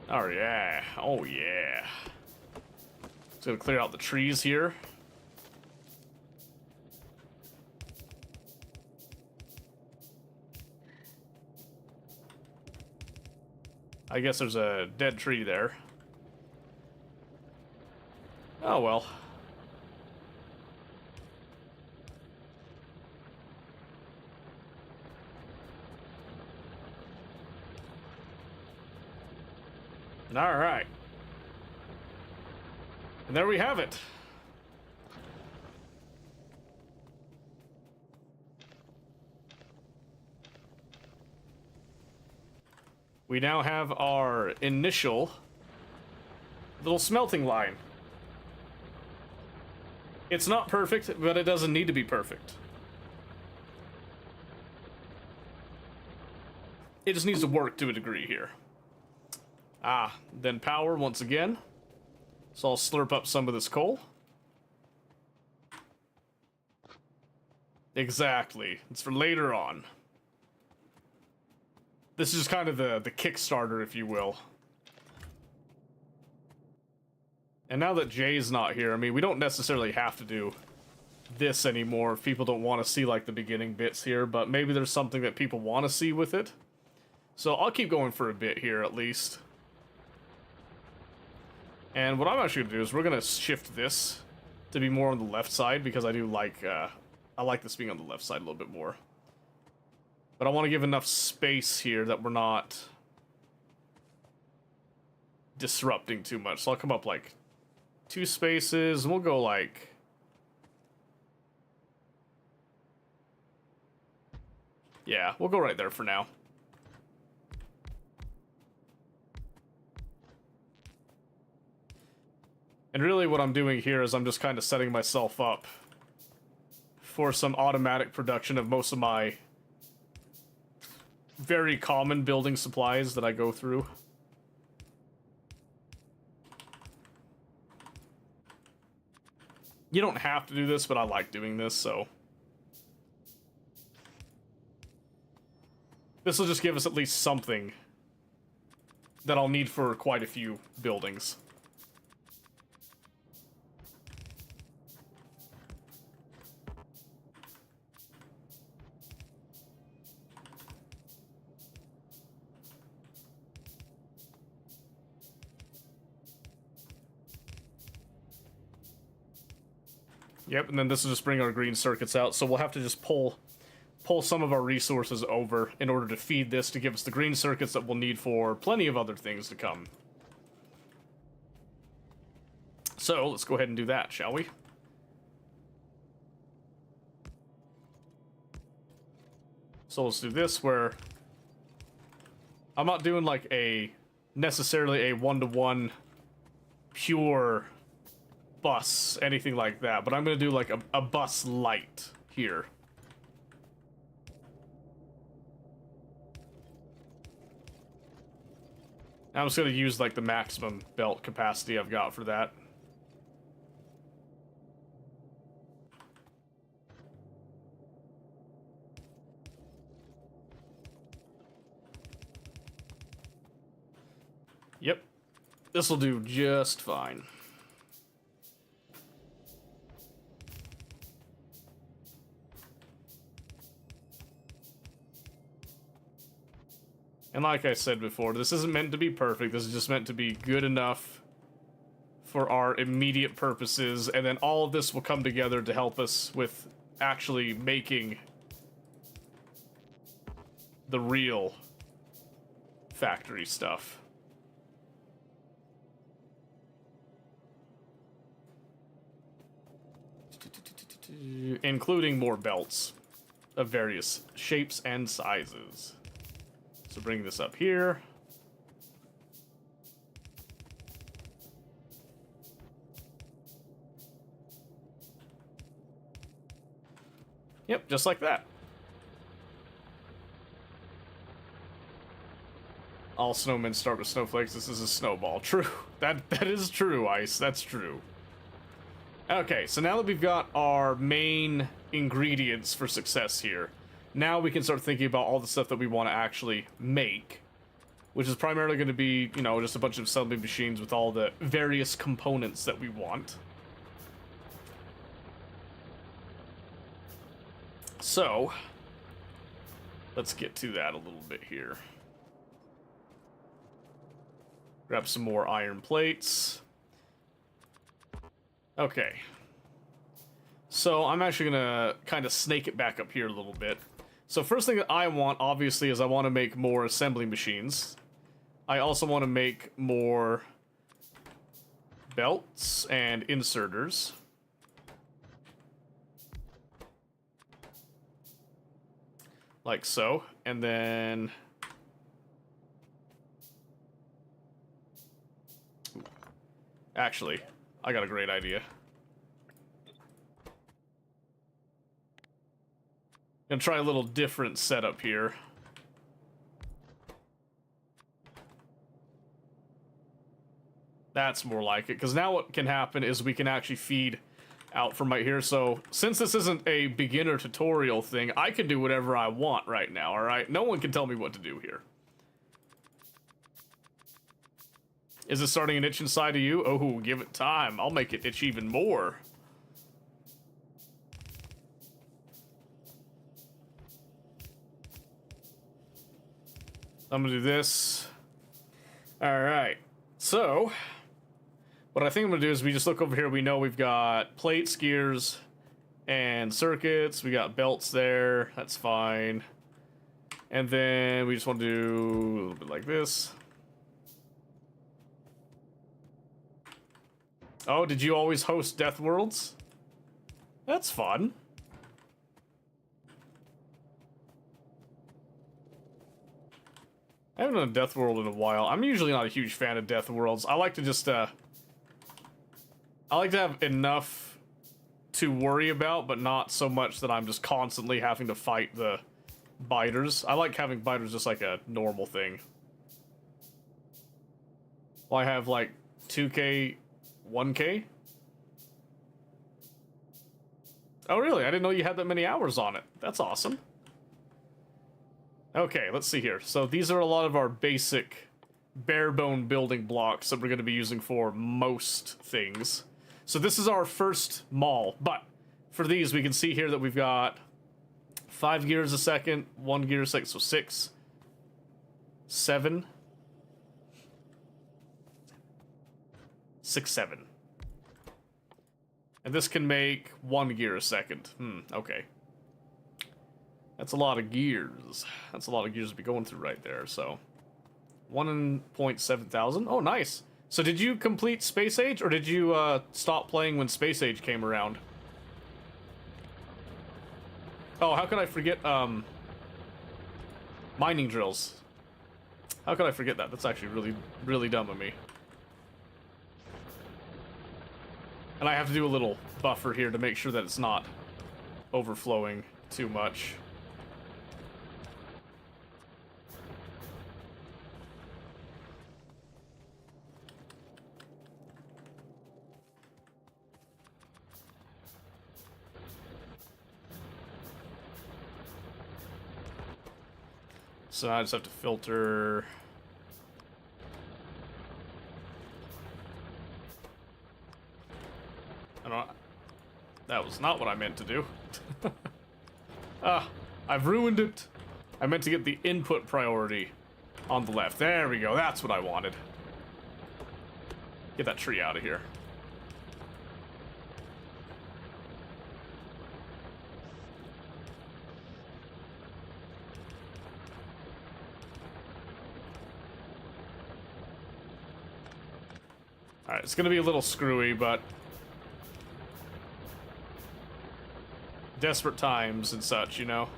Oh yeah, oh yeah. Just gonna clear out the trees here. I guess there's a dead tree there. Oh well. All right. And there we have it. We now have our initial little smelting line. It's not perfect, but it doesn't need to be perfect. It just needs to work to a degree here. Then power once again. So I'll slurp up some of this coal. Exactly. It's for later on. This is just kind of the Kickstarter, if you will. And now that Jay's not here, I mean, we don't necessarily have to do this anymore if people don't want to see, like, the beginning bits here, but maybe there's something that people want to see with it. So I'll keep going for a bit here, at least. And what I'm actually going to do is we're going to shift this to be more on the left side, because I do like, I like this being on the left side a little bit more. But I want to give enough space here that we're not disrupting too much. So I'll come up like 2 spaces, and we'll go like... Yeah, we'll go right there for now. And really what I'm doing here is I'm just kind of setting myself up for some automatic production of most of my very common building supplies that I go through. You don't have to do this, but I like doing this, so... This will just give us at least something that I'll need for quite a few buildings. Yep, and then this will just bring our green circuits out, so we'll have to just pull some of our resources over in order to feed this to give us the green circuits that we'll need for plenty of other things to come. So, let's go ahead and do that, shall we? So let's do this where I'm not doing like necessarily a one-to-one pure bus, anything like that, but I'm gonna do like a bus light here. I'm just gonna use like the maximum belt capacity I've got for that. Yep. This will do just fine. And like I said before, this isn't meant to be perfect. This is just meant to be good enough for our immediate purposes. And then all of this will come together to help us with actually making the real factory stuff. Including more belts of various shapes and sizes. So bring this up here. Yep, just like that. All snowmen start with snowflakes. This is a snowball. True. That is true, Ice. That's true. Okay, so now that we've got our main ingredients for success here, now we can start thinking about all the stuff that we want to actually make, which is primarily going to be, you know, just a bunch of assembly machines with all the various components that we want. So, let's get to that a little bit here. Grab some more iron plates. Okay. So I'm actually gonna kind of snake it back up here a little bit. So first thing that I want, obviously, is I want to make more assembly machines. I also want to make more belts and inserters. Like so. And then... Actually, I got a great idea. Gonna try a little different setup here. That's more like it, because now what can happen is we can actually feed out from right here. So, since this isn't a beginner tutorial thing, I can do whatever I want right now, alright? No one can tell me what to do here. Is it starting an itch inside of you? Oh, give it time. I'll make it itch even more. I'm gonna do this. Alright. So, what I think I'm gonna do is we just look over here. We know we've got plates, gears, and circuits. We got belts there. That's fine. And then we just want to do a little bit like this. Oh, did you always host Death Worlds? That's fun. I haven't done a Death World in a while. I'm usually not a huge fan of Death Worlds. I like to just, I like to have enough to worry about, but not so much that I'm just constantly having to fight the biters. I like having biters just like a normal thing. Well, I have like 2K, 1K? Oh, really? I didn't know you had that many hours on it. That's awesome. Okay, let's see here. So these are a lot of our basic bare-bone building blocks that we're going to be using for most things. So this is our first mall, but for these we can see here that we've got 5 gears a second, 1 gear a second, so 6, 7, 6, 7. And this can make 1 gear a second. Okay. That's a lot of gears. That's a lot of gears to be going through right there, so. 1.7 thousand. Oh, nice. So did you complete Space Age, or did you stop playing when Space Age came around? Oh, how could I forget, mining drills? How could I forget that? That's actually really, really dumb of me. And I have to do a little buffer here to make sure that it's not overflowing too much. So I just have to filter was not what I meant to do. Ah, I've ruined it. I meant to get the input priority on the left. There we go. That's what I wanted. Get that tree out of here. Alright, it's gonna be a little screwy, but desperate times and such, you know?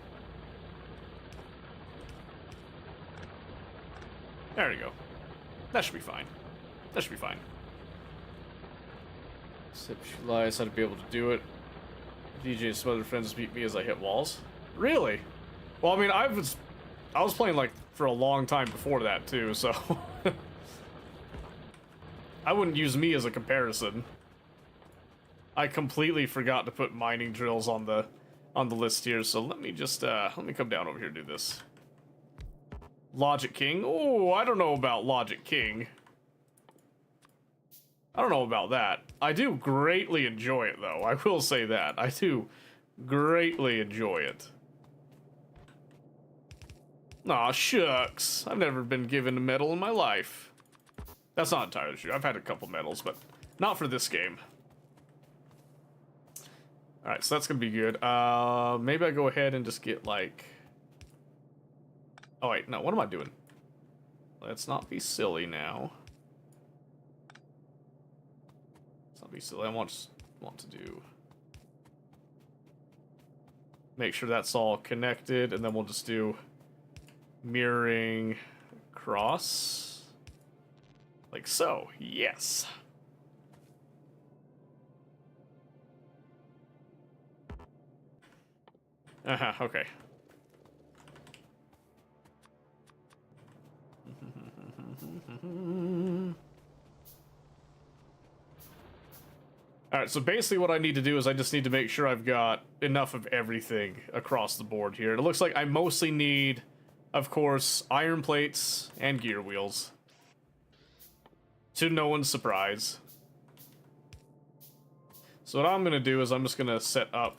There we go. That should be fine. That should be fine. Conceptualize how to be able to do it. DJ and some other friends beat me as I hit walls. Really? Well, I mean, I was playing, like, for a long time before that, too, so... I wouldn't use me as a comparison. I completely forgot to put mining drills on the list here, so let me just let me come down over here and do this. Logic King. Oh, I don't know about Logic King. I don't know about that. I do greatly enjoy it, though. I will say that. I do greatly enjoy it. Aw, shucks. I've never been given a medal in my life. That's not entirely true. I've had a couple medals, but not for this game. Alright, so that's gonna be good. Maybe I go ahead and just get, like... Oh, wait, no, what am I doing? Let's not be silly now. Let's not be silly. I want to do... Make sure that's all connected, and then we'll just do... Mirroring... Cross... Like so, yes. Okay. Alright, so basically what I need to do is I just need to make sure I've got enough of everything across the board here. It looks like I mostly need, of course, iron plates and gear wheels. To no one's surprise. So what I'm going to do is I'm just going to set up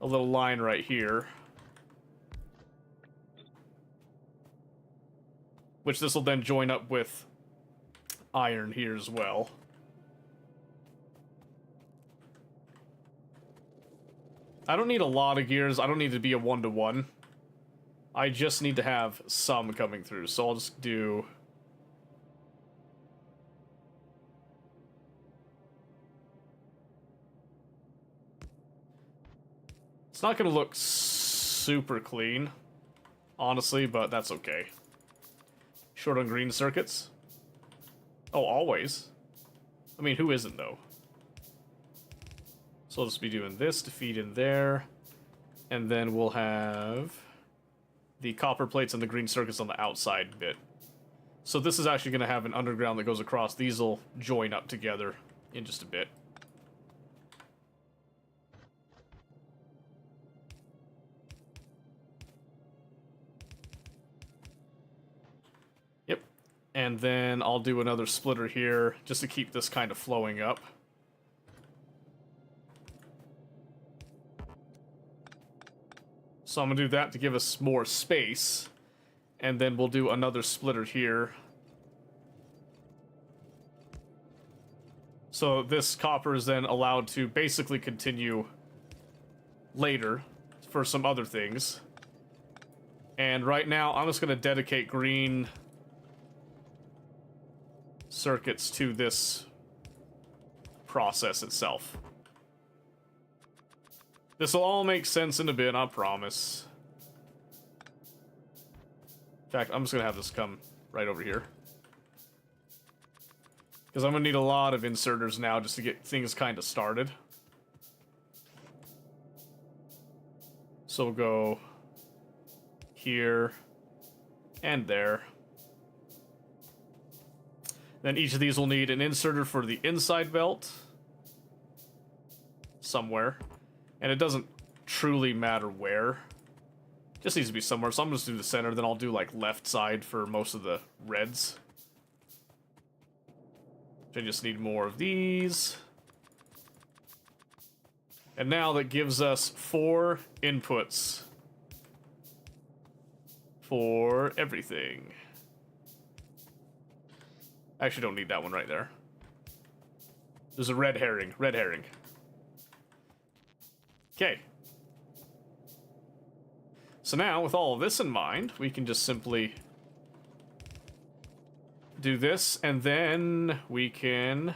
a little line right here. Which this will then join up with iron here as well. I don't need a lot of gears. I don't need to be a one-to-one. I just need to have some coming through. So I'll just do... It's not going to look super clean, honestly, but that's okay. Short on green circuits? Oh, always. I mean, who isn't, though? So I'll just be doing this to feed in there. And then we'll have the copper plates and the green circuits on the outside bit. So this is actually going to have an underground that goes across. These will join up together in just a bit. Yep. And then I'll do another splitter here just to keep this kind of flowing up. So I'm going to do that to give us more space. And then we'll do another splitter here. So this copper is then allowed to basically continue later for some other things. And right now, I'm just going to dedicate green circuits to this process itself. This will all make sense in a bit, I promise. In fact, I'm just going to have this come right over here. Because I'm going to need a lot of inserters now just to get things kind of started. So we'll go here and there. Then each of these will need an inserter for the inside belt. Somewhere. And it doesn't truly matter where. It just needs to be somewhere. So I'm just do the center, then I'll do like left side for most of the reds. I just need more of these. And now that gives us 4 inputs for everything. I actually don't need that one right there. There's a red herring. Red herring. Okay. So now, with all of this in mind, we can just simply do this, and then we can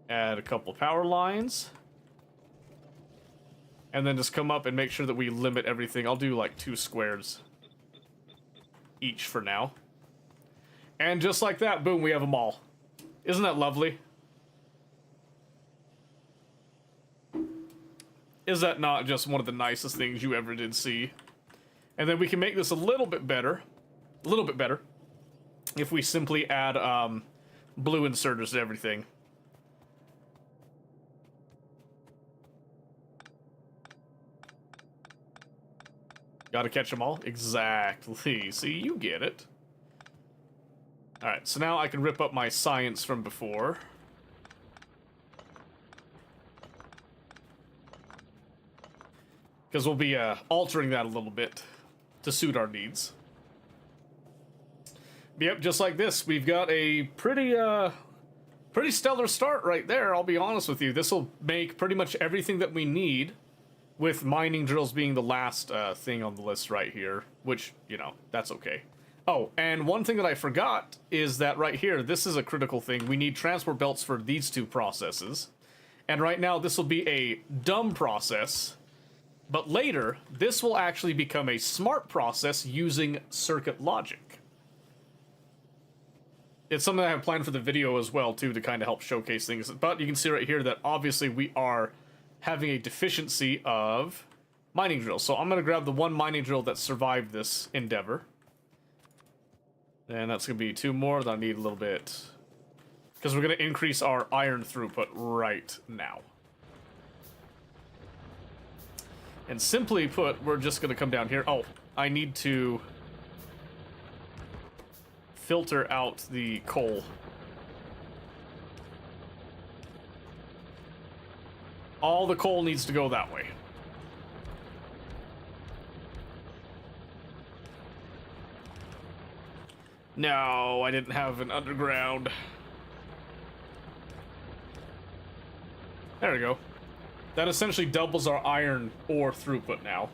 add a couple power lines. And then just come up and make sure that we limit everything. I'll do like 2 squares each for now. And just like that, boom, we have them all. Isn't that lovely? Is that not just one of the nicest things you ever did see? And then we can make this a little bit better. A little bit better. If we simply add blue inserters to everything. Gotta catch them all? Exactly. See, you get it. Alright, so now I can rip up my science from before. Because we'll be altering that a little bit to suit our needs. Yep, just like this, we've got a pretty stellar start right there, I'll be honest with you. This will make pretty much everything that we need, with mining drills being the last thing on the list right here, which, you know, that's okay. Oh, and one thing that I forgot is that right here, this is a critical thing. We need transport belts for these 2 processes. And right now, this will be a dumb process, but later, this will actually become a smart process using circuit logic. It's something I have planned for the video as well, too, to kind of help showcase things. But you can see right here that obviously we are having a deficiency of mining drills. So I'm going to grab the 1 mining drill that survived this endeavor. And that's going to be 2 more that I need a little bit. Because we're going to increase our iron throughput right now. And simply put, we're just going to come down here. Oh, I need to filter out the coal. All the coal needs to go that way. No, I didn't have an underground. There we go. That essentially doubles our iron ore throughput now.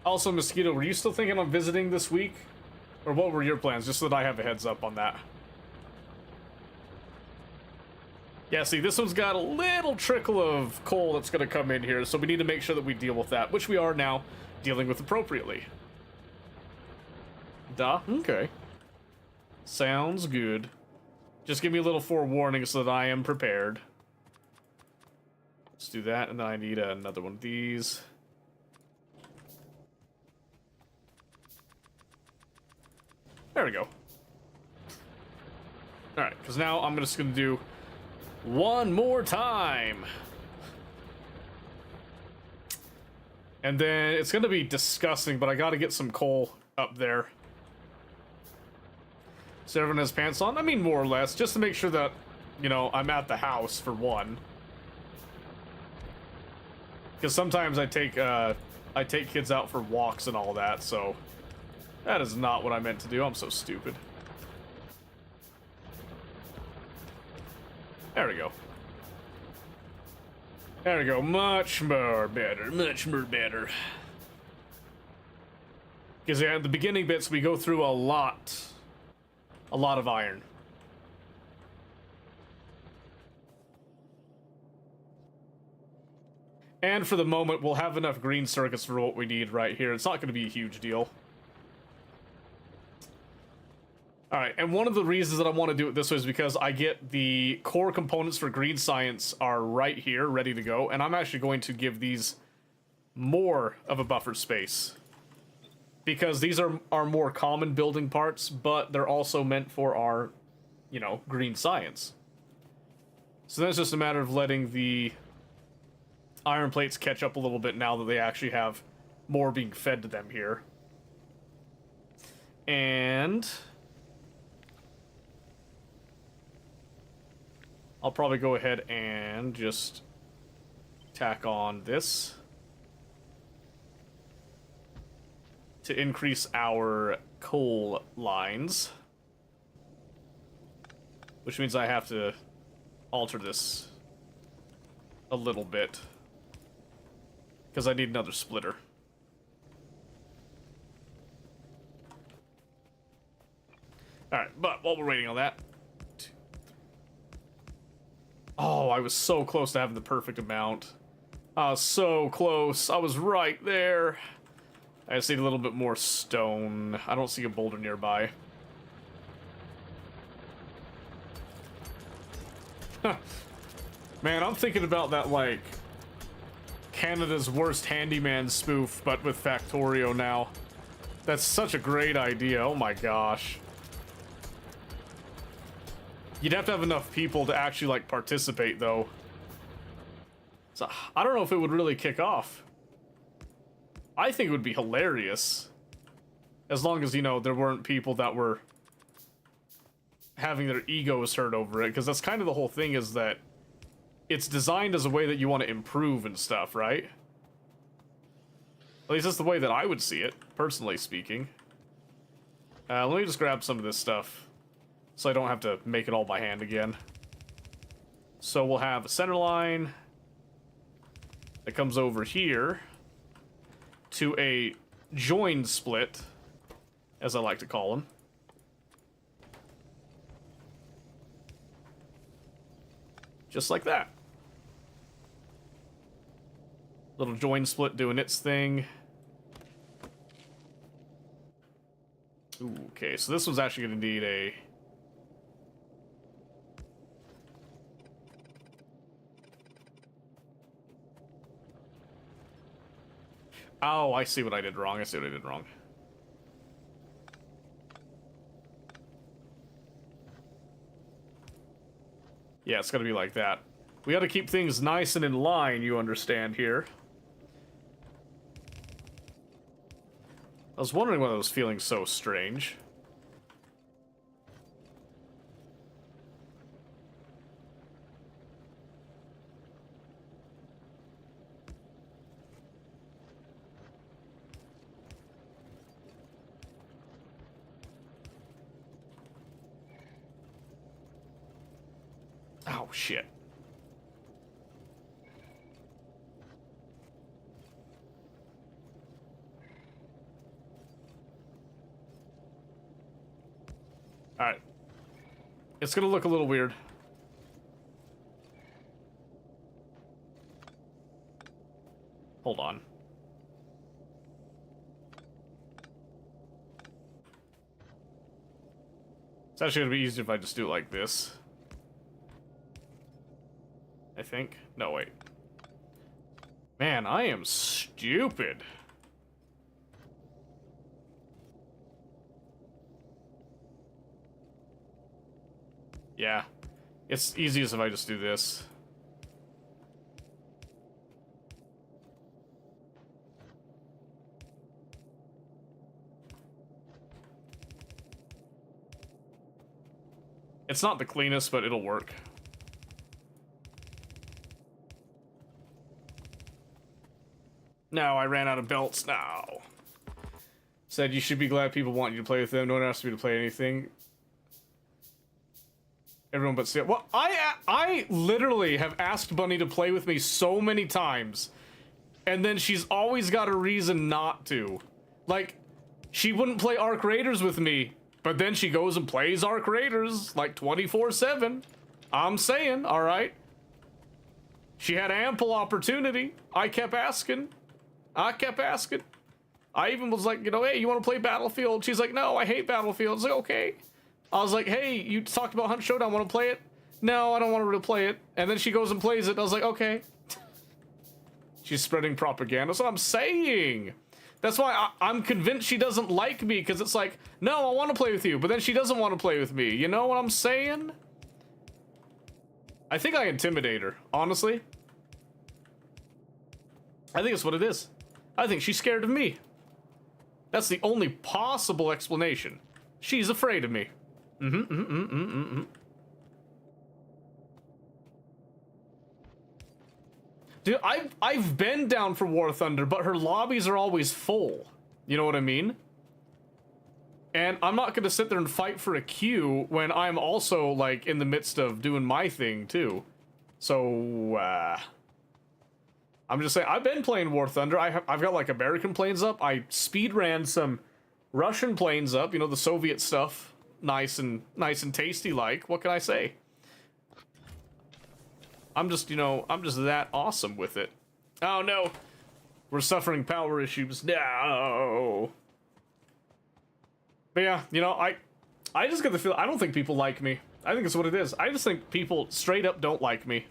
Also, Mosquito, were you still thinking on visiting this week? Or what were your plans, just so that I have a heads up on that? Yeah, see, this one's got a little trickle of coal that's going to come in here, so we need to make sure that we deal with that, which we are now dealing with appropriately. Duh, okay. Sounds good. Just give me a little forewarning so that I am prepared. Let's do that, and then I need another one of these. There we go. Alright, because now I'm just going to do one more time. And then it's going to be disgusting, but I got to get some coal up there. So everyone has pants on? I mean, more or less, just to make sure that, you know, I'm at the house, for one. Because sometimes I take kids out for walks and all that, so... That is not what I meant to do. I'm so stupid. There we go. There we go. Much more better. Much more better. Because yeah, at the beginning bits, we go through a lot of iron. And for the moment, we'll have enough green circuits for what we need right here. It's not going to be a huge deal. Alright, and one of the reasons that I want to do it this way is because I get the core components for green science are right here, ready to go, and I'm actually going to give these more of a buffer space. Because these are more common building parts, but they're also meant for our, you know, green science. So then it's just a matter of letting the iron plates catch up a little bit now that they actually have more being fed to them here. And... I'll probably go ahead and just tack on this to increase our coal lines, which means I have to alter this a little bit because I need another splitter. Alright, but while we're waiting on that... Oh, I was so close to having the perfect amount. I was so close. I was right there. I just need a little bit more stone. I don't see a boulder nearby. Man, I'm thinking about that, like, Canada's Worst Handyman spoof, but with Factorio now. That's such a great idea. Oh my gosh. You'd have to have enough people to actually, like, participate, though. So, I don't know if it would really kick off. I think it would be hilarious. As long as, you know, there weren't people that were having their egos hurt over it. Because that's kind of the whole thing, is that it's designed as a way that you want to improve and stuff, right? At least that's the way that I would see it, personally speaking. Let me just grab some of this stuff, so I don't have to make it all by hand again. So we'll have a center line that comes over here to a joined split, as I like to call them. Just like that. Little join split doing its thing. Ooh, okay, so this one's actually going to need a... Oh, I see what I did wrong. I see what I did wrong. Yeah, it's gonna be like that. We gotta keep things nice and in line, you understand here. I was wondering why I was feeling so strange. Oh, shit. Alright. It's gonna look a little weird. Hold on. It's actually gonna be easier if I just do it like this. I think. No, wait. Man, I am stupid. Yeah. It's easiest if I just do this. It's not the cleanest, but it'll work. No, I ran out of belts now. Said you should be glad people want you to play with them. No one asked me to play anything. Everyone but Seal. Well, I literally have asked Bunny to play with me so many times, and then she's always got a reason not to. Like, she wouldn't play Arc Raiders with me, but then she goes and plays Arc Raiders like 24/7. I'm saying, all right. She had ample opportunity. I kept asking. I even was like, you know, hey, you want to play Battlefield? She's like, no, I hate Battlefield. I was like, okay. I was like, hey, you talked about Hunt Showdown, want to play it? No, I don't want her to play it. And then she goes and plays it. I was like, okay. She's spreading propaganda. That's what I'm saying. That's why I'm convinced she doesn't like me, because it's like, no, I want to play with you, but then she doesn't want to play with me. You know what I'm saying? I think I intimidate her, honestly. I think that's what it is. I think she's scared of me. That's the only possible explanation. She's afraid of me. Dude, I've been down for War Thunder, but her lobbies are always full. You know what I mean? And I'm not gonna sit there and fight for a queue when I'm also, like, in the midst of doing my thing, too. So, I'm just saying, I've been playing War Thunder. I've got, like, American planes up. I speed ran some Russian planes up, you know, the Soviet stuff. Nice and tasty, like. What can I say? I'm just, you know, I'm just that awesome with it. Oh, no. We're suffering power issues. No. But yeah, you know, I just get the feel, I don't think people like me. I think it's what it is. I just think people straight up don't like me.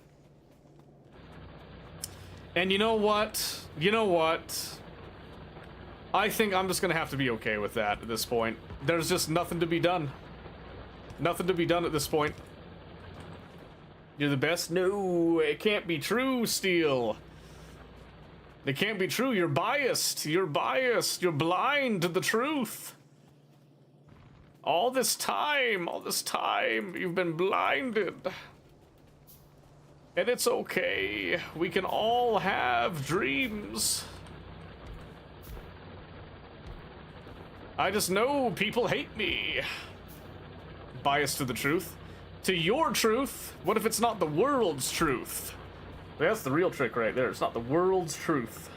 And you know what? You know what? I think I'm just gonna have to be okay with that at this point. There's just nothing to be done. Nothing to be done at this point. You're the best? No, it can't be true, Steel. It can't be true. You're biased. You're biased. You're blind to the truth. All this time, you've been blinded. And it's okay. We can all have dreams. I just know people hate me. Biased to the truth. To your truth. What if it's not the world's truth? That's the real trick right there. It's not the world's truth.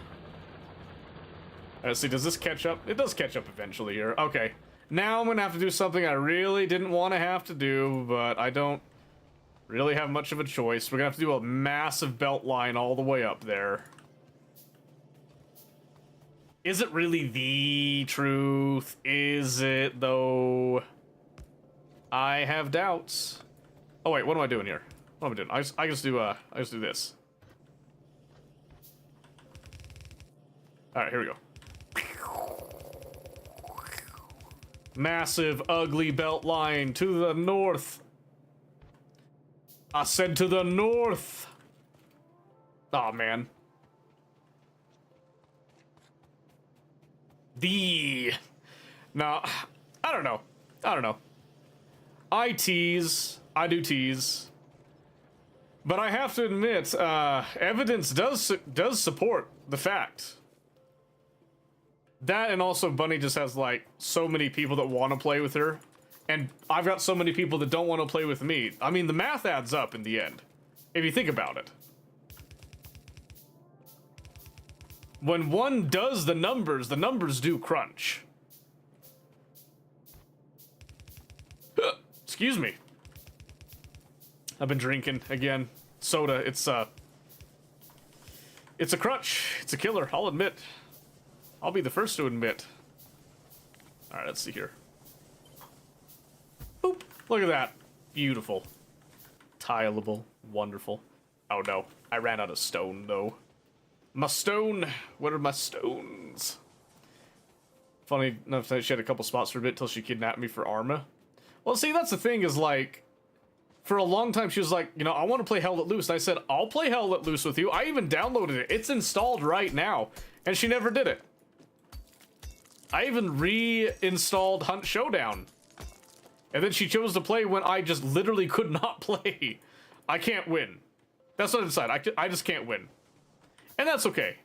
Let's see, does this catch up? It does catch up eventually here. Okay. Now I'm gonna have to do something I really didn't want to have to do, but I don't really have much of a choice. We're gonna have to do a massive belt line all the way up there. Is it really the truth? Is it, though? I have doubts. Oh wait, what am I doing here? What am I doing? I just do this. Alright, here we go. Massive, ugly belt line to the north. I said to the north. Aw, man. No, I don't know. I don't know. I tease. I do tease. But I have to admit, evidence does support the fact. That, and also Bunny just has, like, so many people that want to play with her. And I've got so many people that don't want to play with me. I mean, the math adds up in the end, if you think about it. When one does the numbers do crunch. Excuse me. I've been drinking again. Soda, it's a crutch. It's a killer, I'll admit. I'll be the first to admit. Alright, let's see here. Boop. Look at that. Beautiful. Tileable. Wonderful. Oh no. I ran out of stone, though. My stone. What are my stones? Funny enough, she had a couple spots for a bit till she kidnapped me for Arma. Well, see, that's the thing, is like, for a long time she was like, you know, I want to play Hell Let Loose. And I said, I'll play Hell Let Loose with you. I even downloaded it. It's installed right now. And she never did it. I even reinstalled Hunt Showdown. And then she chose to play when I just literally could not play. I can't win. That's what I decided. I just can't win. And that's okay.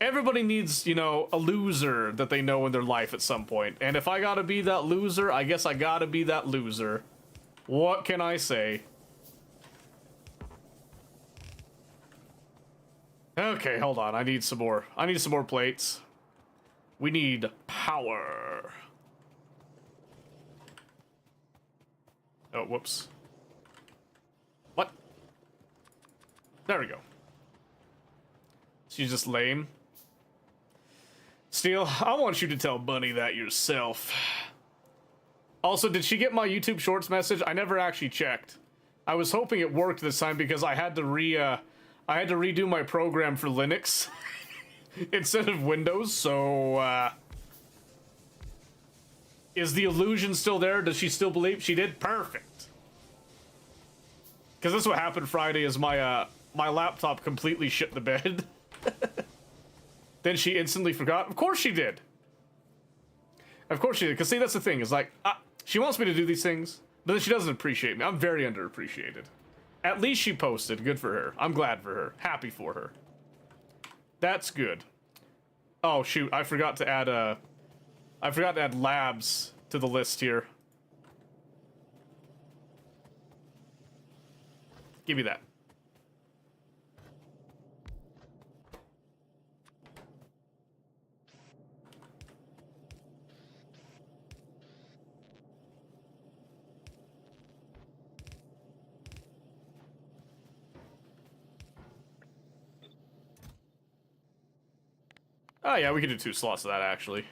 Everybody needs, you know, a loser that they know in their life at some point. And if I gotta be that loser, I guess I gotta be that loser. What can I say? Okay, hold on. I need some more plates. We need power. Oh, whoops. What? There we go. She's just lame. Steel, I want you to tell Bunny that yourself. Also, did she get my YouTube Shorts message? I never actually checked. I was hoping it worked this time because I had to redo my program for Linux instead of Windows, so, is the illusion still there? Does she still believe? She did? Perfect. Because this is what happened Friday, is my laptop completely shit the bed. Then she instantly forgot. Of course she did. Of course she did. Because see, that's the thing. Is like, she wants me to do these things, but then she doesn't appreciate me. I'm very underappreciated. At least she posted. Good for her. I'm glad for her. Happy for her. That's good. Oh, shoot. I forgot to add labs to the list here. Give me that. Oh, yeah, we could do 2 slots of that, actually.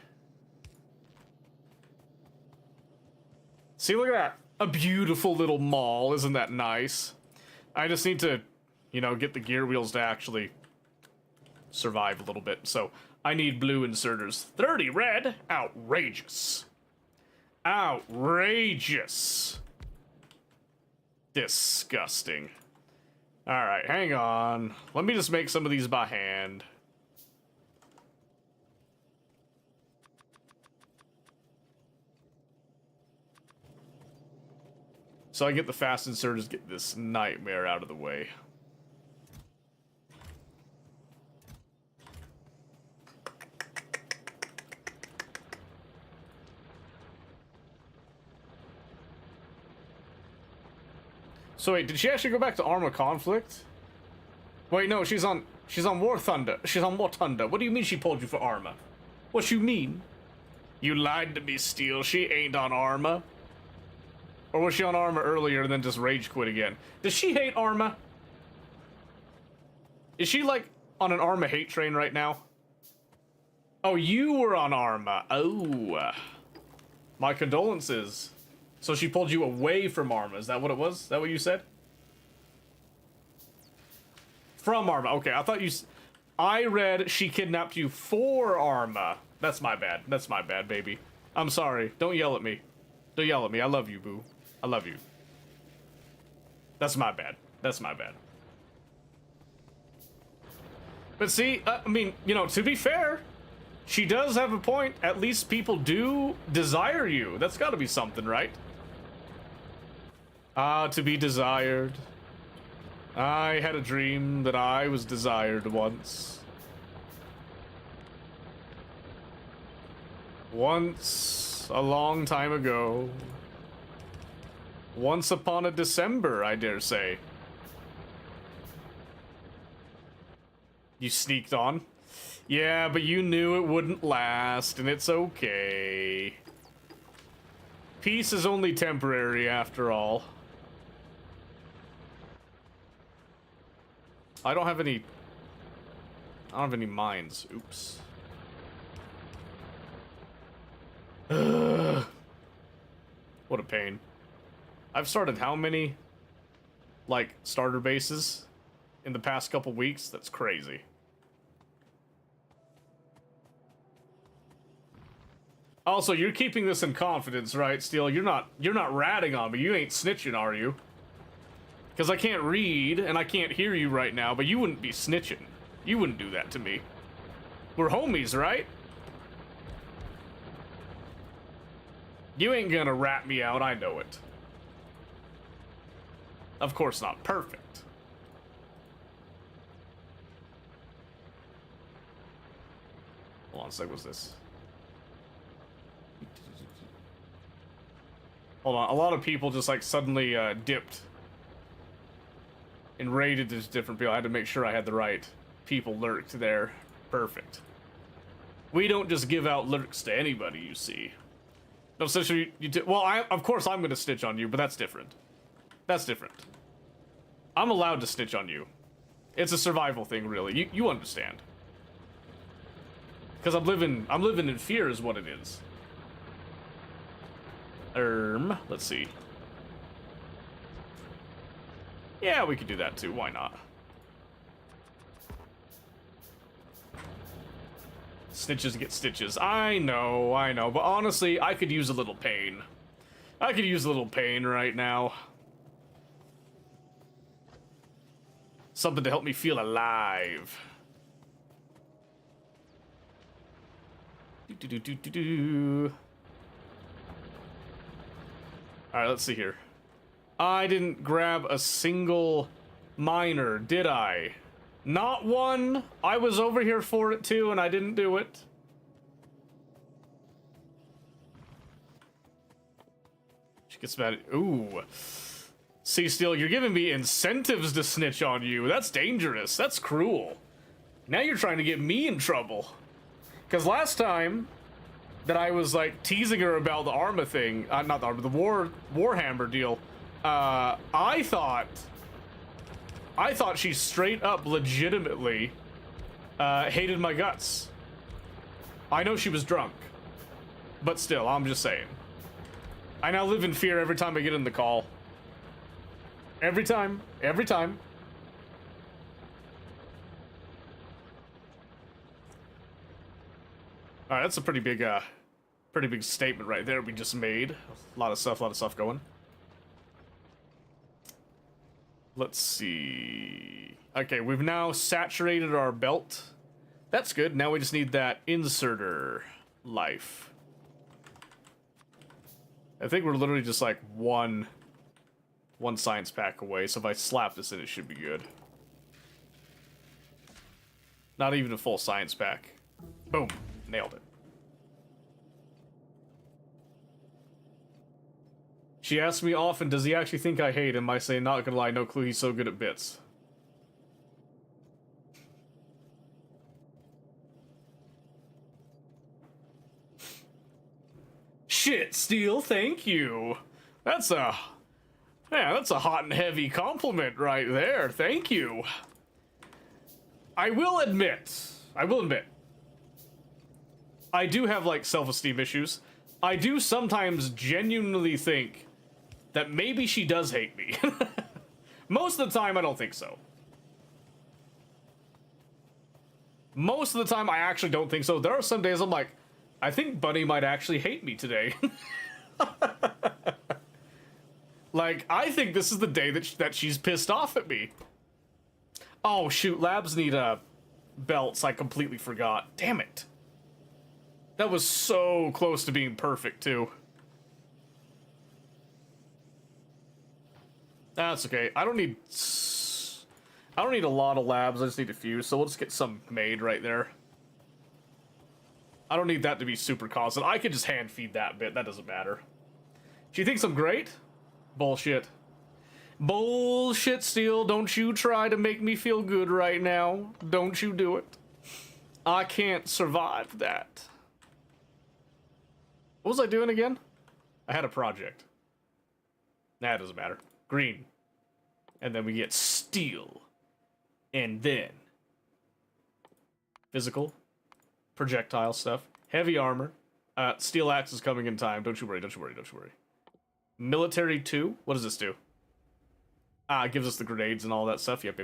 See, look at that. A beautiful little mall. Isn't that nice? I just need to, you know, get the gear wheels to actually survive a little bit. So, I need blue inserters. 30 red? Outrageous. Outrageous. Disgusting. Alright, hang on. Let me just make some of these by hand. So I get the fast inserters, get this nightmare out of the way. So wait, did she actually go back to Arma Conflict? Wait, no, she's on War Thunder. She's on War Thunder. What do you mean she pulled you for Arma? What you mean? You lied to me, Steel. She ain't on Arma. Or was she on Arma earlier and then just rage quit again? Does she hate Arma? Is she, like, on an Arma hate train right now? Oh, you were on Arma. Oh. My condolences. So she pulled you away from Arma. Is that what it was? Is that what you said? From Arma. Okay, I thought you... I read she kidnapped you for Arma. That's my bad. That's my bad, baby. I'm sorry. Don't yell at me. Don't yell at me. I love you, boo. I love you. That's my bad. That's my bad. But see, I mean, you know, to be fair, she does have a point. At least people do desire you. That's gotta be something, right? Ah, to be desired. I had a dream that I was desired once. Once, a long time ago. Once upon a December, I dare say. You sneaked on? Yeah, but you knew it wouldn't last, and it's okay. Peace is only temporary, after all. I don't have any mines. Oops. Ugh. What a pain. I've started how many, like, starter bases in the past couple weeks? That's crazy. Also, you're keeping this in confidence, right, Steel? You're not ratting on me. You ain't snitching, are you? Because I can't read, and I can't hear you right now, but you wouldn't be snitching. You wouldn't do that to me. We're homies, right? You ain't gonna rat me out, I know it. Of course not perfect. Hold on a sec, what's this? Hold on, a lot of people just like suddenly dipped and raided this different people. I had to make sure I had the right people lurked there. Perfect. We don't just give out lurks to anybody, you see. No, so well, of course I'm gonna snitch on you, but that's different. That's different. I'm allowed to snitch on you. It's a survival thing, really. You understand. Because I'm living in fear is what it is. Let's see. Yeah, we could do that too. Why not? Snitches get stitches. I know. But honestly, I could use a little pain. I could use a little pain right now. Something to help me feel alive. Alright, let's see here. I didn't grab a single miner, did I? Not one. I was over here for it too, and I didn't do it. She gets mad at... Ooh. See, Steel, you're giving me incentives to snitch on you. That's dangerous. That's cruel. Now you're trying to get me in trouble. Because last time that I was, like, teasing her about the Arma thing... not the Arma, the Warhammer deal. I thought she straight up legitimately hated my guts. I know she was drunk. But still, I'm just saying. I now live in fear every time I get in the call. Every time. Every time. Alright, that's a pretty big statement right there we just made. A lot of stuff going. Let's see. Okay, we've now saturated our belt. That's good. Now we just need that inserter life. I think we're literally just like one science pack away, so if I slap this in, it should be good. Not even a full science pack. Boom. Nailed it. She asks me often, does he actually think I hate him? I say, not gonna lie, no clue, he's so good at bits. Shit, Steel, thank you. That's a hot and heavy compliment right there. Thank you. I will admit, I do have, like, self-esteem issues. I do sometimes genuinely think that maybe she does hate me. Most of the time, I don't think so. Most of the time, I actually don't think so. There are some days I'm like, I think Bunny might actually hate me today. Like, I think this is the day that she's pissed off at me. Oh, shoot, labs need, belts. I completely forgot. Damn it. That was so close to being perfect, too. That's okay. I don't need a lot of labs. I just need a few, so we'll just get some made right there. I don't need that to be super constant. I could just hand feed that bit. That doesn't matter. She thinks I'm great? Bullshit. Bullshit, Steel. Don't you try to make me feel good right now. Don't you do it. I can't survive that. What was I doing again? I had a project. Nah, it doesn't matter. Green. And then we get steel. And then physical. Projectile stuff. Heavy armor. Steel axe is coming in time. Don't you worry, don't you worry, don't you worry. Military 2. What does this do? It gives us the grenades and all that stuff. Yep.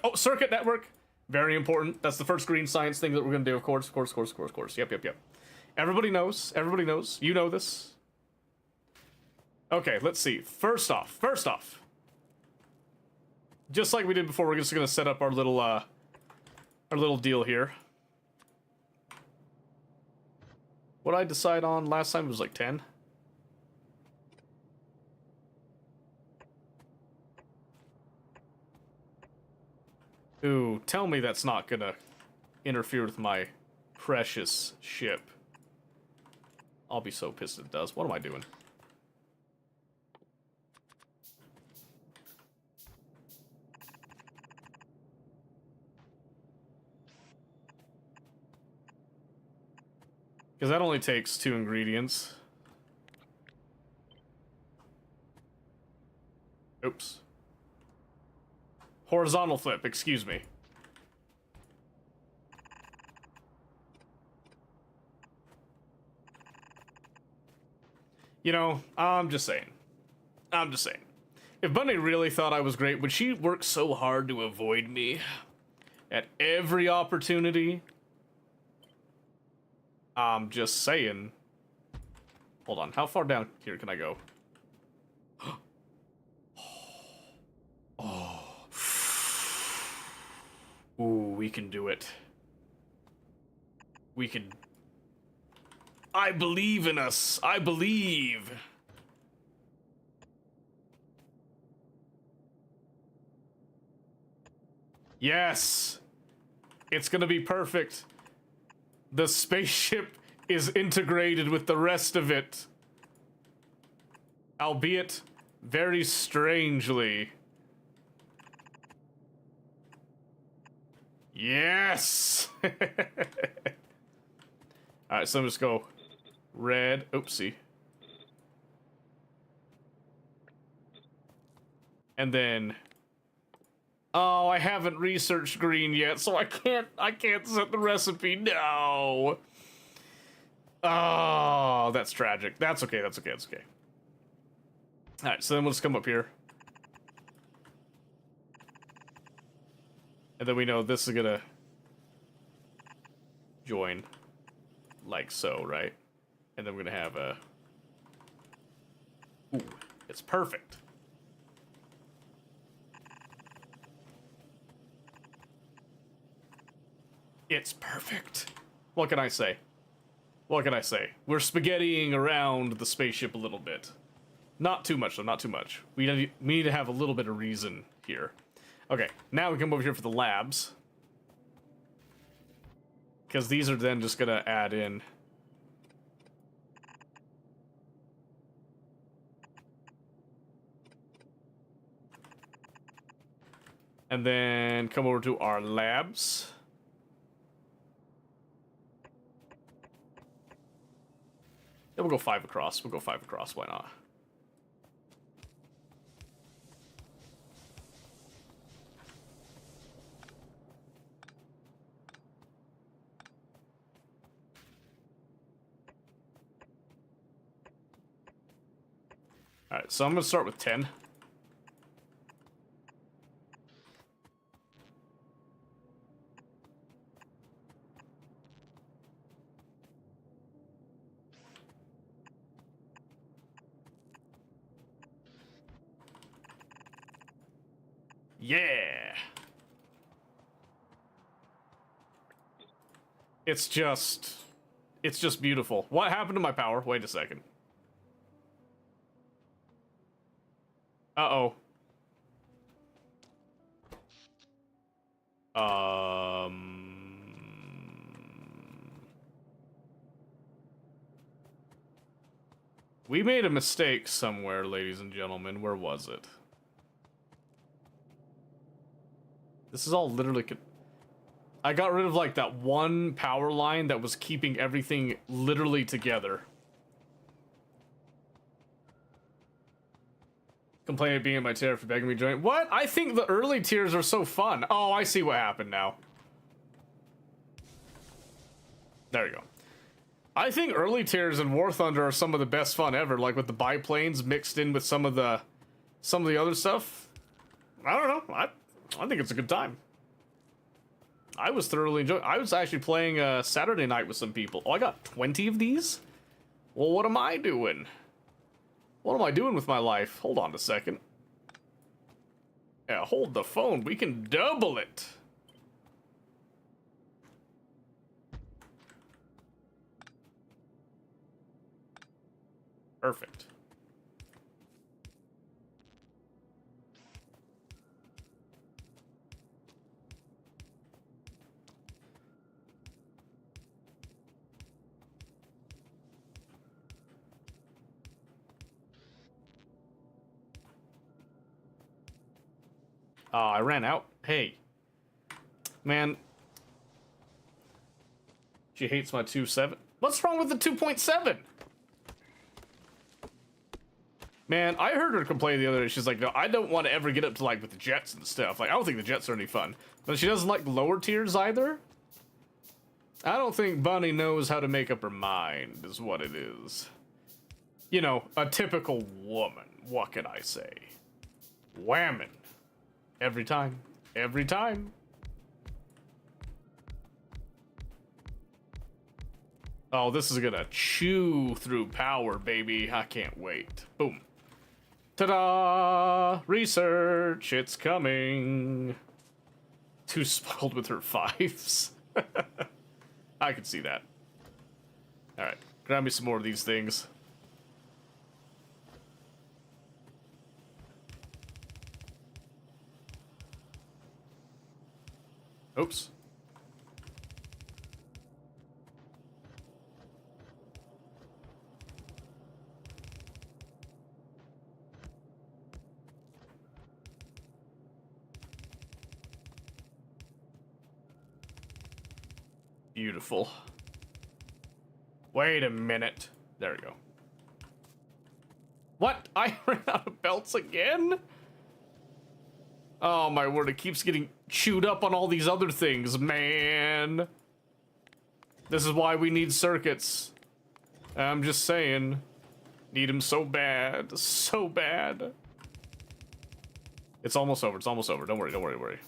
Oh, circuit network. Very important. That's the first green science thing that we're gonna do, of course. Of course. Yep. Everybody knows. Everybody knows. You know this. Okay, let's see. First off. Just like we did before, we're just gonna set up our little deal here. What I decide on last time was like 10. Ooh, tell me that's not gonna interfere with my precious ship. I'll be so pissed if it does. What am I doing? Because that only takes 2 ingredients. Oops. Horizontal flip, excuse me. You know, I'm just saying. If Bunny really thought I was great, would she work so hard to avoid me? At every opportunity? I'm just saying. Hold on, how far down here can I go? Oh. Ooh, we can do it. We can... I believe in us. I believe. Yes! It's gonna be perfect. The spaceship is integrated with the rest of it. Albeit very strangely. Yes! Alright, so let's go red. Oopsie. And then... Oh, I haven't researched green yet, so I can't set the recipe. No! Oh, that's tragic. That's okay, that's okay, that's okay. Alright, so then we'll just come up here. And then we know this is gonna join like so, right? And then we're gonna have a... Ooh, it's perfect. It's perfect. What can I say? What can I say? We're spaghettiing around the spaceship a little bit. Not too much, though, not too much. We need to have a little bit of reason here. Okay, now we come over here for the labs. Because these are then just gonna add in... And then come over to our labs. Yeah, we'll go 5 across. We'll go 5 across, why not? Alright, so I'm gonna start with 10. Yeah! It's just beautiful. What happened to my power? Wait a second. Uh-oh. We made a mistake somewhere, ladies and gentlemen. Where was it? This is all literally... I got rid of, like, that one power line that was keeping everything literally together. Complain of being in my tier for begging me to join. What? I think the early tiers are so fun. Oh, I see what happened now. There you go. I think early tiers in War Thunder are some of the best fun ever, like with the biplanes mixed in with some of the other stuff. I don't know. I think it's a good time. I was thoroughly enjoying. I was actually playing Saturday night with some people. Oh, I got 20 of these? Well, what am I doing? What am I doing with my life? Hold on a second. Yeah, hold the phone. We can double it. Perfect. I ran out. Hey. Man. She hates my 2.7. What's wrong with the 2.7? Man, I heard her complain the other day. She's like, no, I don't want to ever get up to, like, with the jets and stuff. Like, I don't think the jets are any fun. But she doesn't like lower tiers either. I don't think Bunny knows how to make up her mind, is what it is. You know, a typical woman. What can I say? Whammon. Every time. Every time. Oh, this is gonna chew through power, baby. I can't wait. Boom. Ta-da! Research, it's coming. Too spoiled with her 5s. I can see that. Alright, grab me some more of these things. Oops. Beautiful. Wait a minute. There we go. What? I ran out of belts again? Oh my word, it keeps getting chewed up on all these other things, man. This is why we need circuits. I'm just saying. Need them so bad. So bad. It's almost over. It's almost over. Don't worry, don't worry, don't worry.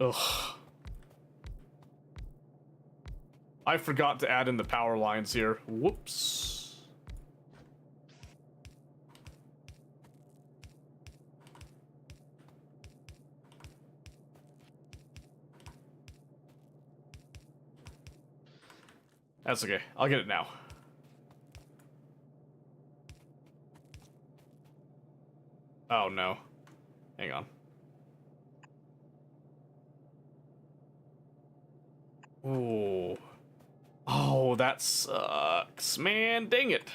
Ugh. I forgot to add in the power lines here. Whoops. That's okay. I'll get it now. Oh no. Hang on. Ooh. Oh, that sucks. Man, dang it.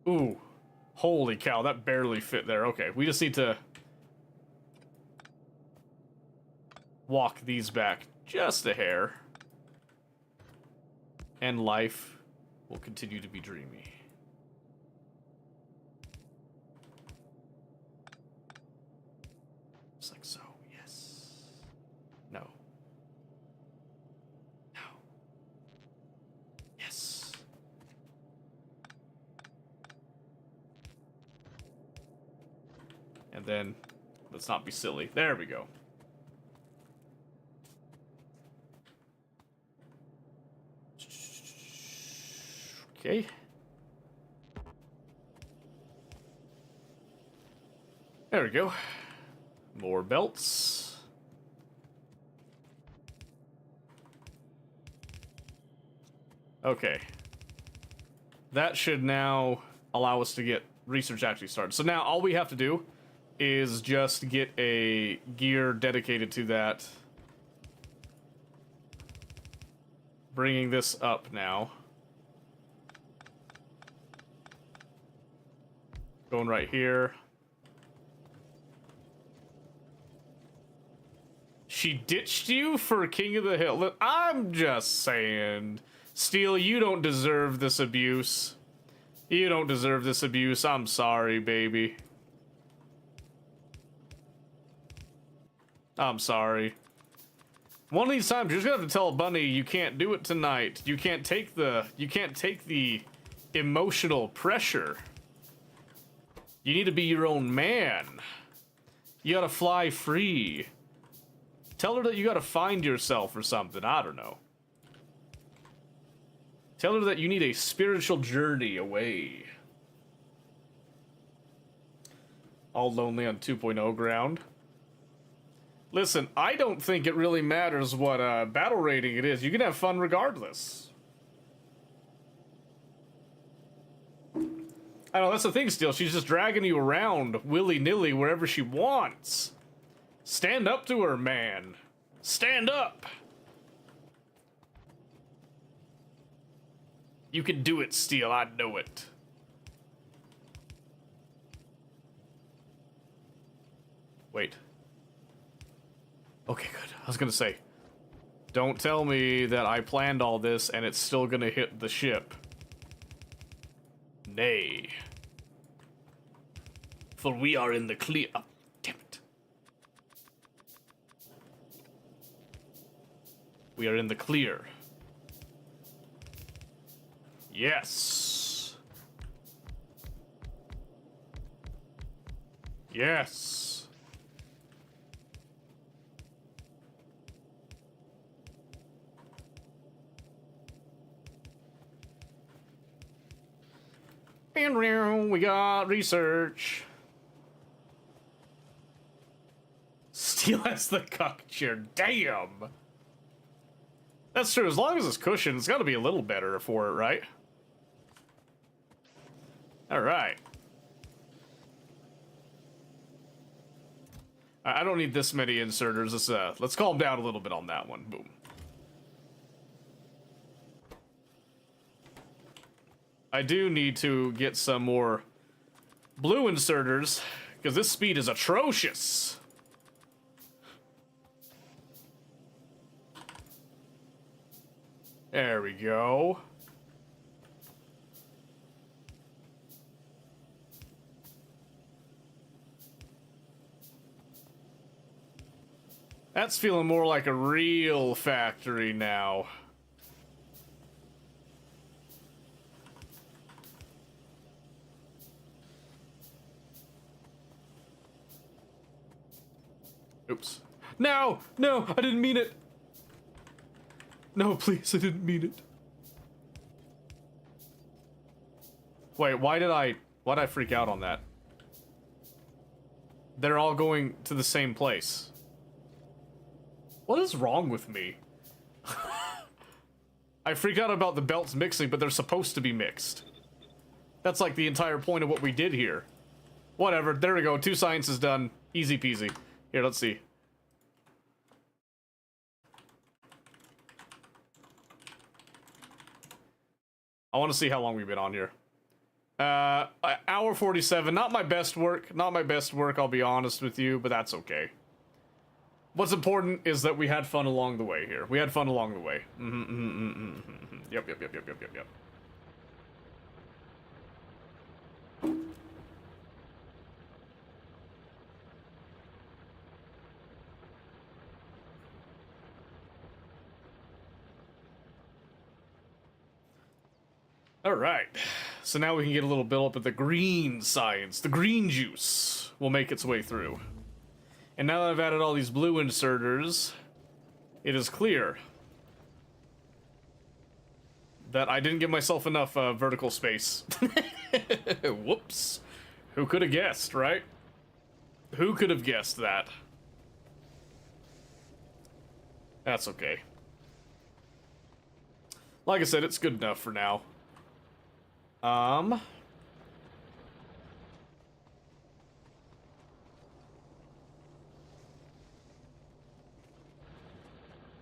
Ooh. Holy cow, that barely fit there. Okay, we just need to walk these back just a hair. And life will continue to be dreamy. Just like so. Yes. No. No. Yes. And then, let's not be silly. There we go. Okay. There we go. More belts. Okay. That should now allow us to get research actually started. So now all we have to do is just get a gear dedicated to that. Bringing this up now. Going right here. She ditched you for King of the Hill. I'm just saying. Steel, you don't deserve this abuse. You don't deserve this abuse. I'm sorry, baby. I'm sorry. One of these times, you're just gonna have to tell Bunny you can't do it tonight. You can't take the emotional pressure. You need to be your own man. You gotta fly free. Tell her that you gotta find yourself or something. I don't know. Tell her that you need a spiritual journey away. All lonely on 2.0 ground. Listen, I don't think it really matters what battle rating it is. You can have fun regardless. I know, that's the thing, Steel. She's just dragging you around willy-nilly wherever she wants. Stand up to her, man. Stand up. You can do it, Steel. I know it. Wait. Okay, good. I was gonna say, don't tell me that I planned all this and it's still gonna hit the ship. Nay. For we are in the clear. Oh, damn it. We are in the clear. Yes. Yes. And we got research. Steel has the cock chair. Damn. That's true. As long as it's cushioned, it's got to be a little better for it, right? All right. I don't need this many inserters. Let's calm down a little bit on that one. Boom. I do need to get some more blue inserters, because this speed is atrocious. There we go. That's feeling more like a real factory now. Oops. No! No! I didn't mean it! No, please, I didn't mean it. Wait, why'd I freak out on that? They're all going to the same place. What is wrong with me? I freak out about the belts mixing, but they're supposed to be mixed. That's like the entire point of what we did here. Whatever, there we go, 2 sciences done. Easy peasy. Here, let's see. I want to see how long we've been on here. Hour 47. Not my best work. Not my best work, I'll be honest with you, but that's okay. What's important is that we had fun along the way here. We had fun along the way. Yep. Alright, so now we can get a little build up of the green science. The green juice will make its way through. And now that I've added all these blue inserters, it is clear that I didn't give myself enough vertical space. Whoops. Who could have guessed, right? Who could have guessed that? That's okay. Like I said, it's good enough for now.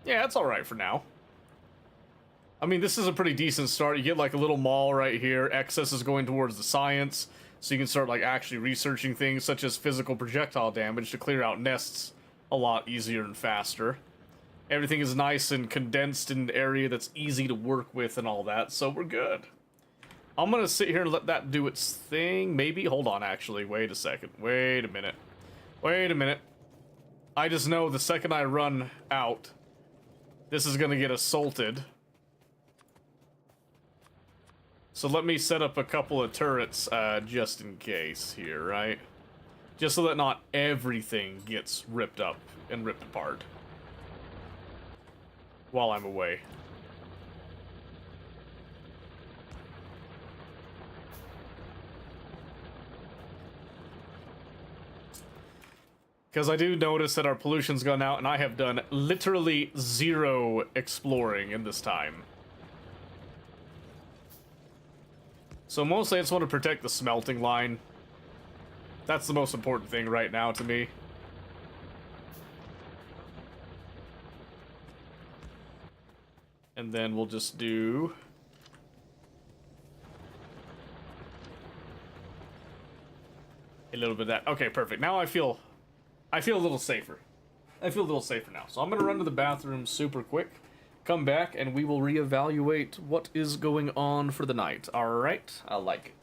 Yeah, it's alright for now. I mean, this is a pretty decent start. You get like a little mall right here. Excess is going towards the science, so you can start like actually researching things such as physical projectile damage to clear out nests a lot easier and faster. Everything is nice and condensed in an area that's easy to work with and all that, so we're good. I'm gonna sit here and let that do its thing, maybe? Hold on, actually. Wait a second. Wait a minute. Wait a minute. I just know the second I run out, this is gonna get assaulted. So let me set up a couple of turrets, just in case here, right? Just so that not everything gets ripped up and ripped apart while I'm away. Because I do notice that our pollution's gone out, and I have done literally 0 exploring in this time. So mostly I just want to protect the smelting line. That's the most important thing right now to me. And then we'll just do... a little bit of that. Okay, perfect. Now I feel a little safer. I feel a little safer now. So I'm going to run to the bathroom super quick, come back, and we will reevaluate what is going on for the night. Alright? I like it.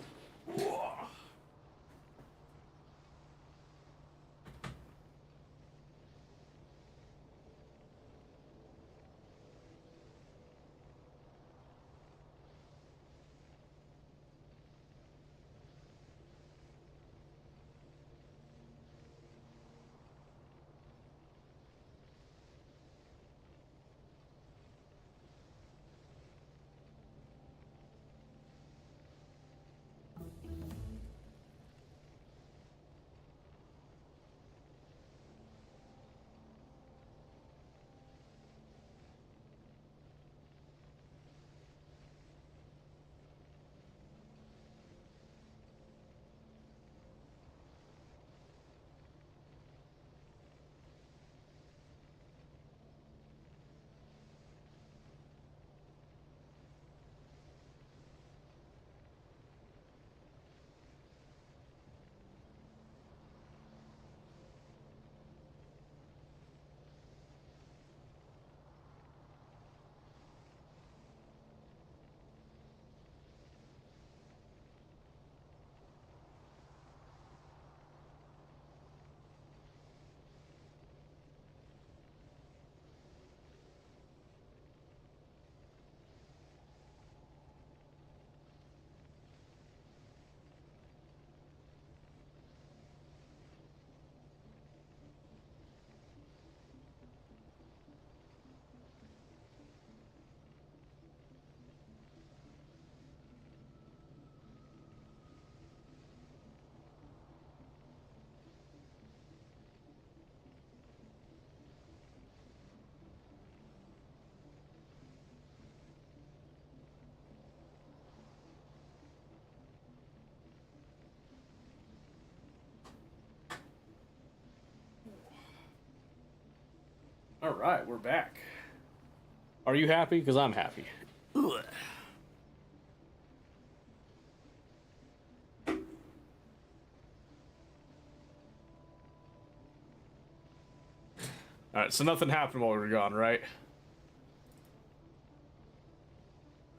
Alright, we're back. Are you happy? Because I'm happy. Ugh. Alright, so nothing happened while we were gone, right?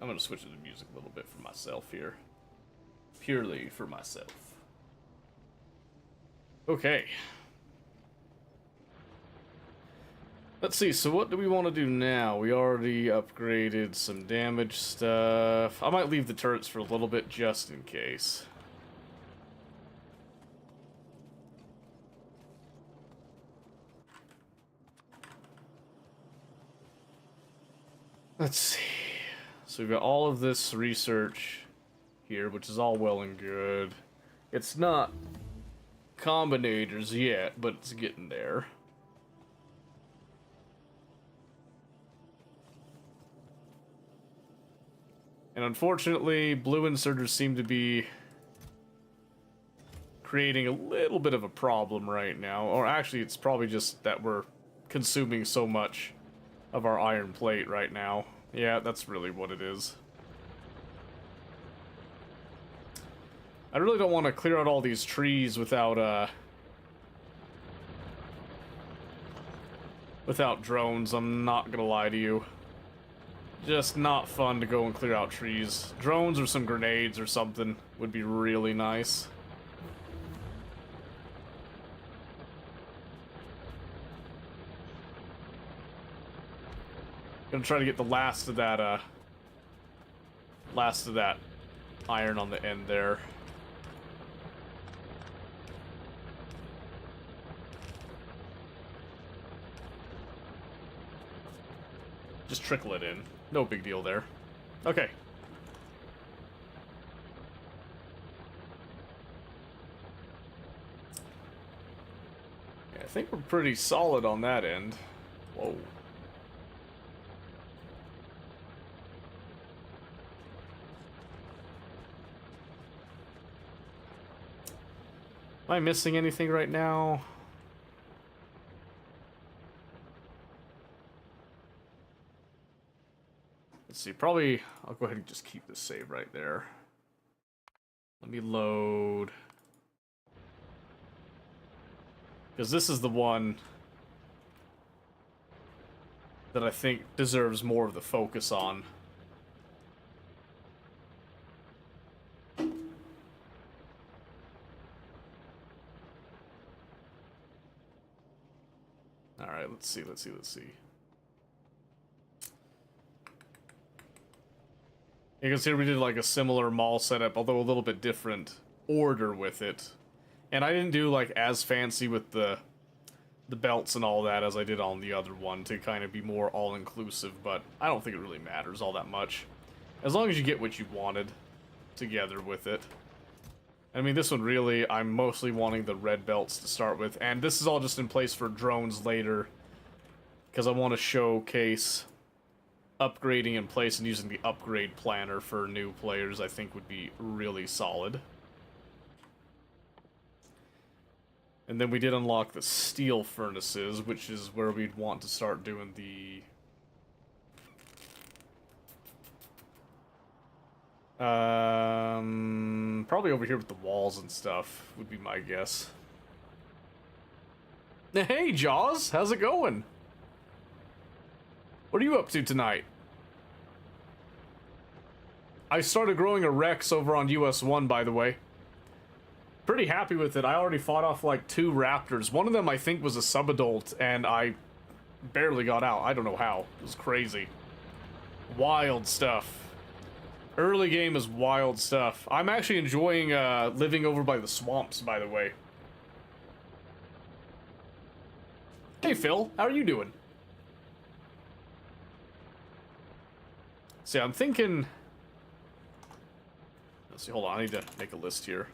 I'm gonna switch to the music a little bit for myself here. Purely for myself. Okay. Let's see, so what do we want to do now? We already upgraded some damage stuff. I might leave the turrets for a little bit just in case. Let's see. So we've got all of this research here, which is all well and good. It's not combinators yet, but it's getting there. And unfortunately, blue inserters seem to be creating a little bit of a problem right now. Or actually, it's probably just that we're consuming so much of our iron plate right now. Yeah, that's really what it is. I really don't want to clear out all these trees without drones, I'm not gonna lie to you. Just not fun to go and clear out trees. Drones or some grenades or something would be really nice. Gonna try to get the last of that iron on the end there. Just trickle it in. No big deal there. Okay. Yeah, I think we're pretty solid on that end. Whoa. Am I missing anything right now? Let's see, probably, I'll go ahead and just keep this save right there. Let me load. Because this is the one that I think deserves more of the focus on. Alright, let's see. Because here we did like a similar mall setup, although a little bit different order with it. And I didn't do like as fancy with the belts and all that as I did on the other one to kind of be more all-inclusive, but I don't think it really matters all that much. As long as you get what you wanted together with it. I mean, this one really, I'm mostly wanting the red belts to start with, and this is all just in place for drones later, because I want to showcase upgrading in place and using the upgrade planner for new players. I think would be really solid. And then we did unlock the steel furnaces, which is where we'd want to start doing the probably over here with the walls and stuff would be my guess. Hey Jaws, how's it going? What are you up to tonight? I started growing a Rex over on US 1, by the way. Pretty happy with it. I already fought off like 2 raptors. One of them I think was a subadult, and I barely got out. I don't know how. It was crazy. Wild stuff. Early game is wild stuff. I'm actually enjoying living over by the swamps, by the way. Hey Phil, how are you doing? See, I'm thinking... Let's see, hold on, I need to make a list here.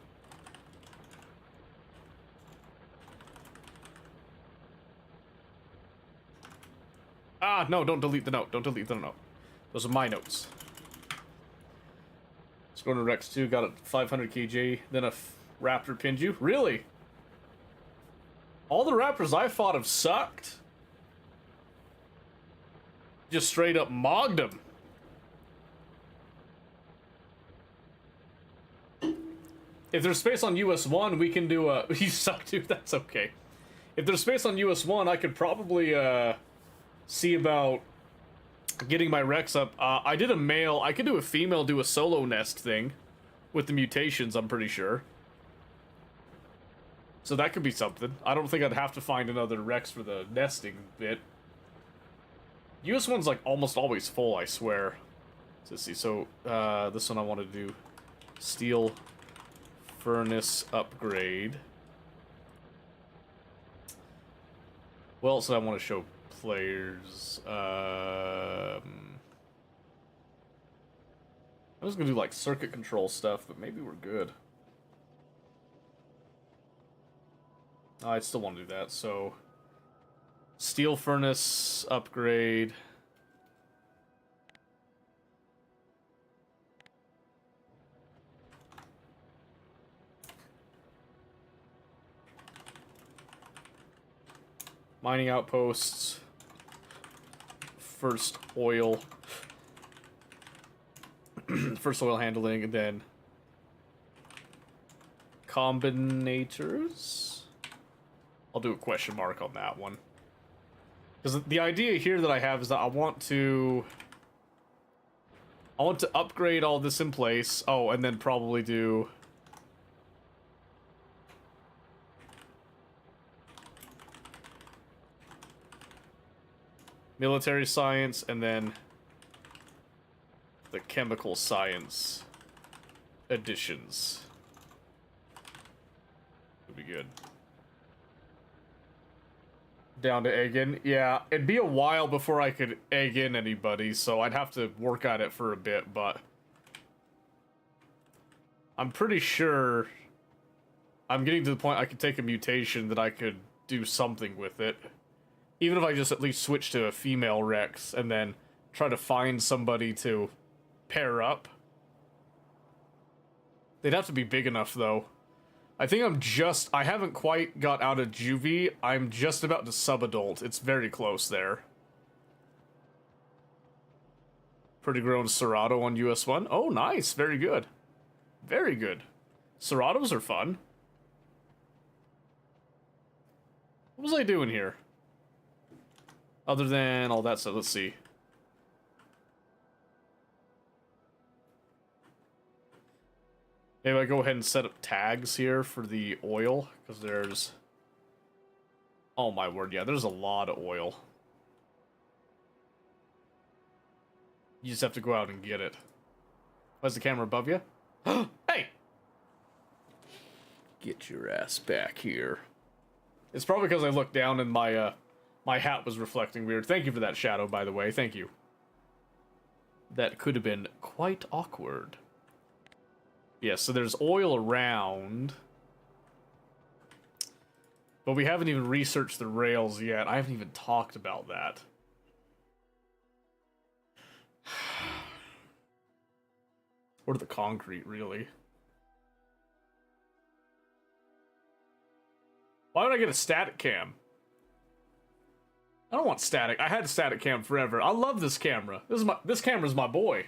Ah, no, don't delete the note. Don't delete the note. Those are my notes. Going to Rex 2, got a 500 kg, then a raptor pinned you. Really? All the raptors I fought have sucked? Just straight up mogged him. If there's space on US1, we can do a... You suck, dude. That's okay. If there's space on US1, I could probably see about getting my Rex up. I did a male. I could do a female, do a solo nest thing with the mutations, I'm pretty sure. So that could be something. I don't think I'd have to find another Rex for the nesting bit. US1's like almost always full, I swear. Let's see. So this one I want to do steel furnace upgrade. What else did I want to show players? I was gonna do like circuit control stuff, but maybe we're good. I still want to do that, so steel furnace upgrade. Mining outposts. First oil. First oil handling, and then combinators. I'll do a question mark on that one. Because the idea here that I have is that I want to upgrade all this in place. Oh, and then probably do military science, and then the chemical science additions. Would be good. Down to egg in. Yeah, it'd be a while before I could egg in anybody, so I'd have to work at it for a bit, but I'm pretty sure I'm getting to the point I could take a mutation that I could do something with it. Even if I just at least switch to a female Rex and then try to find somebody to pair up. They'd have to be big enough, though. I think I haven't quite got out of juvie. I'm just about to sub-adult. It's very close there. Pretty grown Serato on US1. Oh, nice. Very good. Very good. Seratos are fun. What was I doing here? Other than all that stuff, let's see. Maybe I go ahead and set up tags here for the oil, because there's... Oh my word, yeah, there's a lot of oil. You just have to go out and get it. Why's the camera above you? Hey! Get your ass back here. It's probably because I looked down and my, my hat was reflecting weird. Thank you for that shadow, by the way. Thank you. That could have been quite awkward. Yeah, so there's oil around. But we haven't even researched the rails yet. I haven't even talked about that. Or the concrete, really. Why would I get a static cam? I don't want static. I had static cam forever. I love this camera. This camera's my boy.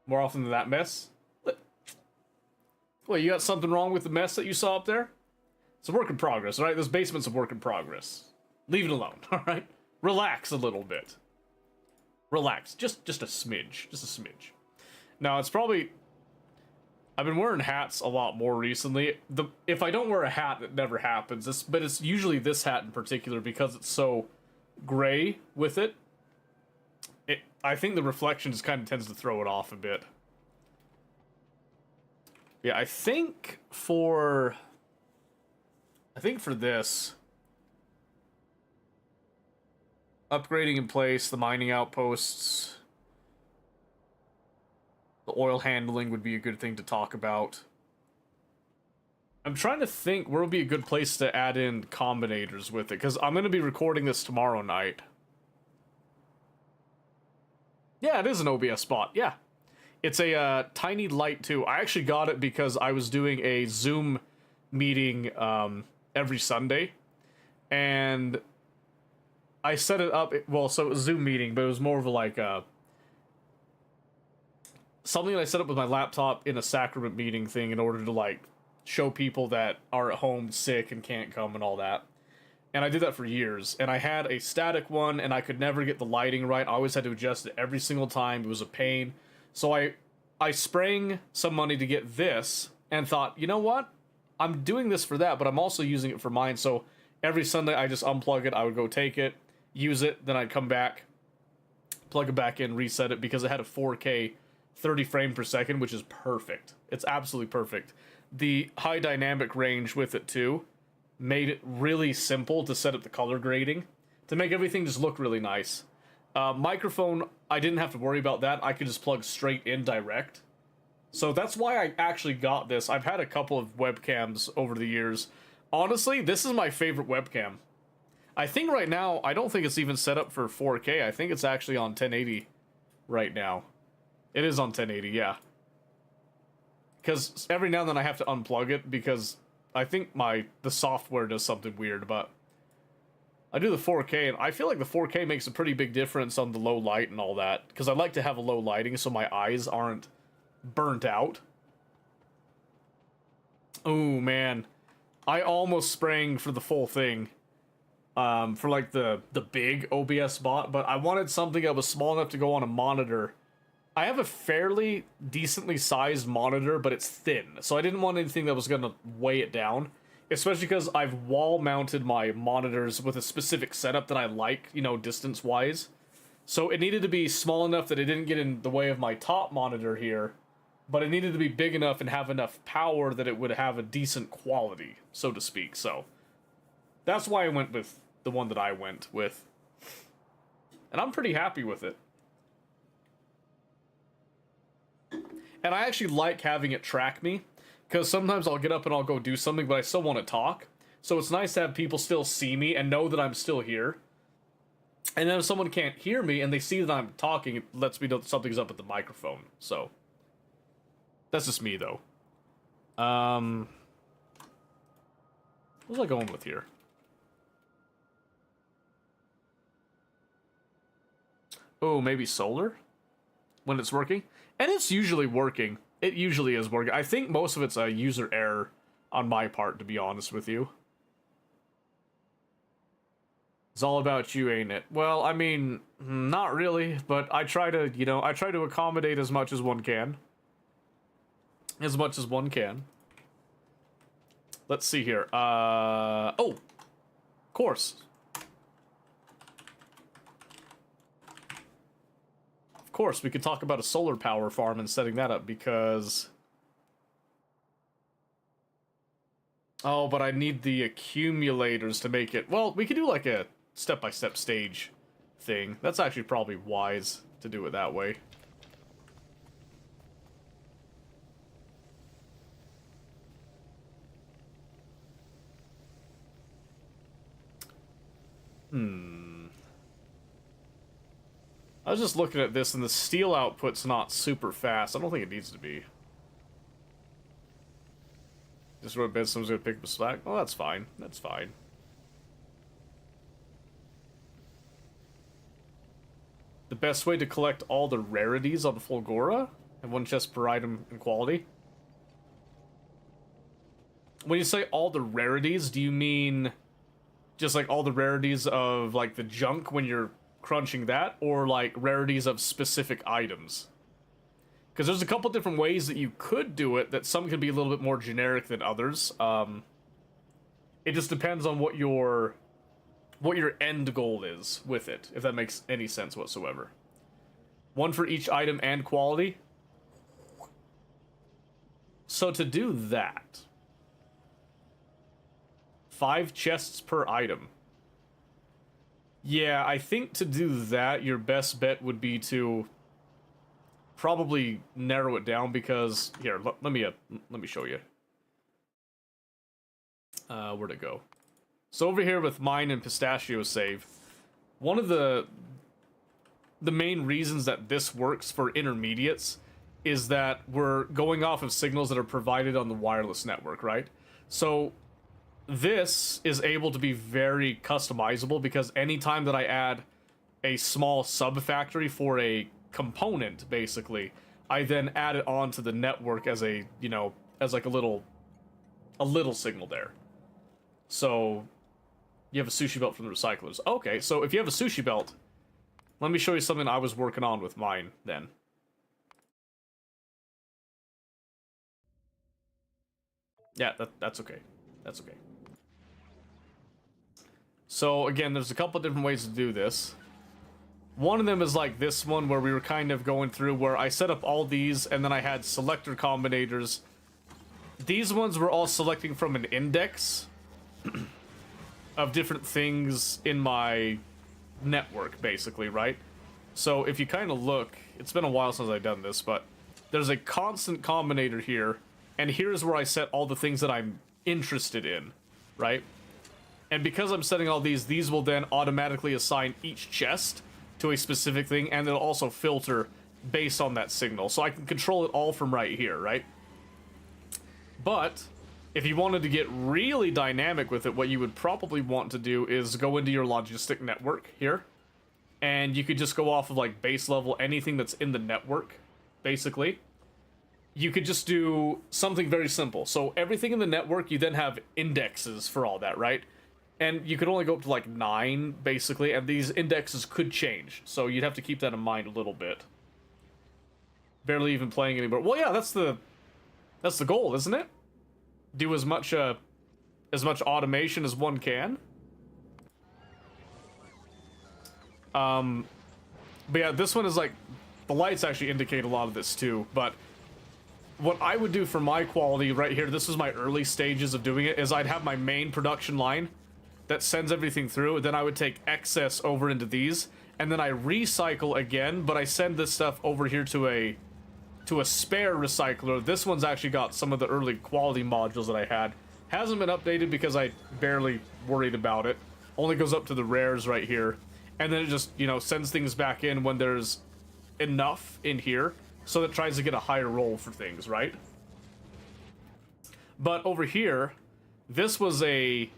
More often than that mess? Well, you got something wrong with the mess that you saw up there? It's a work in progress, alright? This basement's a work in progress. Leave it alone, alright? Relax a little bit. Relax. Just a smidge. Just a smidge. Now, it's probably... I've been wearing hats a lot more recently. If I don't wear a hat, it never happens. But it's usually this hat in particular because it's so gray with it. I think the reflection just kind of tends to throw it off a bit. Yeah, I think for this, upgrading in place, the mining outposts, the oil handling would be a good thing to talk about. I'm trying to think where would be a good place to add in combinators with it, because I'm going to be recording this tomorrow night. Yeah, it is an OBS spot, yeah. It's a tiny light, too. I actually got it because I was doing a Zoom meeting every Sunday. And I set it up, well, so it was Zoom meeting, but it was more of a, like, something that I set up with my laptop in a sacrament meeting thing in order to, like, show people that are at home sick and can't come and all that. And I did that for years, and I had a static one, and I could never get the lighting right. I always had to adjust it every single time. It was a pain. So I sprang some money to get this, and thought, you know what? I'm doing this for that, but I'm also using it for mine. So every Sunday, I just unplug it. I would go take it, use it, then I'd come back, plug it back in, reset it, because it had a 4K 30 frame per second, which is perfect. It's absolutely perfect. The high dynamic range with it, too, made it really simple to set up the color grading to make everything just look really nice. Microphone, I didn't have to worry about that. I could just plug straight in direct. So that's why I actually got this. I've had a couple of webcams over the years. Honestly, this is my favorite webcam. I think right now, I don't think it's even set up for 4K. I think it's actually on 1080 right now. It is on 1080, yeah. Because every now and then I have to unplug it because I think the software does something weird, but I do the 4K, and I feel like the 4K makes a pretty big difference on the low light and all that, because I like to have a low lighting so my eyes aren't burnt out. Oh, man. I almost sprang for the full thing, for like the big OBS bot, but I wanted something that was small enough to go on a monitor. I have a fairly decently sized monitor, but it's thin, so I didn't want anything that was going to weigh it down, especially because I've wall-mounted my monitors with a specific setup that I like, you know, distance-wise. So it needed to be small enough that it didn't get in the way of my top monitor here, but it needed to be big enough and have enough power that it would have a decent quality, so to speak. So that's why I went with the one that I went with, and I'm pretty happy with it. And I actually like having it track me, because sometimes I'll get up and I'll go do something, but I still want to talk. So it's nice to have people still see me and know that I'm still here. And then if someone can't hear me and they see that I'm talking, it lets me know that something's up with the microphone. So that's just me, though. What was I going with here? Oh, maybe solar? When it's working? And it's usually working. It usually is working. I think most of it's a user error on my part, to be honest with you. It's all about you, ain't it? Well, I mean, not really, but I try to, you know, I try to accommodate as much as one can. As much as one can. Let's see here. Oh! Of course. Of course, we could talk about a solar power farm and setting that up, because... Oh, but I need the accumulators to make it... Well, we could do like a step-by-step stage thing. That's actually probably wise to do it that way. I was just looking at this, and the steel output's not super fast. I don't think it needs to be. Just wrote bed, someone's gonna pick up a slack. Oh, that's fine. That's fine. The best way to collect all the rarities on Fulgora? And one chest per item in quality? When you say all the rarities, do you mean just like all the rarities of like the junk when you're crunching that, or like rarities of specific items? Because there's a couple different ways that you could do it, that some can be a little bit more generic than others. It just depends on what your end goal is with it, if that makes any sense whatsoever. One for each item and quality. So to do that, 5 chests per item. Yeah, I think to do that, your best bet would be to probably narrow it down, because here, let me show you. Where'd it go? So over here with mine and Pistachio save, one of the main reasons that this works for intermediates is that we're going off of signals that are provided on the wireless network, right? So this is able to be very customizable because anytime that I add a small sub-factory for a component, basically, I then add it onto the network as a, you know, as like a little signal there. So you have a sushi belt from the recyclers. Okay, so if you have a sushi belt, let me show you something I was working on with mine then. Yeah, that's okay. That's okay. So again, there's a couple different ways to do this. One of them is like this one where we were kind of going through where I set up all these and then I had selector combinators. These ones were all selecting from an index of different things in my network, basically, right? So if you kind of look, it's been a while since I've done this, but there's a constant combinator here, and here's where I set all the things that I'm interested in, right? And because I'm setting all these will then automatically assign each chest to a specific thing, and it'll also filter based on that signal. So I can control it all from right here, right? But if you wanted to get really dynamic with it, what you would probably want to do is go into your logistic network here, and you could just go off of like base level, anything that's in the network, basically. You could just do something very simple. So everything in the network, you then have indexes for all that, right? And you could only go up to like 9, basically, and these indexes could change. So you'd have to keep that in mind a little bit. Barely even playing anymore. Well, yeah, that's the goal, isn't it? Do as much automation as one can. But yeah, this one is like, the lights actually indicate a lot of this too, but what I would do for my quality right here, this was my early stages of doing it, is I'd have my main production line that sends everything through, then I would take excess over into these, and then I recycle again, but I send this stuff over here to a spare recycler. This one's actually got some of the early quality modules that I had. Hasn't been updated because I barely worried about it. Only goes up to the rares right here. And then it just, you know, sends things back in when there's enough in here. So it tries to get a higher roll for things, right? But over here, this was a...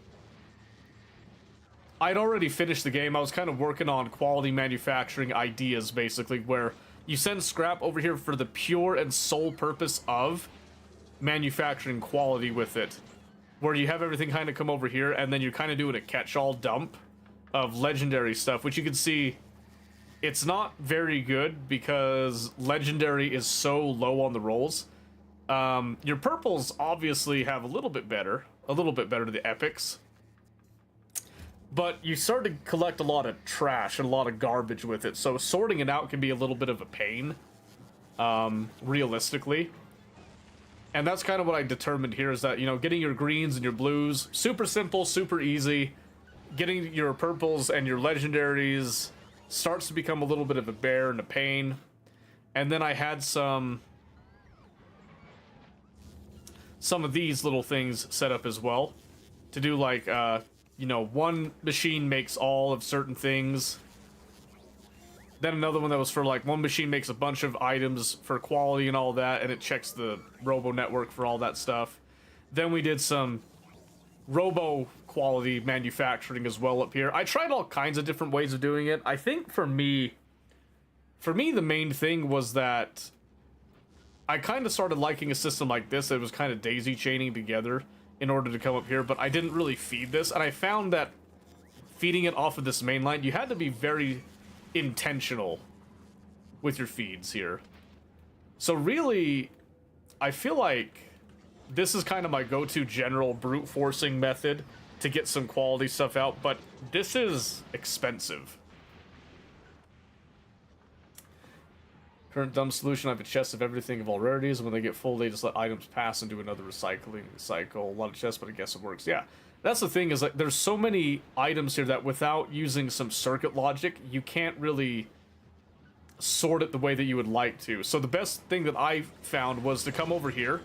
I'd already finished the game. I was kind of working on quality manufacturing ideas, basically, where you send scrap over here for the pure and sole purpose of manufacturing quality with it. Where you have everything kind of come over here, and then you're kind of doing a catch-all dump of legendary stuff, which you can see it's not very good because legendary is so low on the rolls. Your purples obviously have a little bit better to the epics. But you start to collect a lot of trash and a lot of garbage with it, so sorting it out can be a little bit of a pain, realistically. And that's kind of what I determined here, is that, you know, getting your greens and your blues, super simple, super easy. Getting your purples and your legendaries starts to become a little bit of a bear and a pain. And then I had some of these little things set up as well to do, like, you know, one machine makes all of certain things. Then another one that was for, like, one machine makes a bunch of items for quality and all that, and it checks the robo network for all that stuff. Then we did some robo quality manufacturing as well up here. I tried all kinds of different ways of doing it. I think for me the main thing was that I kind of started liking a system like this that was kind of daisy chaining together in order to come up here, but I didn't really feed this, and I found that feeding it off of this main line, you had to be very intentional with your feeds here. So really, I feel like this is kind of my go-to general brute forcing method to get some quality stuff out, but this is expensive. Current dumb solution, I have a chest of everything of all rarities, and when they get full, they just let items pass and do another recycling cycle. A lot of chests, but I guess it works. Yeah, that's the thing, is like there's so many items here that without using some circuit logic, you can't really sort it the way that you would like to. So the best thing that I found was to come over here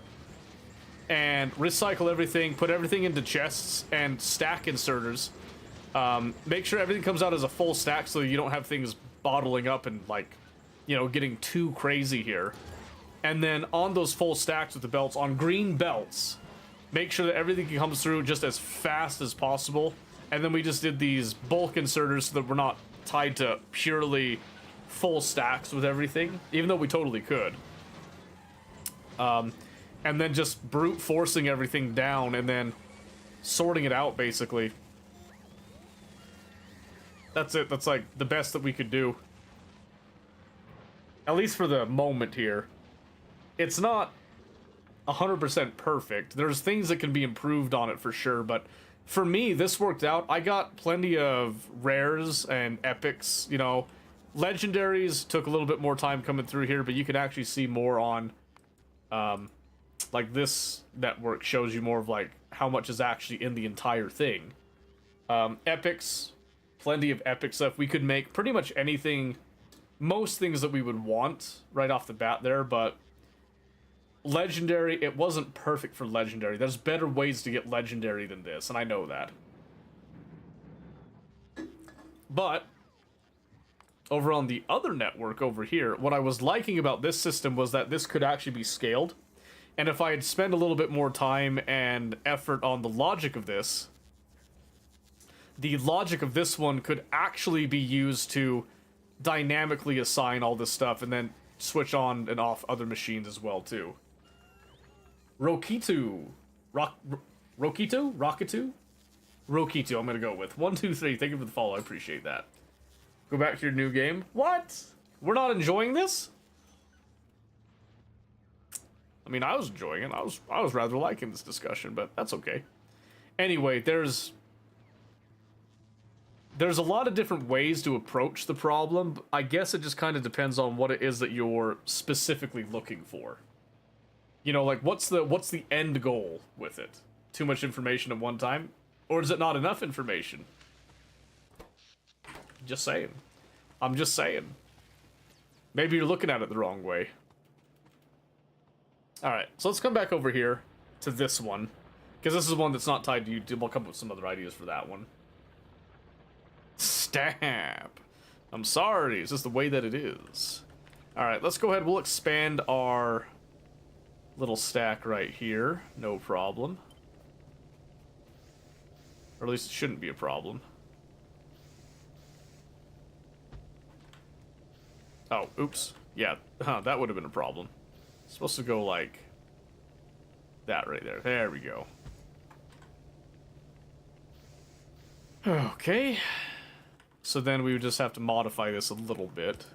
and recycle everything, put everything into chests, and stack inserters. Make sure everything comes out as a full stack so you don't have things bottling up and, like, you know, getting too crazy here. And then on those full stacks with the belts, on green belts, make sure that everything comes through just as fast as possible. And then we just did these bulk inserters so that we're not tied to purely full stacks with everything, even though we totally could. And then just brute forcing everything down and then sorting it out, basically. That's it. That's like the best that we could do. At least for the moment here. It's not 100% perfect. There's things that can be improved on it for sure, but for me, this worked out. I got plenty of rares and epics, you know. Legendaries took a little bit more time coming through here, but you can actually see more on, like this network shows you more of like how much is actually in the entire thing. Epics, plenty of epic stuff. We could make pretty much anything, most things that we would want right off the bat there, but legendary, it wasn't perfect for legendary. There's better ways to get legendary than this, and I know that. But over on the other network over here, what I was liking about this system was that this could actually be scaled. And if I had spent a little bit more time and effort on the logic of this, the logic of this one could actually be used to dynamically assign all this stuff and then switch on and off other machines as well, too. Rokitu. Rokitu? Rokitu? Rokitu, I'm gonna go with. 1, 2, 3. Thank you for the follow. I appreciate that. Go back to your new game. What? We're not enjoying this? I mean, I was enjoying it. I was rather liking this discussion, but that's okay. Anyway, there's a lot of different ways to approach the problem. I guess it just kind of depends on what it is that you're specifically looking for. You know, like what's the end goal with it? Too much information at one time? Or is it not enough information? Just saying. I'm just saying. Maybe you're looking at it the wrong way. Alright, so let's come back over here to this one. Because this is one that's not tied to YouTube. I'll come up with some other ideas for that one. Stamp. I'm sorry, it's just the way that it is. Alright, let's go ahead. We'll expand our little stack right here. No problem. Or at least it shouldn't be a problem. Oh, oops. Yeah, that would have been a problem. It's supposed to go like that right there. There we go. Okay. So then we would just have to modify this a little bit.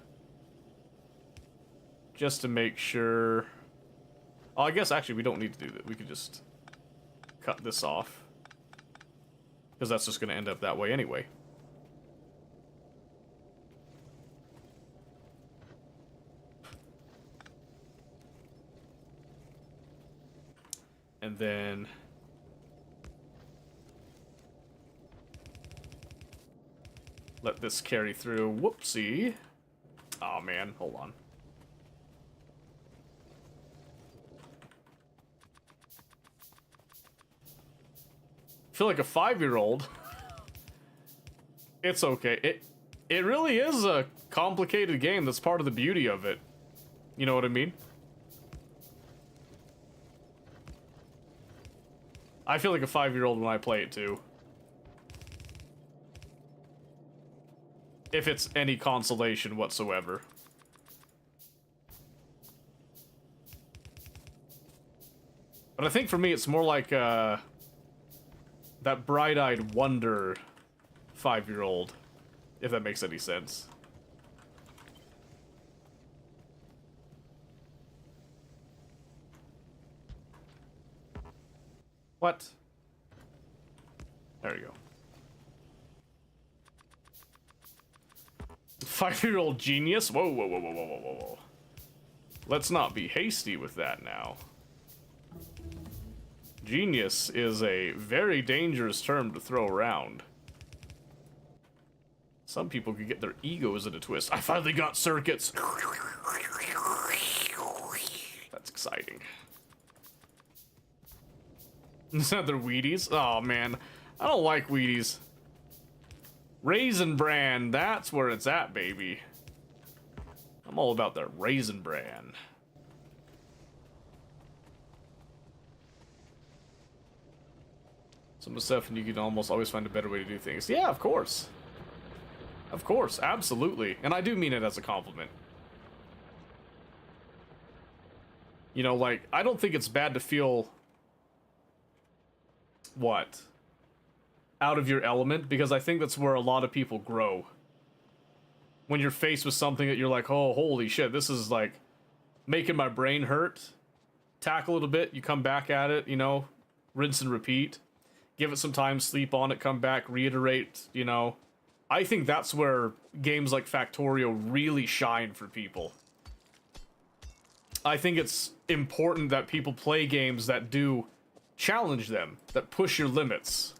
Just to make sure... Oh, I guess actually we don't need to do that. We could just cut this off. Because that's just going to end up that way anyway. And then... let this carry through. Whoopsie. Oh man, hold on. I feel like a 5-year-old. It's okay. It really is a complicated game. That's part of the beauty of it. You know what I mean? I feel like a 5-year-old when I play it too. If it's any consolation whatsoever. But I think for me it's more like that bright-eyed wonder 5-year-old, if that makes any sense. What? There you go. 5-year-old genius? Whoa, whoa, whoa, whoa, whoa, whoa, whoa. Let's not be hasty with that now. Genius is a very dangerous term to throw around. Some people could get their egos in a twist. I finally got circuits. That's exciting. Another Wheaties? Oh man, I don't like Wheaties. Raisin Bran, that's where it's at, baby. I'm all about that Raisin Bran. So myself and you can almost always find a better way to do things. Yeah, of course. Of course, absolutely. And I do mean it as a compliment. You know, like, I don't think it's bad to feel... What? Out of your element, because I think that's where a lot of people grow. When you're faced with something that you're like, oh, holy shit, this is, like, making my brain hurt. Tackle it a bit, you come back at it, you know, rinse and repeat. Give it some time, sleep on it, come back, reiterate, you know. I think that's where games like Factorio really shine for people. I think it's important that people play games that do challenge them, that push your limits.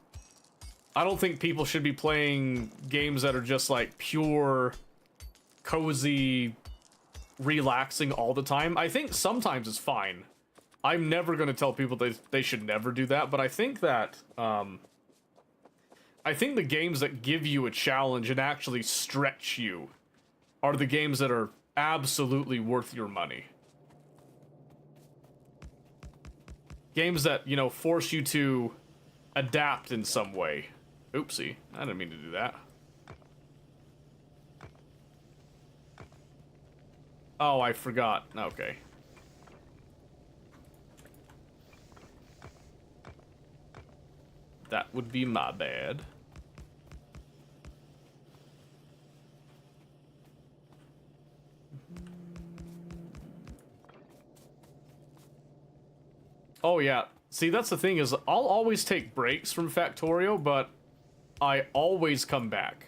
I don't think people should be playing games that are just like pure, cozy, relaxing all the time. I think sometimes it's fine. I'm never going to tell people they should never do that, but I think that, I think the games that give you a challenge and actually stretch you are the games that are absolutely worth your money. Games that, you know, force you to adapt in some way. Oopsie, I didn't mean to do that. Oh, I forgot. Okay. That would be my bad. Oh yeah, see that's the thing is I'll always take breaks from Factorio, but I always come back.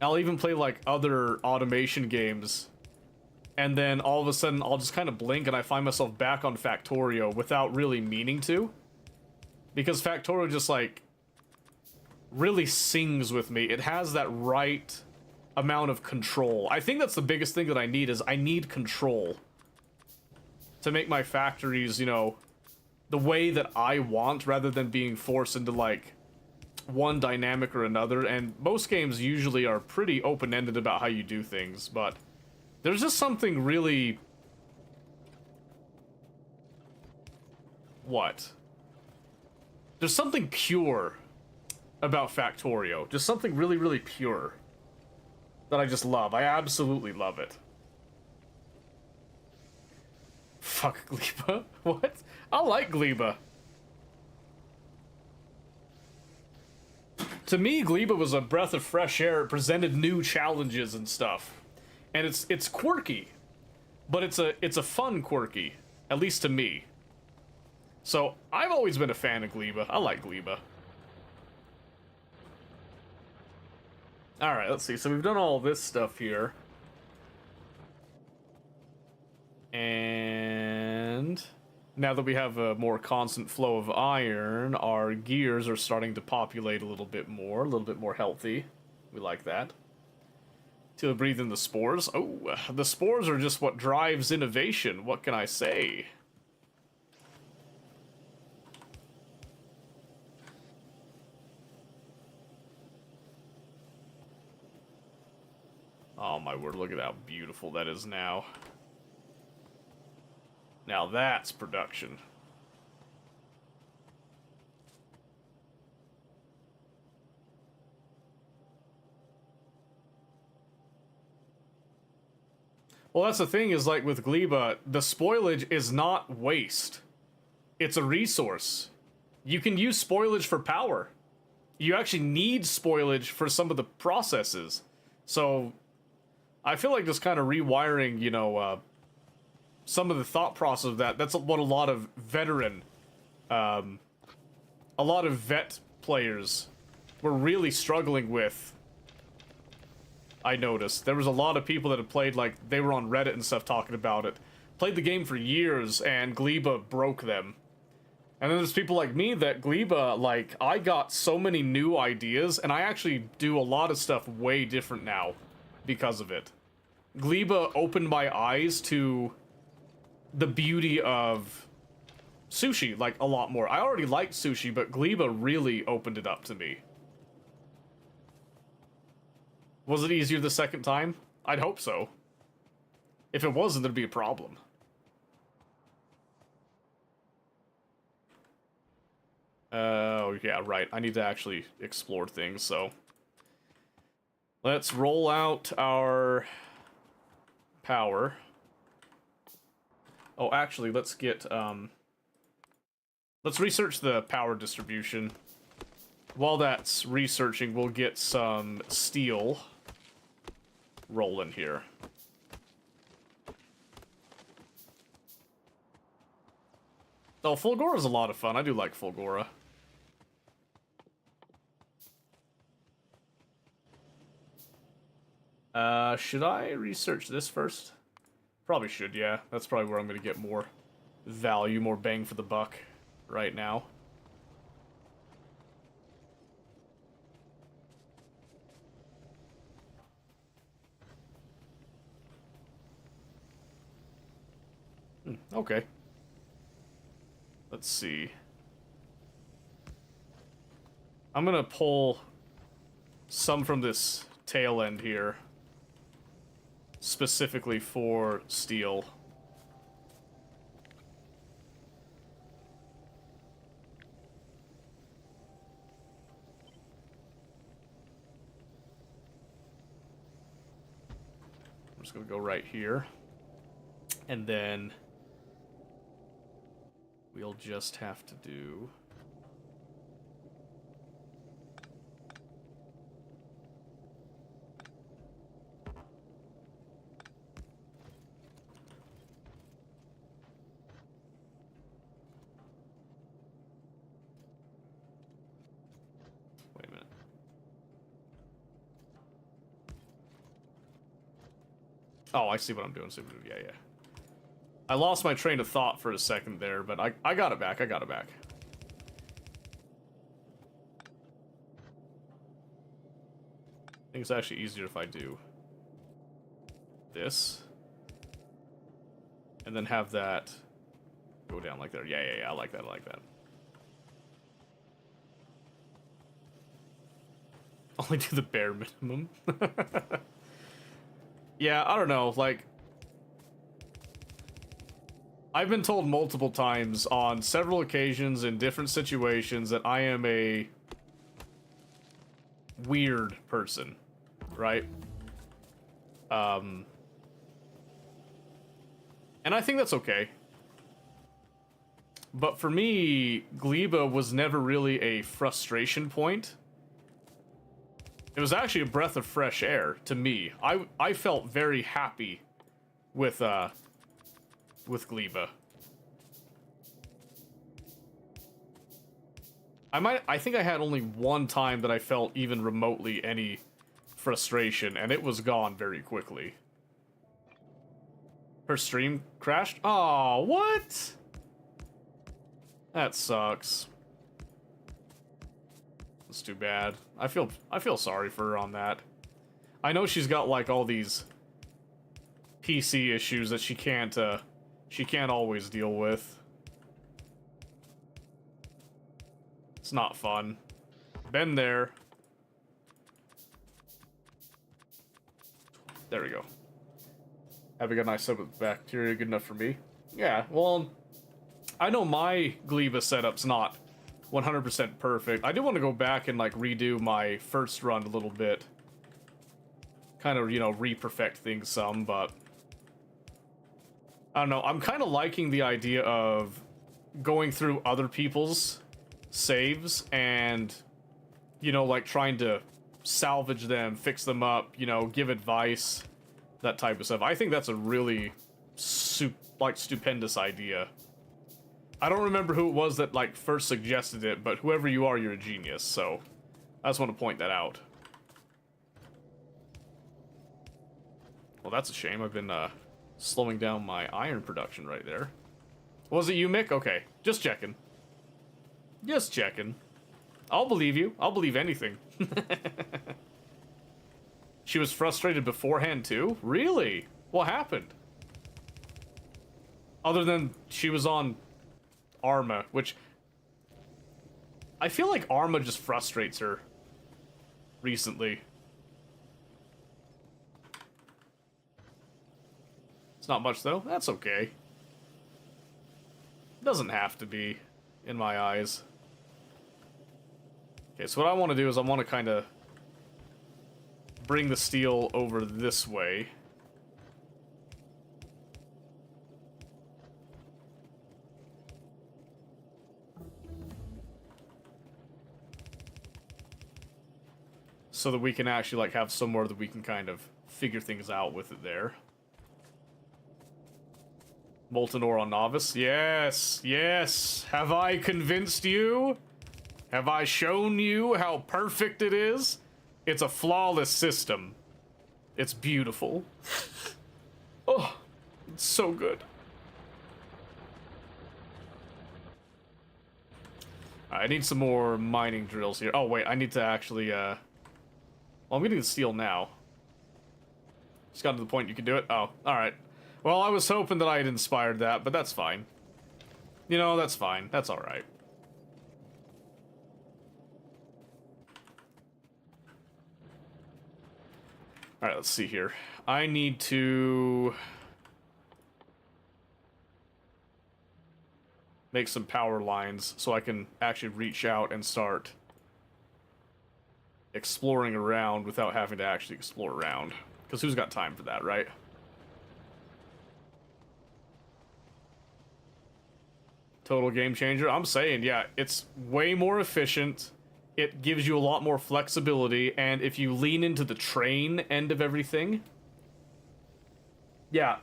I'll even play like other automation games, and then all of a sudden I'll just kind of blink and I find myself back on Factorio without really meaning to. Because Factorio just like really sings with me. It has that right amount of control. I think that's the biggest thing that I need is I need control. To make my factories, you know, the way that I want rather than being forced into like one dynamic or another. And most games usually are pretty open-ended about how you do things, but there's just something really... What? There's something pure about Factorio. Just something really, really pure that I just love. I absolutely love it. Fuck Gleba. What? I like Gleba. To me, Gleba was a breath of fresh air. It presented new challenges and stuff. And it's quirky. But it's a fun quirky. At least to me. So, I've always been a fan of Gleba. I like Gleba. Alright, let's see. So we've done all this stuff here. And now that we have a more constant flow of iron, our gears are starting to populate a little bit more healthy. We like that. To breathe in the spores. Oh, the spores are just what drives innovation. What can I say? Oh my word, look at how beautiful that is now. Now that's production. Well, that's the thing is, like, with Gleba, the spoilage is not waste. It's a resource. You can use spoilage for power. You actually need spoilage for some of the processes. So, I feel like just kind of rewiring, you know, some of the thought process of that's what a lot of veteran, a lot of vet players were really struggling with. I noticed there was a lot of people that had played, like, they were on Reddit and stuff talking about it, played the game for years, and Gleba broke them. And then there's people like me that Gleba, like, I got so many new ideas, and I actually do a lot of stuff way different now because of it. Gleba opened my eyes to the beauty of sushi, like, a lot more. I already liked sushi, but Gleba really opened it up to me. Was it easier the second time? I'd hope so. If it wasn't, there'd be a problem. Oh, yeah, right. I need to actually explore things, so... Let's roll out our power. Oh, actually, let's get, let's research the power distribution. While that's researching, we'll get some steel rolling here. Oh, Fulgora's a lot of fun. I do like Fulgora. Should I research this first? Probably should, yeah. That's probably where I'm gonna get more value, more bang for the buck right now. Okay. Let's see. I'm gonna pull some from this tail end here. Specifically for steel. I'm just gonna go right here. And then we'll just have to do... Wait a minute. Oh, I see what I'm doing. Yeah, yeah. I lost my train of thought for a second there, but I got it back. I got it back. I think it's actually easier if I do this. And then have that go down like there. Yeah, yeah, yeah. I like that. I like that. Only do the bare minimum. Yeah, I don't know. Like, I've been told multiple times on several occasions in different situations that I am a weird person, right? And I think that's okay. But for me, Gleba was never really a frustration point. It was actually a breath of fresh air to me. I felt very happy with Gleba. I think I had only one time that I felt even remotely any frustration, and it was gone very quickly. Her stream crashed? Oh, what? That sucks. That's too bad. I feel sorry for her on that. I know she's got like all these PC issues that she can't always deal with. It's not fun. Been there. There we go. Having a nice sub with bacteria good enough for me? Yeah, well, I know my Gleba setup's not 100% perfect. I do want to go back and like redo my first run a little bit. Kind of, you know, re-perfect things some, but I don't know. I'm kind of liking the idea of going through other people's saves and, you know, like trying to salvage them, fix them up, you know, give advice, that type of stuff. I think that's a really stupendous idea. I don't remember who it was that like first suggested it, but whoever you are, you're a genius, so I just want to point that out. Well, that's a shame. I've been slowing down my iron production right there. Was it you, Mick? Okay, just checking. Just checking. I'll believe you. I'll believe anything. She was frustrated beforehand, too? Really? What happened? Other than she was on Arma, which... I feel like Arma just frustrates her recently. It's not much, though. That's okay. Doesn't have to be, in my eyes. Okay, so what I want to do is I want to kind of bring the steel over this way. So that we can actually, like, have somewhere that we can kind of figure things out with it there. Molten ore on novice. Yes, yes. Have I convinced you? Have I shown you how perfect it is? It's a flawless system. It's beautiful. Oh, it's so good. I need some more mining drills here. Oh, wait, I need to actually, well, I'm getting the steel now. Just got to the point you can do it? Oh, alright. Well, I was hoping that I had inspired that, but that's fine. You know, that's fine. That's alright. Alright, let's see here. I need to make some power lines so I can actually reach out and start exploring around without having to actually explore around. Because who's got time for that, right? Total game changer. I'm saying, yeah, it's way more efficient. It gives you a lot more flexibility, and if you lean into the train end of everything, yeah,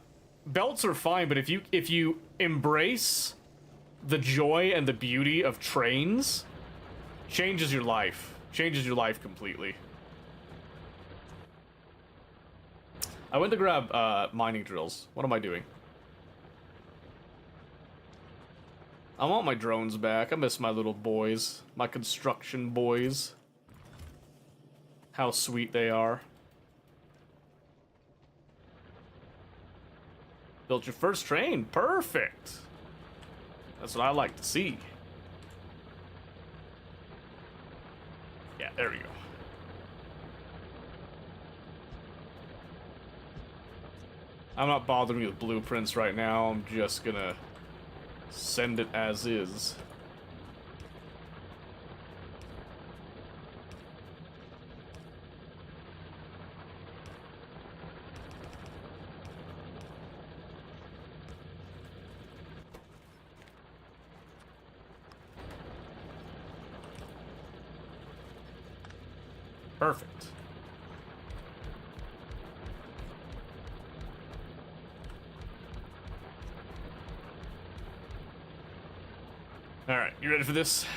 belts are fine, but if you embrace the joy and the beauty of trains, changes your life. Changes your life completely. I went to grab mining drills. What am I doing? I want my drones back. I miss my little boys. My construction boys. How sweet they are. Built your first train. Perfect. That's what I like to see. Yeah, there we go. I'm not bothering with blueprints right now. I'm just gonna send it as is. Perfect. Alright, you ready for this?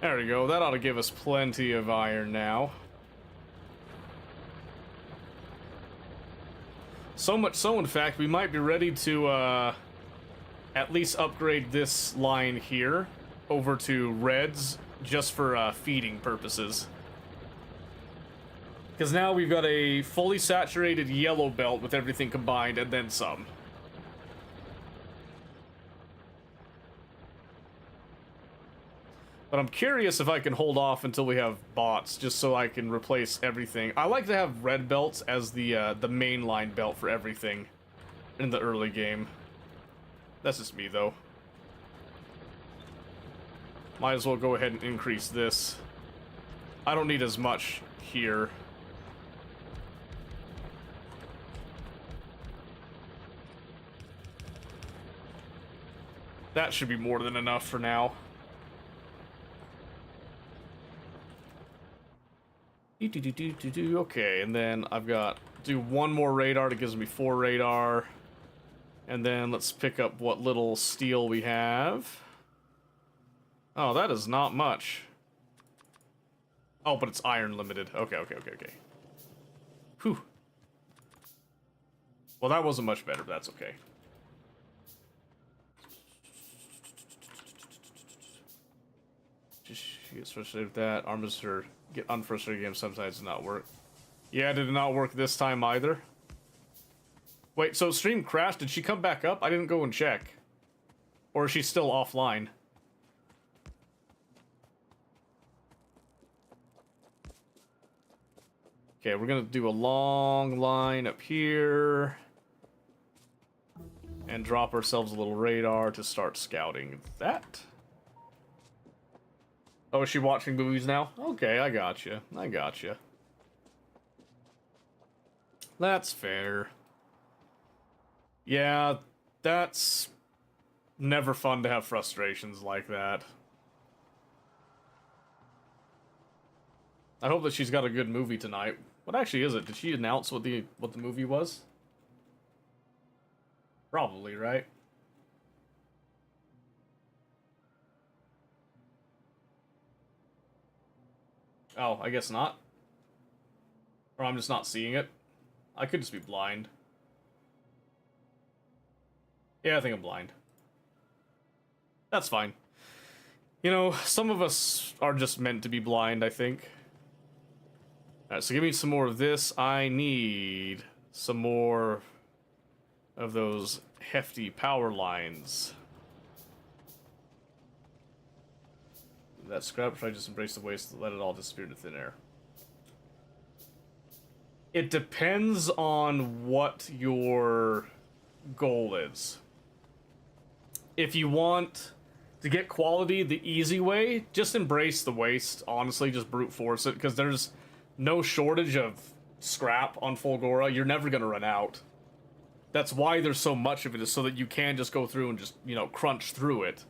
There we go, that ought to give us plenty of iron now. So much so, in fact, we might be ready to, at least upgrade this line here over to reds, just for, feeding purposes. Because now we've got a fully saturated yellow belt with everything combined, and then some. But I'm curious if I can hold off until we have bots, just so I can replace everything. I like to have red belts as the mainline belt for everything in the early game. That's just me, though. Might as well go ahead and increase this. I don't need as much here. That should be more than enough for now. Okay, and then I've got do one more radar that gives me 4 radar. And then let's pick up what little steel we have. Oh, that is not much. Oh, but it's iron limited. Okay. Whew. Well, that wasn't much better, but that's okay. Just get frustrated with that. Armister get unfrustrated games sometimes does not work. Yeah, did it not work this time either? Wait, so stream crashed. Did she come back up? I didn't go and check. Or is she still offline? Okay, we're gonna do a long line up here. And drop ourselves a little radar to start scouting that. Oh, is she watching movies now? Okay, I gotcha. I gotcha. That's fair. Yeah, that's never fun to have frustrations like that. I hope that she's got a good movie tonight. What actually is it? Did she announce what the movie was? Probably, right? Oh, I guess not. Or I'm just not seeing it. I could just be blind. Yeah, I think I'm blind. That's fine. You know, some of us are just meant to be blind, I think. Alright, so give me some more of this. I need some more of those hefty power lines. That scrap, should I just embrace the waste, let it all disappear into thin air? It depends on what your goal is. If you want to get quality the easy way, just embrace the waste, honestly, just brute force it, because there's no shortage of scrap on Fulgora. You're never going to run out. That's why there's so much of it, is so that you can just go through and just, you know, crunch through it.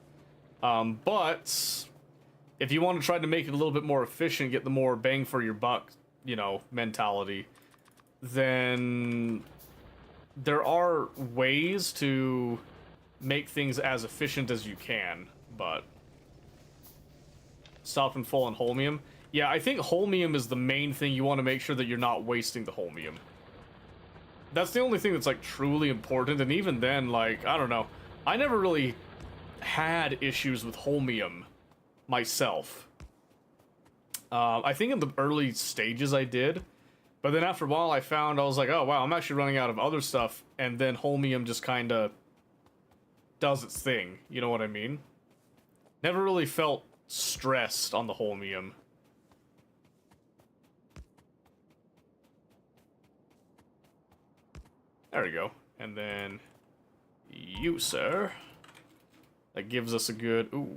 But if you want to try to make it a little bit more efficient, get the more bang for your buck, you know, mentality, then there are ways to make things as efficient as you can, but stop and full on holmium. Yeah, I think holmium is the main thing. You want to make sure that you're not wasting the holmium. That's the only thing that's, like, truly important, and even then, like, I don't know. I never really had issues with holmium myself. I think in the early stages I did, but then after a while I found, I was like, oh wow, I'm actually running out of other stuff, and then holmium just kind of does its thing, you know what I mean? Never really felt stressed on the holmium. There we go. And then you, sir. That gives us a good... Ooh.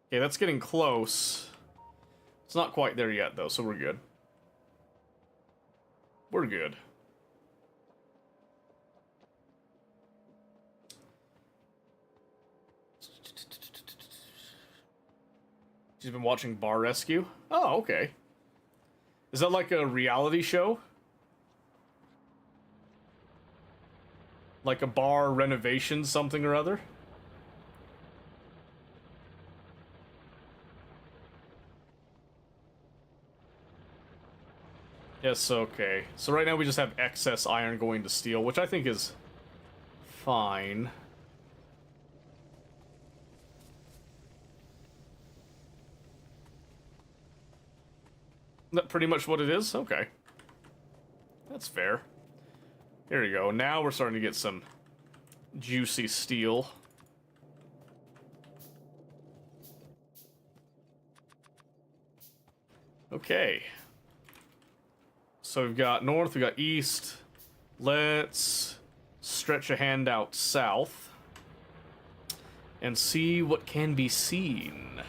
Okay, that's getting close. It's not quite there yet, though, so we're good. We're good. She's been watching Bar Rescue? Oh, okay. Is that like a reality show? Like a bar renovation something or other? Yes, okay. So right now we just have excess iron going to steel, which I think is fine. That pretty much what it is? Okay. That's fair. Here we go. Now we're starting to get some juicy steel. Okay. So we've got north, we've got east. Let's stretch a hand out south and see what can be seen.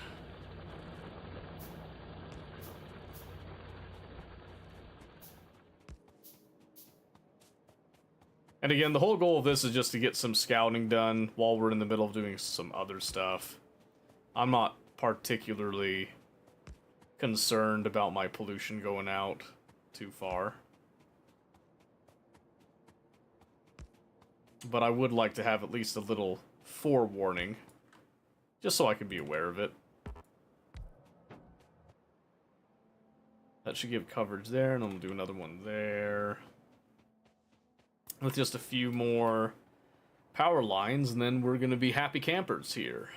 And again, the whole goal of this is just to get some scouting done while we're in the middle of doing some other stuff. I'm not particularly concerned about my pollution going out too far. But I would like to have at least a little forewarning, just so I can be aware of it. That should give coverage there, and I'm gonna do another one there. With just a few more power lines, and then we're gonna be happy campers here.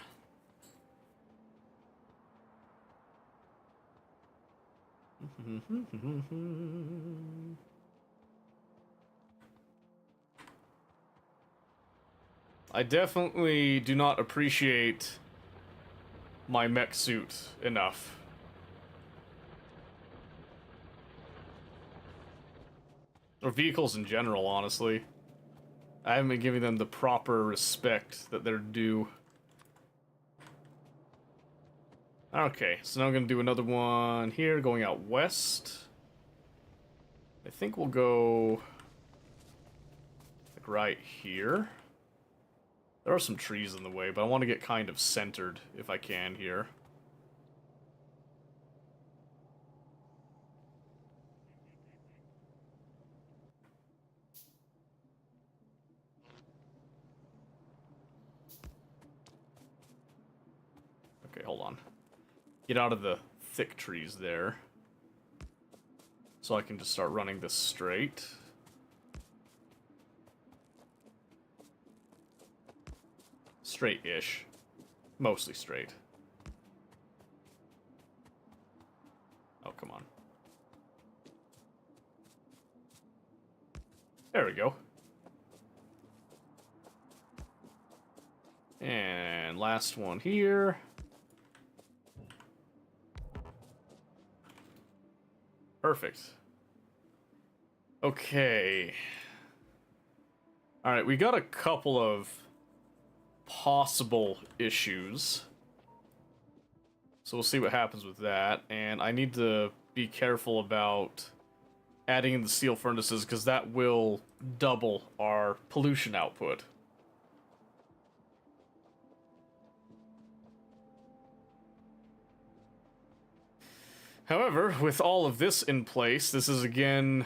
I definitely do not appreciate my mech suit enough. Or vehicles in general, honestly. I haven't been giving them the proper respect that they're due. Okay, so now I'm gonna do another one here, going out west. I think we'll go like right here. There are some trees in the way, but I want to get kind of centered if I can here. Okay, hold on. Get out of the thick trees there. So I can just start running this straight. Straight-ish. Mostly straight. Oh, come on. There we go. And last one here. Perfect. Okay. Alright, we got a couple of possible issues. So we'll see what happens with that. And I need to be careful about adding in the steel furnaces, because that will double our pollution output. However, with all of this in place, this is again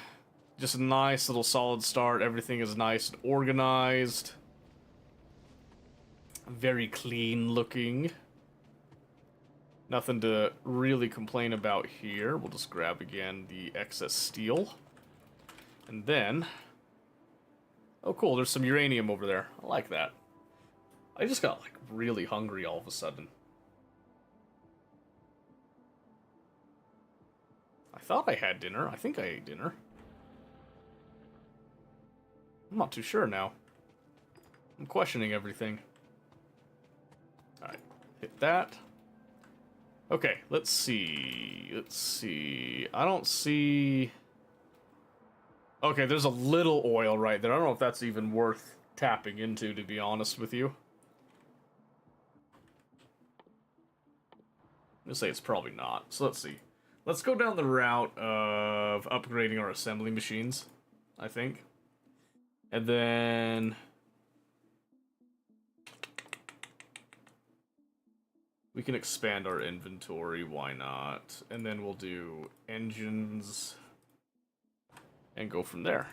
just a nice little solid start. Everything is nice and organized. Very clean looking. Nothing to really complain about here. We'll just grab again the excess steel. And then... oh cool, there's some uranium over there. I like that. I just got like really hungry all of a sudden. I thought I had dinner. I think I ate dinner. I'm not too sure now. I'm questioning everything. Alright, hit that. Okay, let's see. Let's see. I don't see... okay, there's a little oil right there. I don't know if that's even worth tapping into, to be honest with you. I'm gonna say it's probably not. So let's see. Let's go down the route of upgrading our assembly machines, I think. And then... we can expand our inventory, why not? And then we'll do engines and go from there.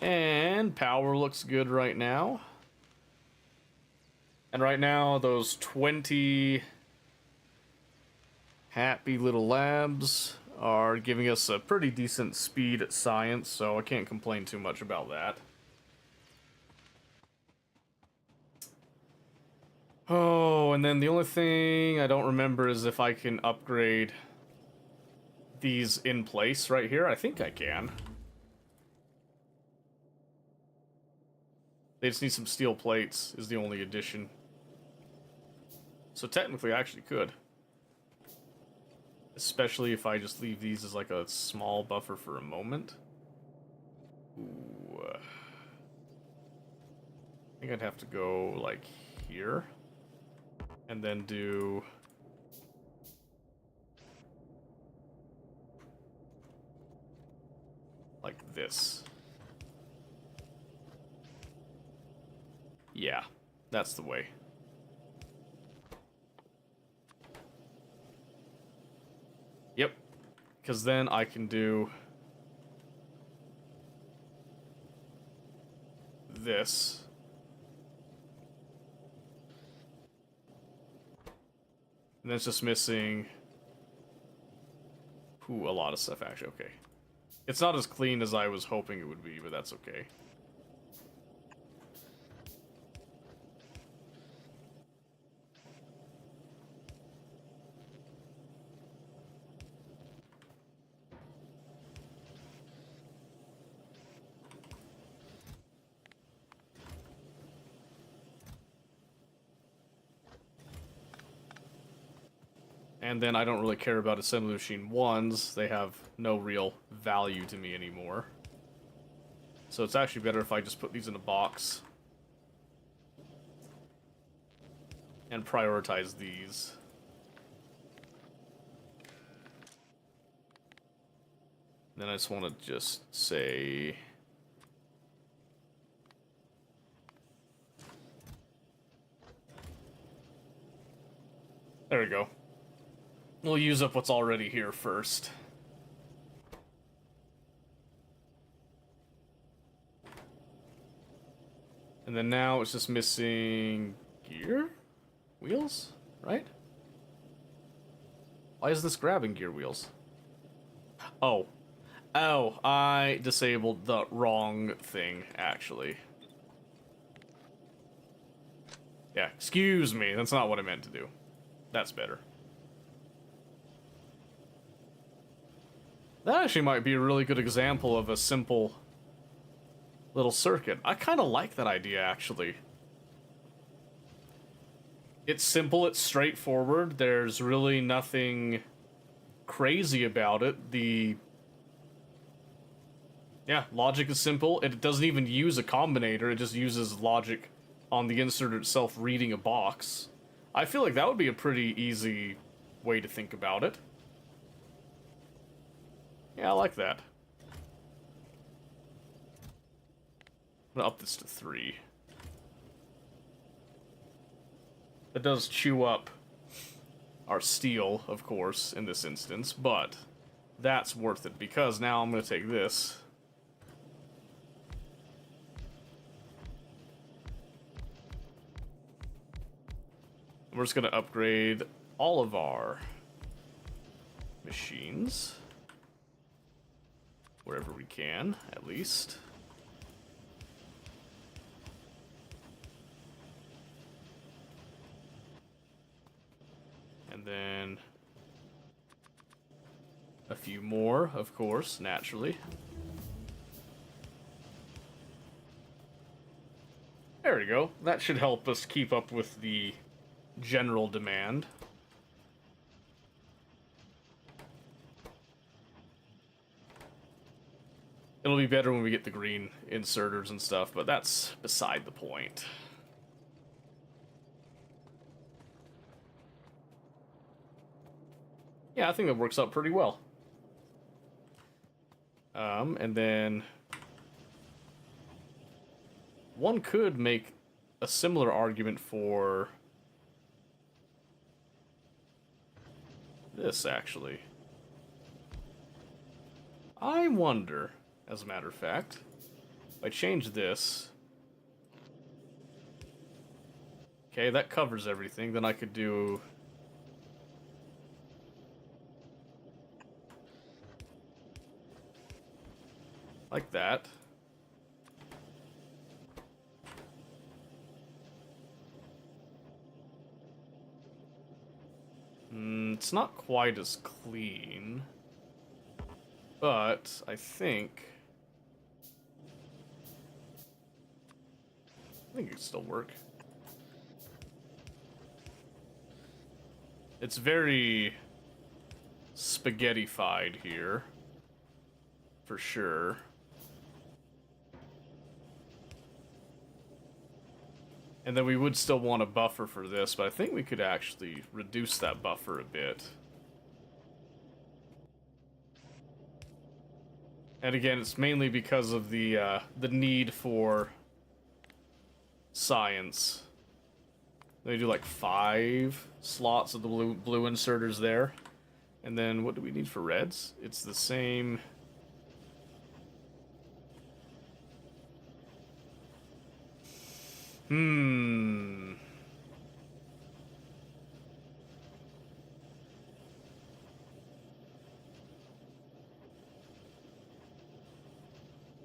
And power looks good right now. And right now, those 20 happy little labs are giving us a pretty decent speed at science, so I can't complain too much about that. Oh, and then the only thing I don't remember is if I can upgrade these in place right here. I think I can. They just need some steel plates is the only addition. So technically I actually could. Especially if I just leave these as like a small buffer for a moment. Ooh. I think I'd have to go like here. And then do... like this. Yeah, that's the way. Yep, because then I can do this. And then it's just missing... ooh, a lot of stuff, actually. Okay. It's not as clean as I was hoping it would be, but that's okay. And then I don't really care about assembly machine 1s. They have no real value to me anymore. So it's actually better if I just put these in a box. And prioritize these. Then I just want to just say... There we go. We'll use up what's already here first. And then now it's just missing gear? Wheels? Right? Why is this grabbing gear wheels? Oh. Oh, I disabled the wrong thing, actually. Yeah, excuse me. That's not what I meant to do. That's better. That actually might be a really good example of a simple little circuit. I kind of like that idea, actually. It's simple, it's straightforward, there's really nothing crazy about it. Yeah, logic is simple. It doesn't even use a combinator, it just uses logic on the inserter itself reading a box. I feel like that would be a pretty easy way to think about it. Yeah, I like that. I'm gonna up this to 3. It does chew up our steel, of course, in this instance, but that's worth it, because now I'm gonna take this. We're just gonna upgrade all of our machines. Wherever we can, at least. And then a few more, of course, naturally. There we go. That should help us keep up with the general demand. It'll be better when we get the green inserters and stuff, but that's beside the point. Yeah, I think that works out pretty well. And then one could make a similar argument for this, actually. I wonder, as a matter of fact, if I change this... Okay, that covers everything. Then I could do... like that. It's not quite as clean, but I think it could still work. It's very spaghetti-fied here, for sure. And then we would still want a buffer for this, but I think we could actually reduce that buffer a bit. And again, it's mainly because of the need for science. They do like 5 slots of the blue inserters there. And then what do we need for reds? It's the same...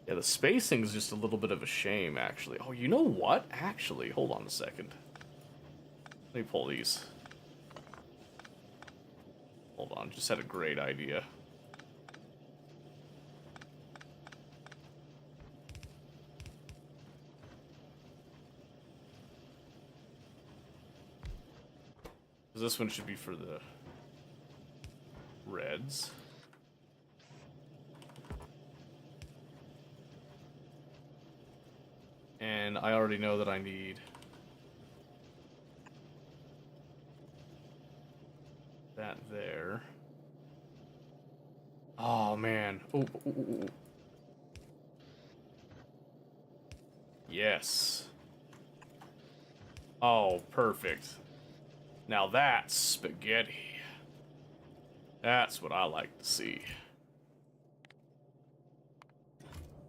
Yeah, the spacing's just a little bit of a shame, actually. Oh, you know what? Actually, hold on a second. Let me pull these. Hold on, just had a great idea. This one should be for the reds. And I already know that I need that there. Oh, man. Ooh, ooh, ooh, ooh. Yes. Oh, perfect. Now that's spaghetti. That's what I like to see.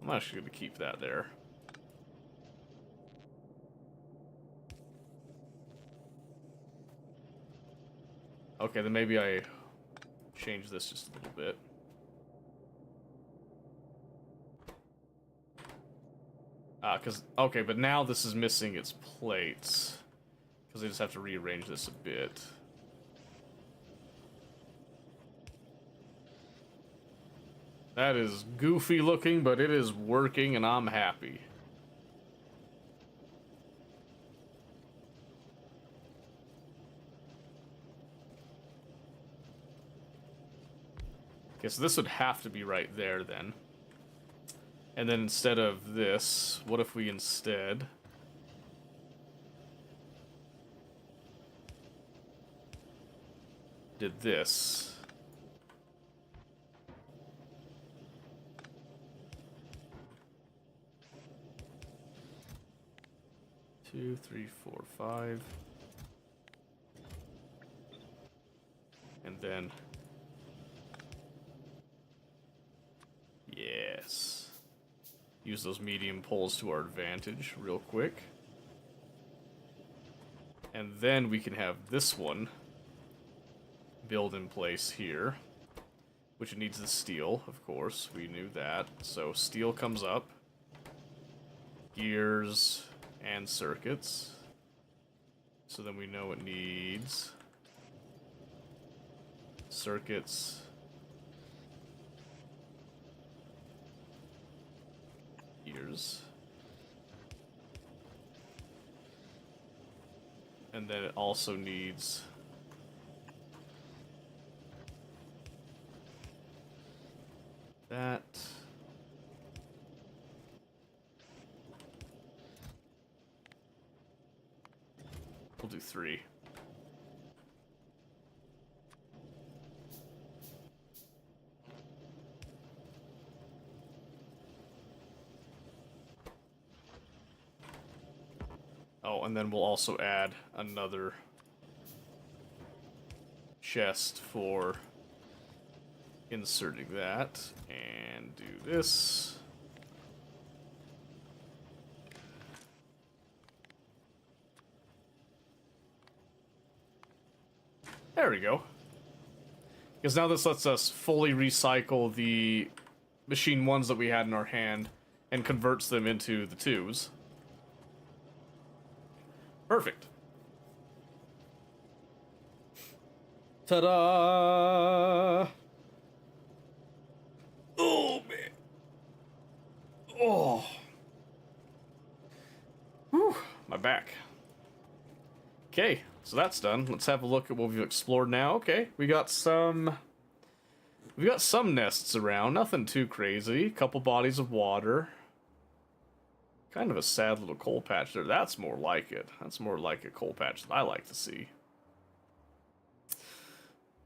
I'm actually going to keep that there. Okay, then maybe I change this just a little bit. Okay, but now this is missing its plates. Because I just have to rearrange this a bit. That is goofy looking, but it is working and I'm happy. Okay, so this would have to be right there then. And then instead of this, what if we instead did this? Two, three, four, five. And then... Yes. Use those medium poles to our advantage real quick. And then we can have this one build in place here. Which needs the steel, of course. We knew that. So steel comes up. Gears and circuits. So then we know it needs circuits, gears, and then it also needs that. We'll do 3. Oh, and then we'll also add another chest for inserting that, and do this. There we go. Because now this lets us fully recycle the machine 1s that we had in our hand and converts them into the 2s. Perfect. Ta-da! Oh, man. Oh. Whew, my back. Okay, so that's done. Let's have a look at what we've explored now. Okay, we got some nests around. Nothing too crazy. Couple bodies of water. Kind of a sad little coal patch there. That's more like it. That's more like a coal patch that I like to see.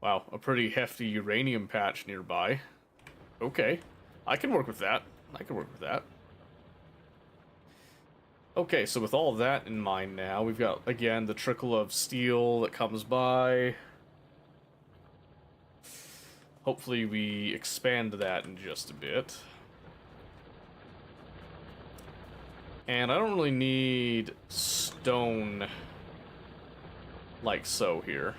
Wow, a pretty hefty uranium patch nearby. Okay, I can work with that. I can work with that. Okay, so with all of that in mind now, we've got, again, the trickle of steel that comes by. Hopefully we expand that in just a bit. And I don't really need stone like so here.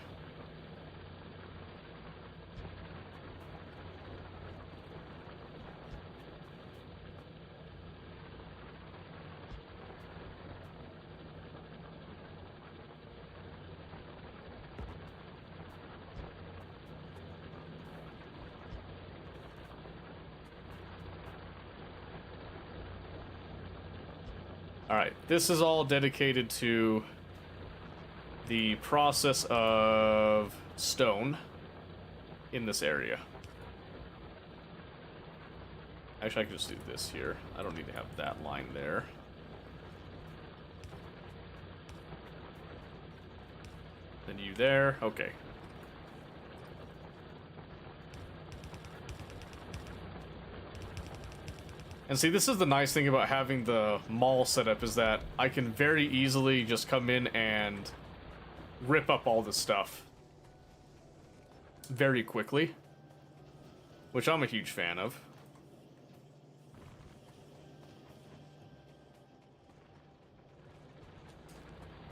Alright, this is all dedicated to the process of stone in this area. Actually, I can just do this here. I don't need to have that line there. there. Okay. And see, this is the nice thing about having the mall set up, is that I can very easily just come in and rip up all this stuff very quickly, which I'm a huge fan of.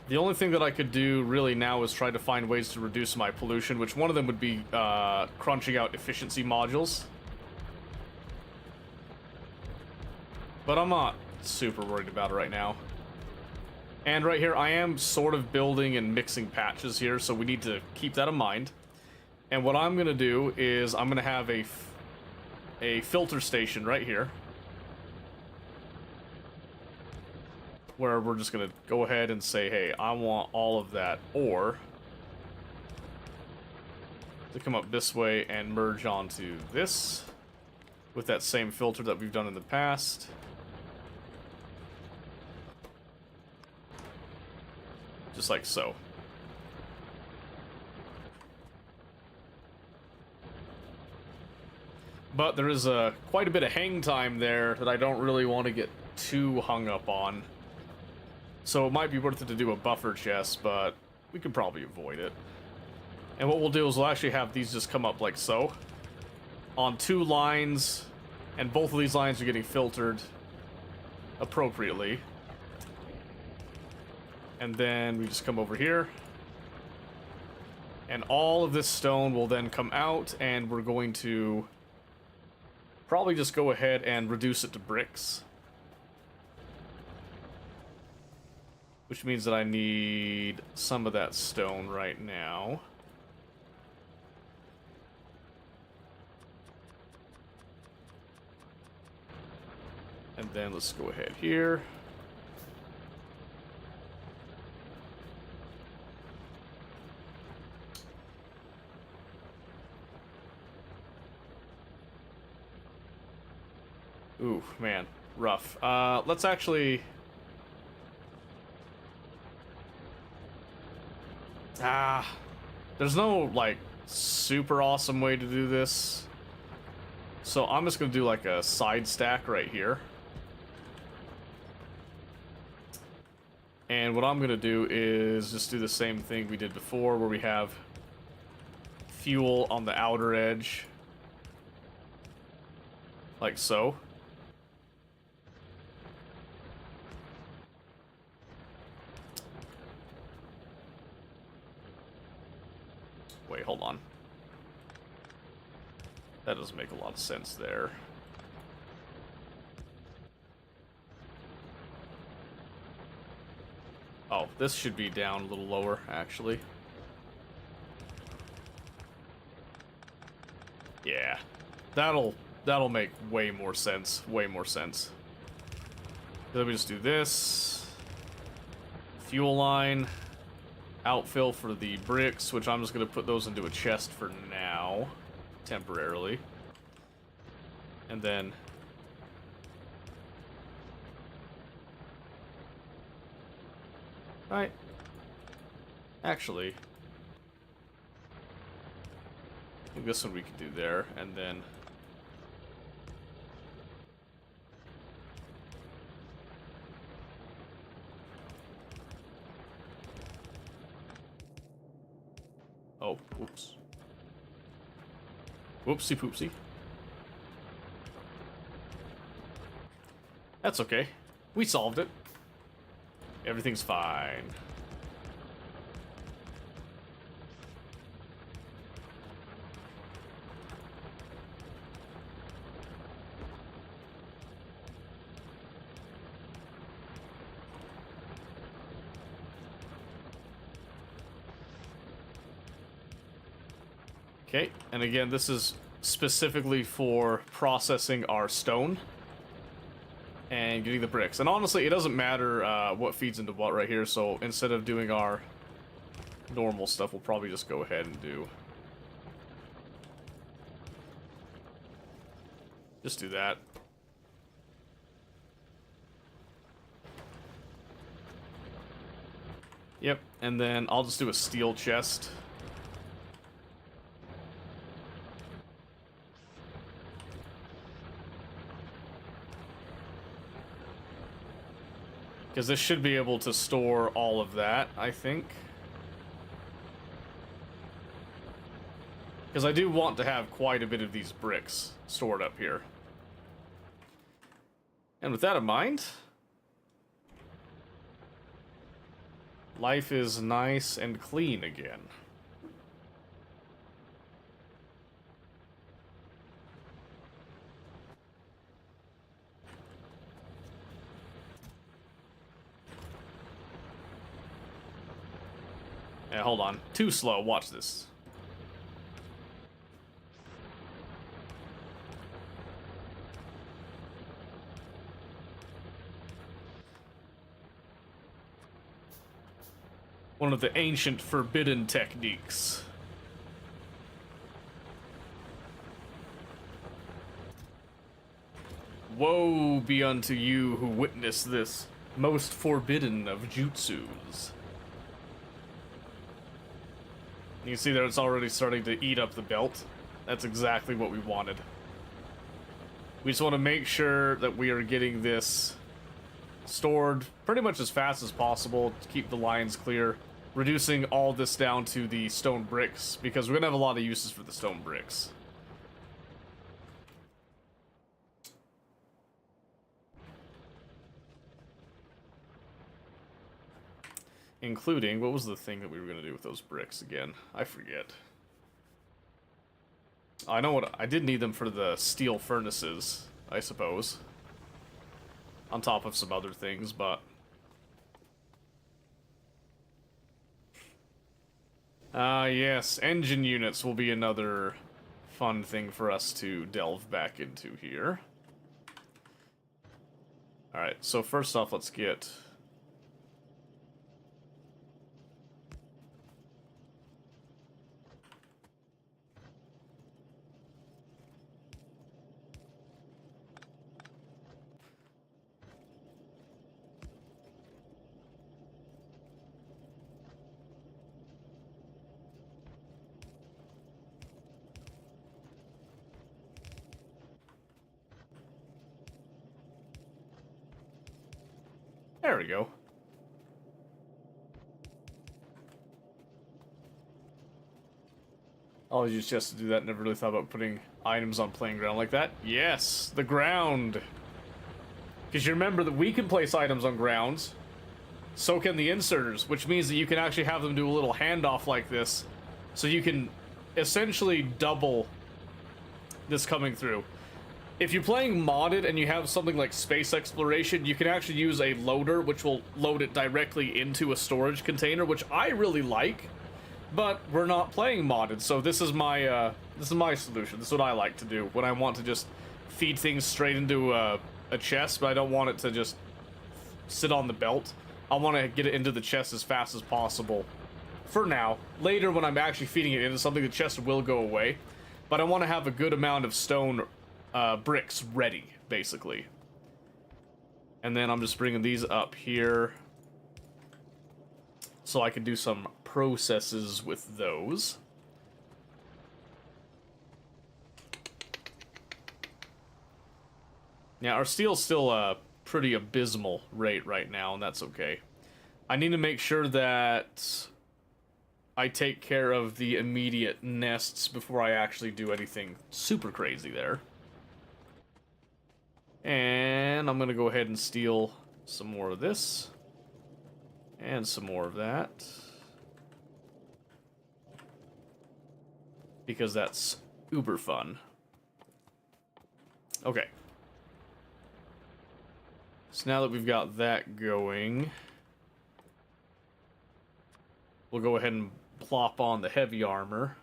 The only thing that I could do really now is try to find ways to reduce my pollution, which one of them would be crunching out efficiency modules. But I'm not super worried about it right now. And right here, I am sort of building and mixing patches here, so we need to keep that in mind. And what I'm going to do is I'm going to have a filter station right here, where we're just going to go ahead and say, hey, I want all of that ore to come up this way and merge onto this with that same filter that we've done in the past. Just like so. But there is quite a bit of hang time there that I don't really want to get too hung up on. So it might be worth it to do a buffer chest, but we could probably avoid it. And what we'll do is we'll actually have these just come up like so, on 2 lines, and both of these lines are getting filtered appropriately. And then we just come over here, and all of this stone will then come out, and we're going to probably just go ahead and reduce it to bricks. Which means that I need some of that stone right now. And then let's go ahead here. Ooh, man, rough. Let's actually... there's no, like, super awesome way to do this. So I'm just gonna do, like, a side stack right here. And what I'm gonna do is just do the same thing we did before, where we have fuel on the outer edge. Like so. Wait, hold on. That doesn't make a lot of sense there. Oh, this should be down a little lower, actually. Yeah. That'll make way more sense. Way more sense. Then we just do this. Fuel line. Outfill for the bricks, which I'm just going to put those into a chest for now, temporarily. And then... right. Actually... I think this one we can do there, and then... oh, whoops. Whoopsie poopsie. That's okay. We solved it. Everything's fine. Okay, and again, this is specifically for processing our stone and getting the bricks. And honestly, it doesn't matter what feeds into what right here, so instead of doing our normal stuff, we'll probably just go ahead and do... just do that. Yep, and then I'll just do a steel chest. Because this should be able to store all of that, I think. Because I do want to have quite a bit of these bricks stored up here. And with that in mind, life is nice and clean again. Yeah, hold on. Too slow. Watch this. One of the ancient forbidden techniques. Woe be unto you who witness this most forbidden of jutsus. You can see that it's already starting to eat up the belt. That's exactly what we wanted. We just want to make sure that we are getting this stored pretty much as fast as possible to keep the lines clear. Reducing all this down to the stone bricks, because we're going to have a lot of uses for the stone bricks. Including, what was the thing that we were going to do with those bricks again? I forget. I know what, I did need them for the steel furnaces, I suppose. On top of some other things, but... yes, engine units will be another fun thing for us to delve back into here. Alright, so first off, let's get... There we go. Always use chests to do that. Never really thought about putting items on playing ground like that. Yes, the ground. Because you remember that we can place items on grounds. So can the inserters, which means that you can actually have them do a little handoff like this. So you can essentially double this coming through. If you're playing modded and you have something like space exploration, you can actually use a loader which will load it directly into a storage container, which I really like. But we're not playing modded, so this is my solution. This is what I like to do when I want to just feed things straight into a chest, but I don't want it to just sit on the belt. I want to get it into the chest as fast as possible. For now. Later, when I'm actually feeding it into something, the chest will go away. But I want to have a good amount of stone bricks ready, basically. And then I'm just bringing these up here so I can do some processes with those. Yeah, our steel's still a pretty abysmal rate right now, and that's okay. I need to make sure that I take care of the immediate nests before I actually do anything super crazy there. And I'm gonna go ahead and steal some more of this. And some more of that. Because that's uber fun. Okay. So now that we've got that going, we'll go ahead and plop on the heavy armor.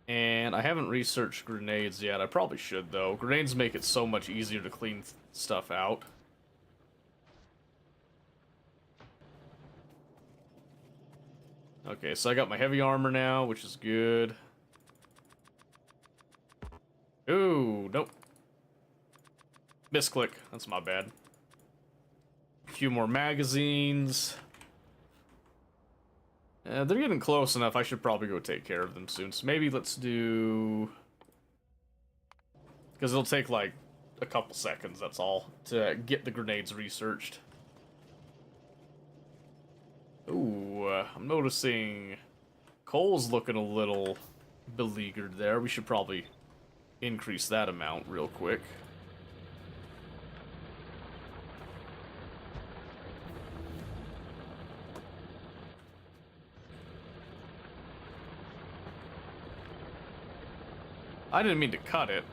And I haven't researched grenades yet. I probably should, though. Grenades make it so much easier to clean stuff out. Okay, so I got my heavy armor now, which is good. Ooh, nope. Misclick. That's my bad. A few more magazines. They're getting close enough. I should probably go take care of them soon. So maybe let's do... Because it'll take, like, a couple seconds, that's all, to get the grenades researched. Ooh, I'm noticing coal's looking a little beleaguered there. We should probably increase that amount real quick. I didn't mean to cut it.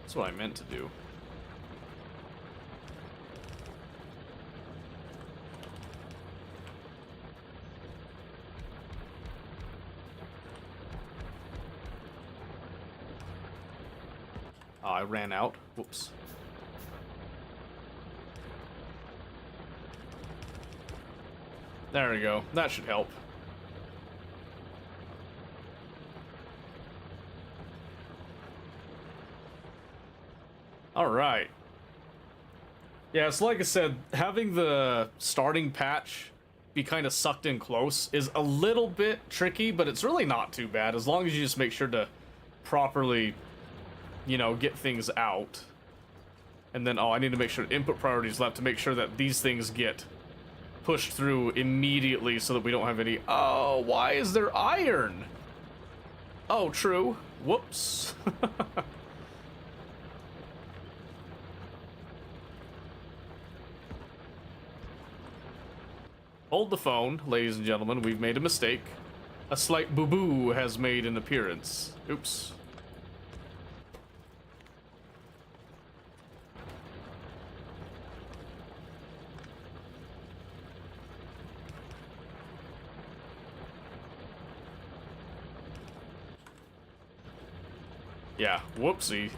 That's what I meant to do. Oh, I ran out. Whoops. There we go. That should help. Alright. Yeah, it's like I said, having the starting patch be kind of sucked in close is a little bit tricky, but it's really not too bad, as long as you just make sure to properly, you know, get things out. And then, oh, I need to make sure input priorities left to make sure that these things get pushed through immediately so that we don't have any... Oh, why is there iron? Oh, true. Whoops. Hold the phone, ladies and gentlemen. We've made a mistake. A slight boo-boo has made an appearance. Oops. Yeah, whoopsie.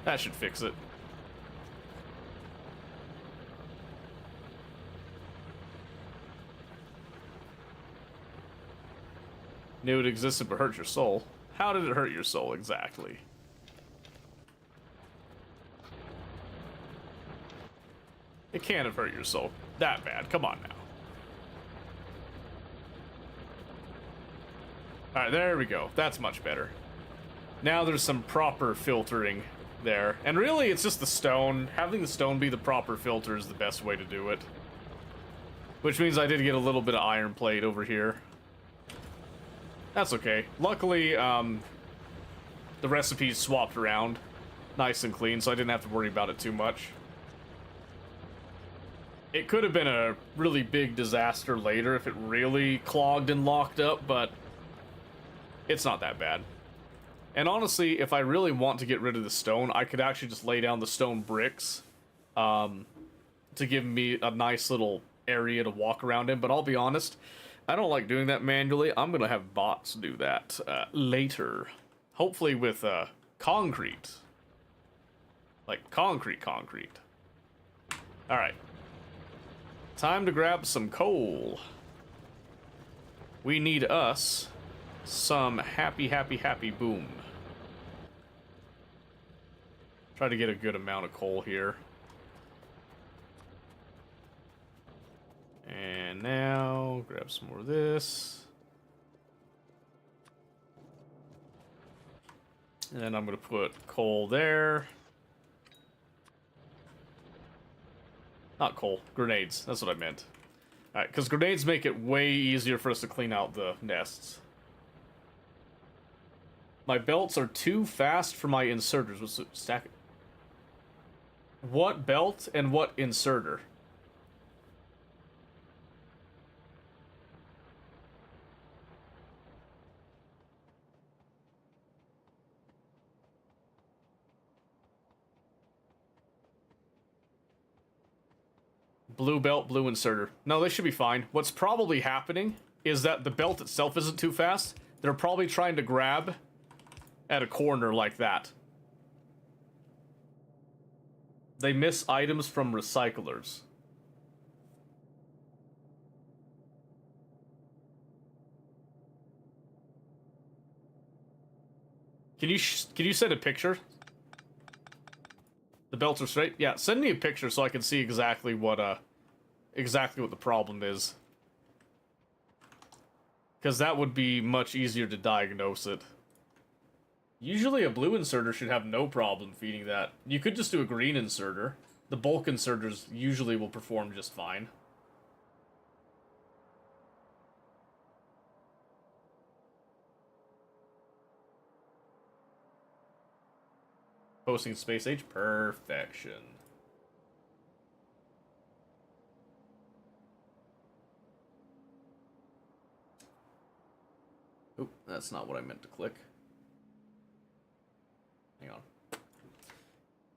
That should fix it. Knew it existed but hurt your soul. How did it hurt your soul exactly? It can't have hurt your soul that bad. Come on now. Alright, there we go. That's much better. Now there's some proper filtering there. And really, it's just the stone. Having the stone be the proper filter is the best way to do it. Which means I did get a little bit of iron plate over here. That's okay. Luckily, the recipes swapped around nice and clean, so I didn't have to worry about it too much. It could have been a really big disaster later if it really clogged and locked up, but it's not that bad. And honestly, if I really want to get rid of the stone, I could actually just lay down the stone bricks to give me a nice little area to walk around in. But I'll be honest, I don't like doing that manually. I'm going to have bots do that later. Hopefully with concrete. Like concrete. Alright. Time to grab some coal. We need us some happy boom. Try to get a good amount of coal here. And now, grab some more of this. And then I'm going to put coal there. Not coal, grenades. That's what I meant. Alright, because grenades make it way easier for us to clean out the nests. My belts are too fast for my inserters. What's the stack? What belt and what inserter? Blue belt, blue inserter. No, they should be fine. What's probably happening is that the belt itself isn't too fast. They're probably trying to grab at a corner like that. They miss items from recyclers. Can you send a picture? The belts are straight? Yeah, send me a picture so I can see exactly what the problem is. Because that would be much easier to diagnose it. Usually a blue inserter should have no problem feeding that. You could just do a green inserter. The bulk inserters usually will perform just fine. Posting space age, perfection. Oop, that's not what I meant to click. Hang on.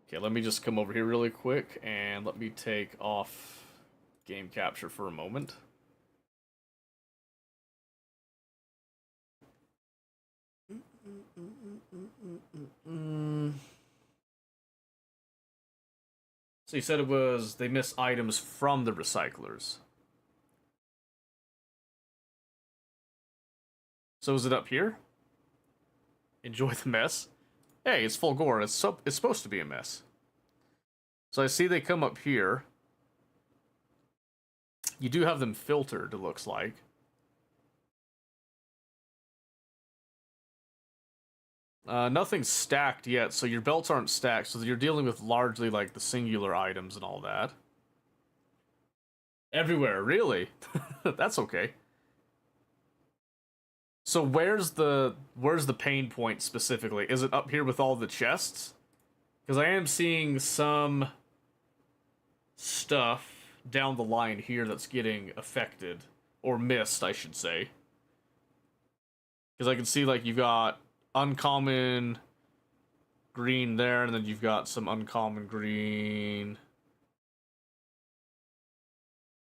Okay, let me just come over here really quick and let me take off game capture for a moment. So you said it was they miss items from the recyclers. So is it up here? Enjoy the mess. Hey, it's Fulgora. It's supposed to be a mess. So I see they come up here. You do have them filtered, it looks like. Nothing's stacked yet, so your belts aren't stacked, so you're dealing with largely, like, the singular items and all that. Everywhere, really? That's okay. So where's the pain point specifically? Is it up here with all the chests? Because I am seeing some stuff down the line here that's getting affected. Or missed, I should say. Because I can see, like, you've got uncommon green there, and then you've got some uncommon green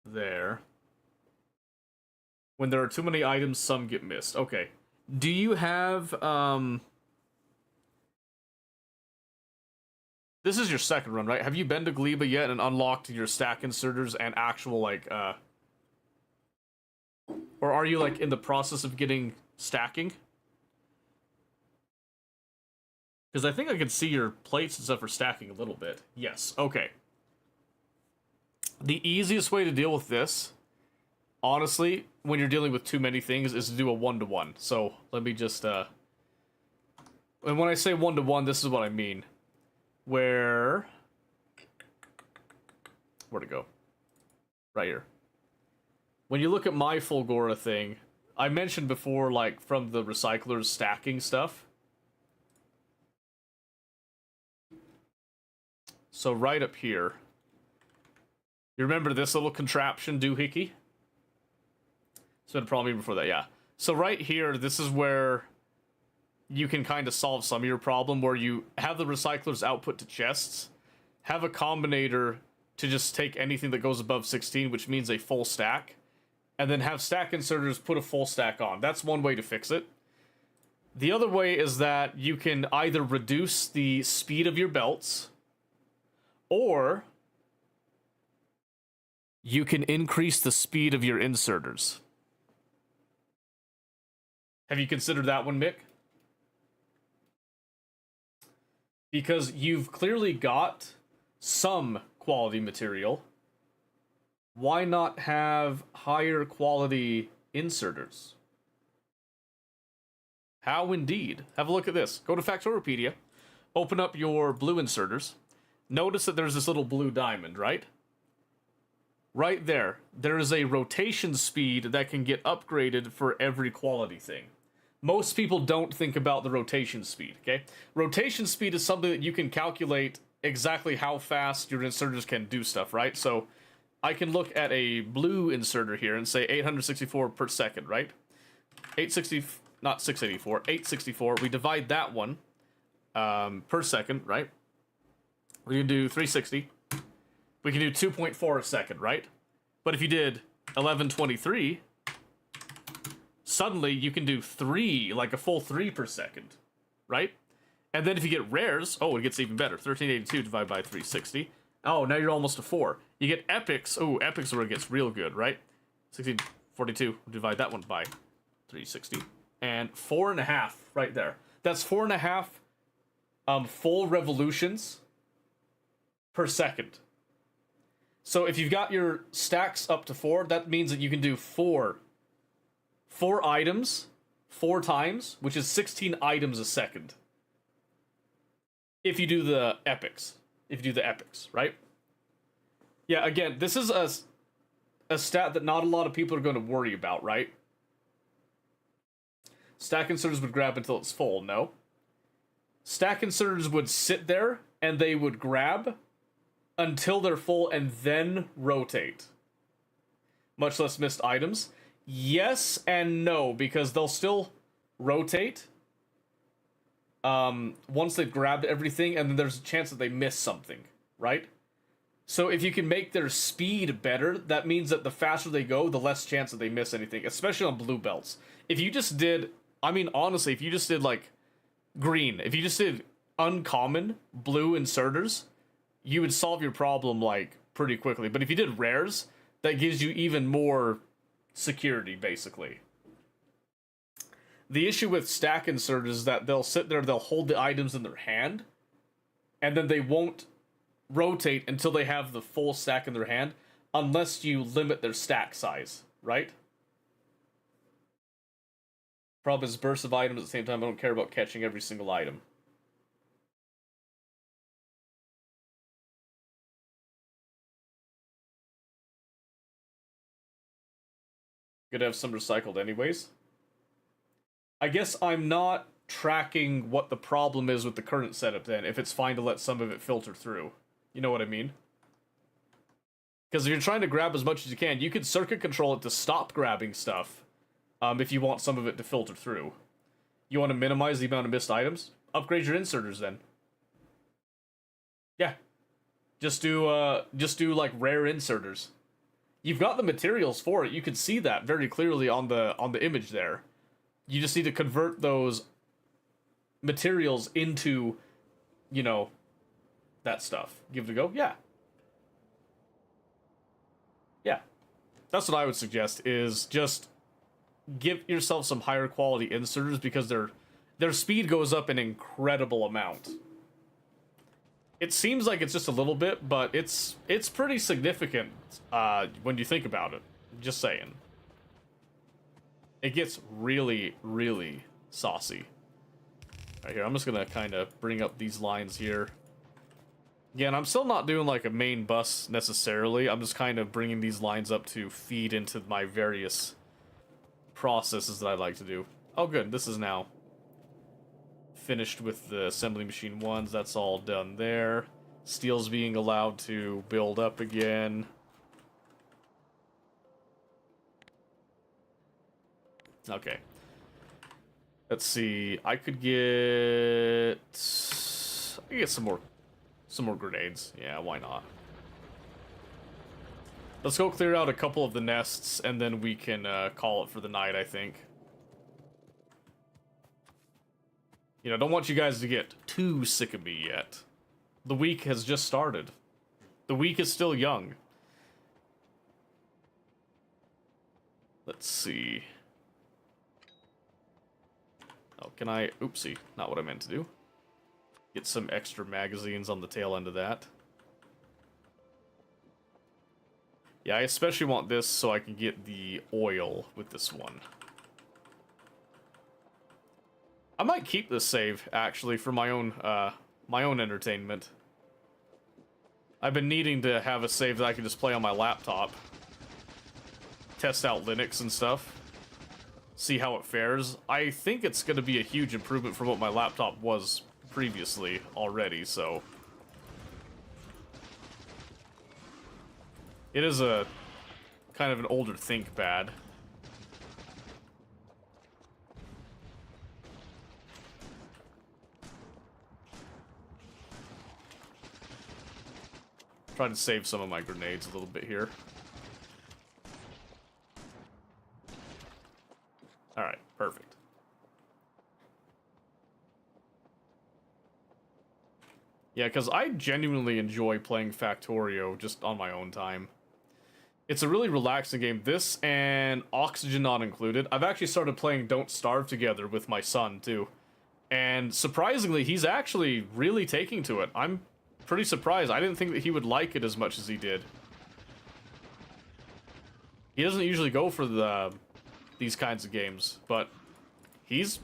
there. When there are too many items, some get missed. Okay. Do you have, this is your second run, right? Have you been to Gleba yet and unlocked your stack inserters and actual, like, or are you, like, in the process of getting stacking? Because I think I can see your plates and stuff for stacking a little bit. Yes, okay. The easiest way to deal with this, honestly, when you're dealing with too many things, is to do a one-to-one. So, let me just, and when I say one-to-one, this is what I mean. Where'd it go? Right here. When you look at my Fulgora thing, I mentioned before, like, from the recyclers stacking stuff. So right up here, you remember this little contraption, doohickey? It's been a problem even before that, yeah. So right here, this is where you can kind of solve some of your problem, where you have the recyclers output to chests, have a combinator to just take anything that goes above 16, which means a full stack, and then have stack inserters put a full stack on. That's one way to fix it. The other way is that you can either reduce the speed of your belts, or you can increase the speed of your inserters. Have you considered that one, Mick? Because you've clearly got some quality material. Why not have higher quality inserters? How indeed? Have a look at this. Go to Factoripedia, open up your blue inserters. Notice that there's this little blue diamond, right? Right there. There is a rotation speed that can get upgraded for every quality thing. Most people don't think about the rotation speed, okay? Rotation speed is something that you can calculate exactly how fast your inserters can do stuff, right? So I can look at a blue inserter here and say 864 per second, right? 860, not 684, 864. We divide that one per second, right? We can do 360. We can do 2.4 a second, right? But if you did 1123, suddenly you can do 3, like a full 3 per second, right? And then if you get rares, oh, it gets even better. 1382 divided by 360. Oh, now you're almost to 4. You get epics. Oh, epics where it gets real good, right? 1642. Divide that one by 360. And 4.5 right there. That's 4.5 full revolutions per second. So if you've got your stacks up to 4, that means that you can do 4 items 4 times, which is 16 items a second. If you do the epics. Right? Yeah, again, this is a stat that not a lot of people are going to worry about, right? Stack inserters would grab until it's full. No. Stack inserters would sit there and they would grab until they're full and then rotate. Much less missed items. Yes and no, because they'll still rotate once they've grabbed everything, and then there's a chance that they miss something, right? So if you can make their speed better, that means that the faster they go, the less chance that they miss anything, especially on blue belts. If you just did, I mean, honestly, if you just did, like, green, if you just did uncommon blue inserters, you would solve your problem, like, pretty quickly. But if you did rares, that gives you even more security, basically. The issue with stack inserters is that they'll sit there, they'll hold the items in their hand, and then they won't rotate until they have the full stack in their hand, unless you limit their stack size, right? Problem is bursts of items at the same time. I don't care about catching every single item. Good to have some recycled anyways. I guess I'm not tracking what the problem is with the current setup then, if it's fine to let some of it filter through. You know what I mean? Because if you're trying to grab as much as you can, you could circuit control it to stop grabbing stuff if you want some of it to filter through. You want to minimize the amount of missed items? Upgrade your inserters then. Yeah. Just do like rare inserters. You've got the materials for it. You can see that very clearly on the image there. You just need to convert those materials into, you know, that stuff. Give it a go. Yeah. Yeah. That's what I would suggest, is just give yourself some higher quality inserters, because their speed goes up an incredible amount. It seems like it's just a little bit, but it's pretty significant when you think about it. Just saying. It gets really, really saucy. Right here, I'm just gonna kind of bring up these lines here. Again, I'm still not doing like a main bus necessarily. I'm just kind of bringing these lines up to feed into my various processes that I like to do. Oh good, this is now finished with the assembly machine ones. That's all done there. Steel's being allowed to build up again. Okay. Let's see. I could get some more grenades. Yeah, why not? Let's go clear out a couple of the nests, and then we can call it for the night, I think. You know, don't want you guys to get too sick of me yet. The week has just started. The week is still young. Let's see. Oh, can I... Oopsie, not what I meant to do. Get some extra magazines on the tail end of that. Yeah, I especially want this so I can get the oil with this one. I might keep this save, actually, for my own entertainment. I've been needing to have a save that I can just play on my laptop. Test out Linux and stuff. See how it fares. I think it's going to be a huge improvement from what my laptop was previously already, so... It is a kind of an older ThinkPad. Try to save some of my grenades a little bit here. Alright, perfect. Yeah, because I genuinely enjoy playing Factorio just on my own time. It's a really relaxing game. This and Oxygen Not Included. I've actually started playing Don't Starve Together with my son, too. And surprisingly, he's actually really taking to it. I'm pretty surprised. I didn't think that he would like it as much as he did. He doesn't usually go for these kinds of games, but he's...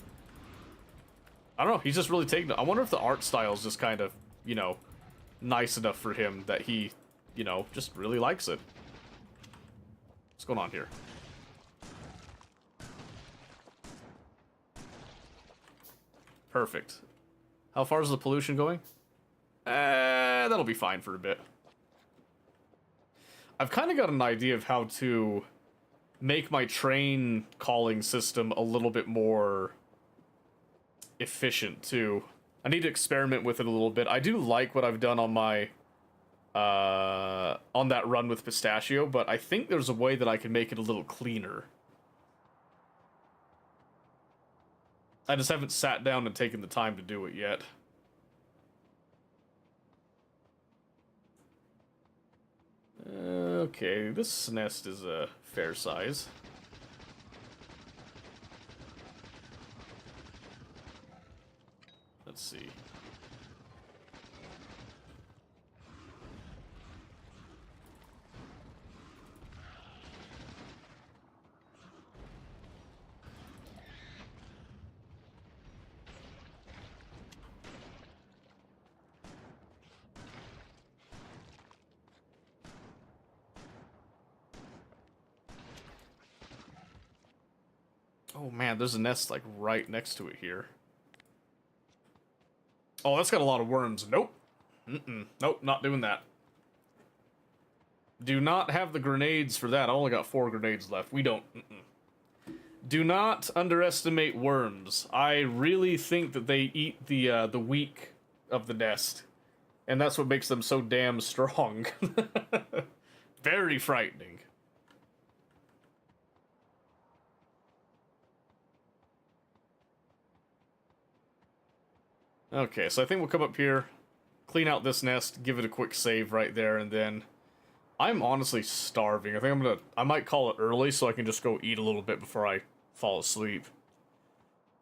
I don't know, he's just really taking it. I wonder if the art style is just kind of, you know, nice enough for him that he, you know, just really likes it. What's going on here? Perfect. How far is the pollution going? That'll be fine for a bit. I've kind of got an idea of how to make my train calling system a little bit more efficient, too. I need to experiment with it a little bit. I do like what I've done on my... on that run with Pistachio, but I think there's a way that I can make it a little cleaner. I just haven't sat down and taken the time to do it yet. Okay, this nest is a fair size. Let's see. Oh man, there's a nest like right next to it here. Oh, that's got a lot of worms. Nope. Nope, not doing that. Do not have the grenades for that. I only got 4 grenades left. We don't. Do not underestimate worms. I really think that they eat the weak of the nest. And that's what makes them so damn strong. Very frightening. Okay, so I think we'll come up here, clean out this nest, give it a quick save right there, and then... I'm honestly starving. I think I might call it early so I can just go eat a little bit before I fall asleep.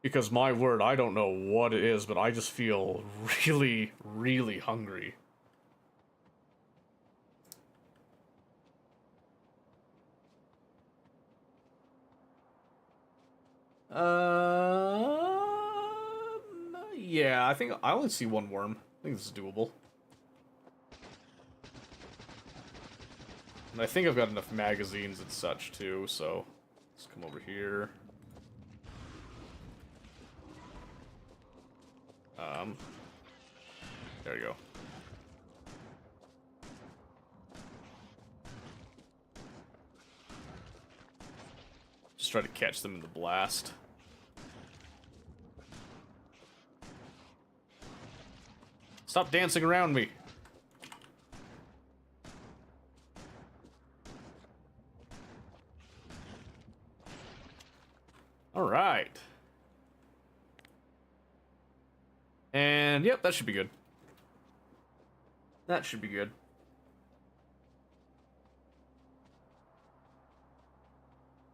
Because my word, I don't know what it is, but I just feel really, really hungry. Yeah, I think I only see 1 worm. I think this is doable. And I think I've got enough magazines and such, too, so... Let's come over here. There you go. Just try to catch them in the blast. Stop dancing around me! Alright. And, yep, that should be good. That should be good.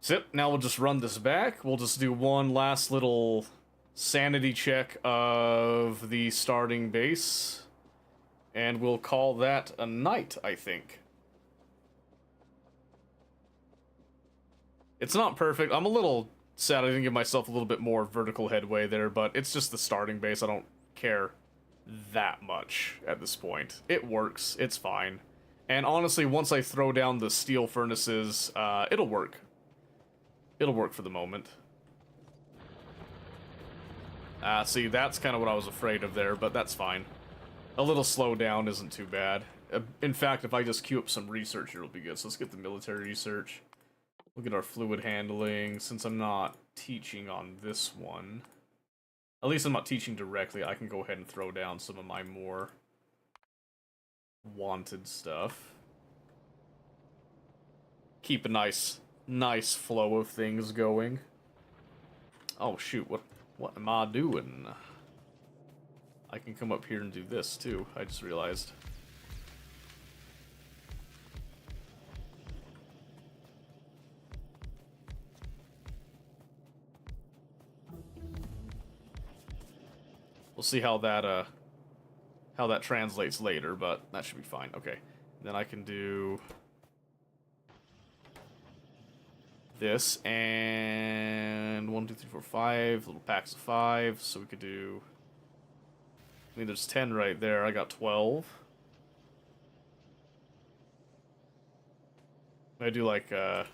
So, now we'll just run this back. We'll just do one last little sanity check of the starting base. And we'll call that a night, I think. It's not perfect. I'm a little sad I didn't give myself a little bit more vertical headway there, but it's just the starting base. I don't care that much at this point. It works. It's fine. And honestly, once I throw down the steel furnaces, it'll work. It'll work for the moment. See, that's kind of what I was afraid of there, but that's fine. A little slowdown isn't too bad. In fact, if I just queue up some research, it'll be good. So let's get the military research. Look at our fluid handling. Since I'm not teaching on this one, at least I'm not teaching directly, I can go ahead and throw down some of my more wanted stuff. Keep a nice flow of things going. Oh shoot, what am I doing? I can come up here and do this too, I just realized. We'll see how that translates later, but that should be fine. Okay. Then I can do this, and 1, 2, 3, 4, 5 little packs of 5. So we could do, I mean, there's 10 right there. I got 12. I do like oh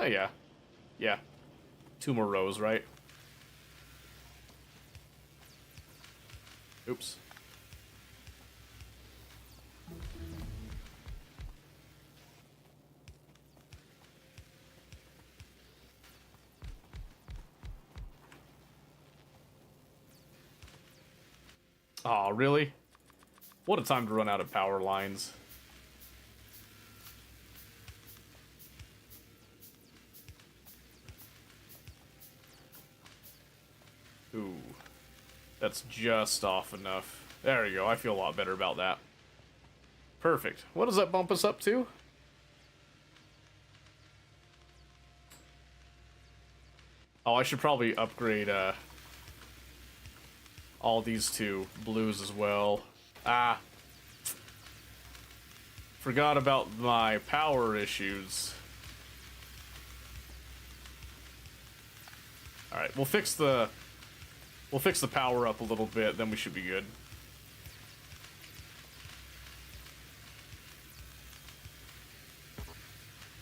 yeah, 2 more rows, right? Oops. Aw, really? What a time to run out of power lines. Ooh. That's just off enough. There we go, I feel a lot better about that. Perfect. What does that bump us up to? Oh, I should probably upgrade, all these 2 blues as well. Ah. Forgot about my power issues. Alright, we'll fix the power up a little bit, then we should be good.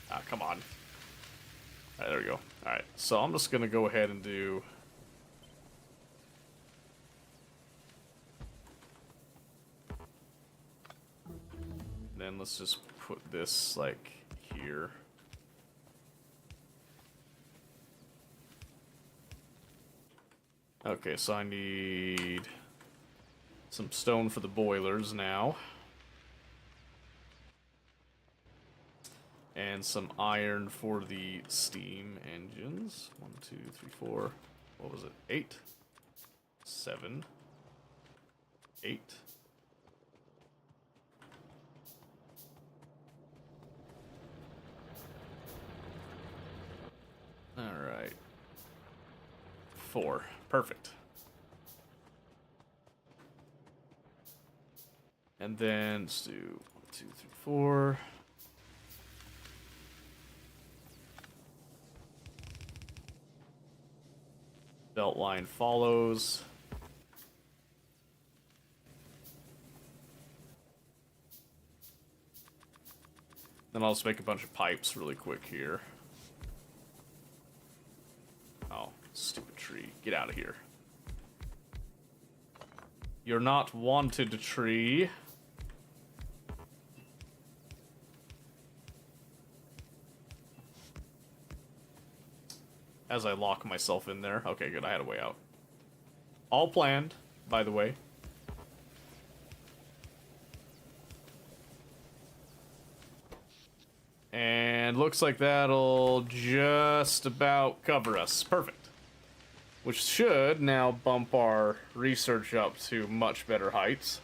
Ah, come on. Alright, there we go. Alright, so I'm just gonna go ahead and do... Then let's just put this, like, here. Okay, so I need some stone for the boilers now. And some iron for the steam engines. 1, 2, 3, 4. What was it? 8? 7. 8. Alright. 4. Perfect. And then let's do 1, 2, 3, 4. Belt line follows. Then I'll just make a bunch of pipes really quick here. Oh, stupid tree. Get out of here. You're not wanted, tree. As I lock myself in there. Okay, good. I had a way out. All planned, by the way. And looks like that'll just about cover us. Perfect. Which should now bump our research up to much better heights.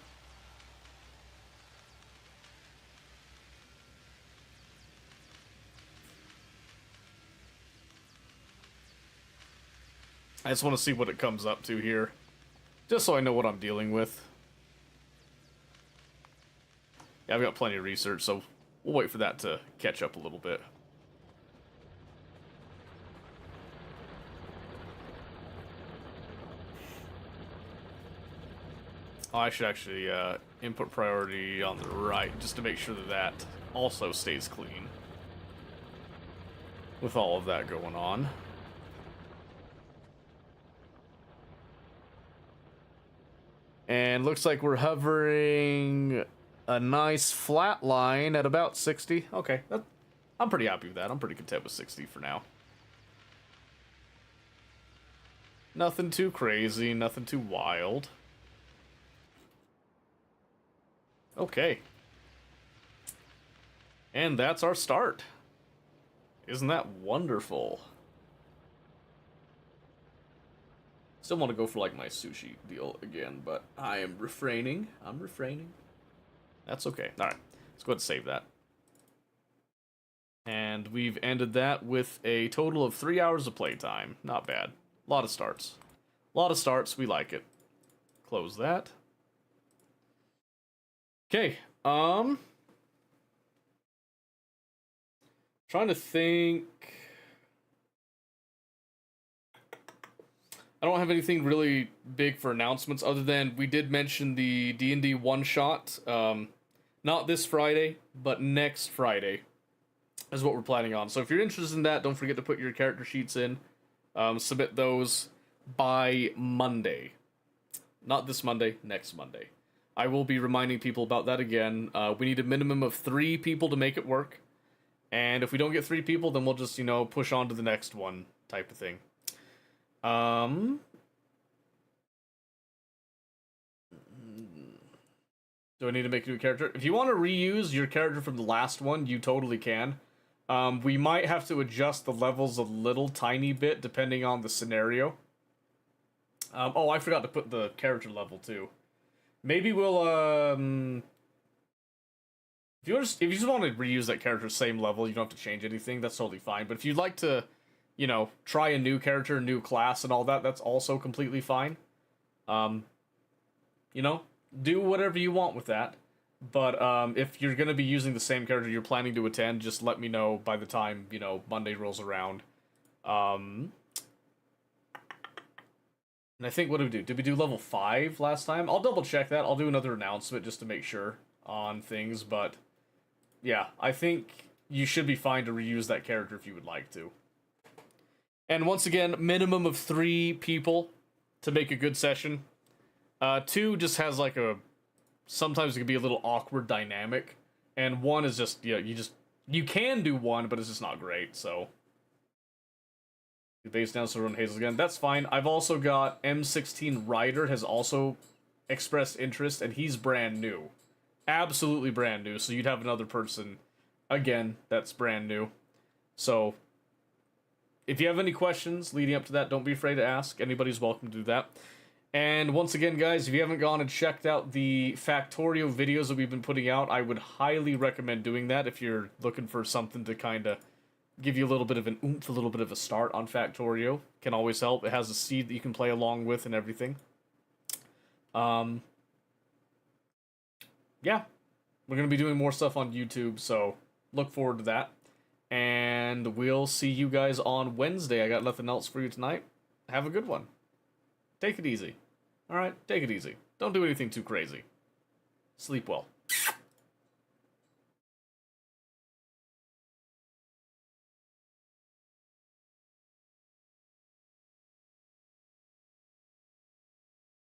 I just want to see what it comes up to here. Just so I know what I'm dealing with. Yeah, I've got plenty of research, so we'll wait for that to catch up a little bit. Oh, I should actually input priority on the right, just to make sure that that also stays clean. With all of that going on. And looks like we're hovering a nice flat line at about 60. Okay, I'm pretty happy with that. I'm pretty content with 60 for now. Nothing too crazy, nothing too wild. Okay. And that's our start. Isn't that wonderful? Still want to go for like my sushi deal again, but I am refraining. I'm refraining. That's okay. All right, let's go ahead and save that. And we've ended that with a total of 3 hours of playtime. Not bad. A lot of starts. A lot of starts. We like it. Close that. Okay. Trying to think. I don't have anything really big for announcements other than we did mention the D&D one-shot. Not this Friday, but next Friday is what we're planning on. So if you're interested in that, don't forget to put your character sheets in. Submit those by Monday. Not this Monday, next Monday. I will be reminding people about that again. We need a minimum of 3 people to make it work. And if we don't get 3 people, then we'll just, you know, push on to the next one type of thing. Do I need to make a new character? If you want to reuse your character from the last one, you totally can. We might have to adjust the levels a little tiny bit depending on the scenario. Oh, I forgot to put the character level too. Maybe we'll if you just want to reuse that character same level, you don't have to change anything. That's totally fine. But if you'd like to, you know, try a new character, new class, and all that, that's also completely fine. You know, do whatever you want with that. But if you're gonna be using the same character you're planning to attend, just let me know by the time, you know, Monday rolls around. And I think, what did we do? Did we do level 5 last time? I'll double check that. I'll do another announcement just to make sure on things, but yeah, I think you should be fine to reuse that character if you would like to. And once again, minimum of 3 people to make a good session. 2 just has like a... Sometimes it can be a little awkward dynamic. And 1 is just, yeah, you can do 1, but it's just not great, so... Base down so run Hazel again. That's fine. I've also got M16 Ryder has also expressed interest, and he's brand new. Absolutely brand new, so you'd have another person, again, that's brand new. So, if you have any questions leading up to that, don't be afraid to ask. Anybody's welcome to do that. And once again, guys, if you haven't gone and checked out the Factorio videos that we've been putting out, I would highly recommend doing that if you're looking for something to kind of give you a little bit of an oomph, a little bit of a start on Factorio. Can always help. It has a seed that you can play along with and everything. Yeah. We're going to be doing more stuff on YouTube, so look forward to that. And we'll see you guys on Wednesday. I got nothing else for you tonight. Have a good one. Take it easy. Alright, take it easy. Don't do anything too crazy. Sleep well.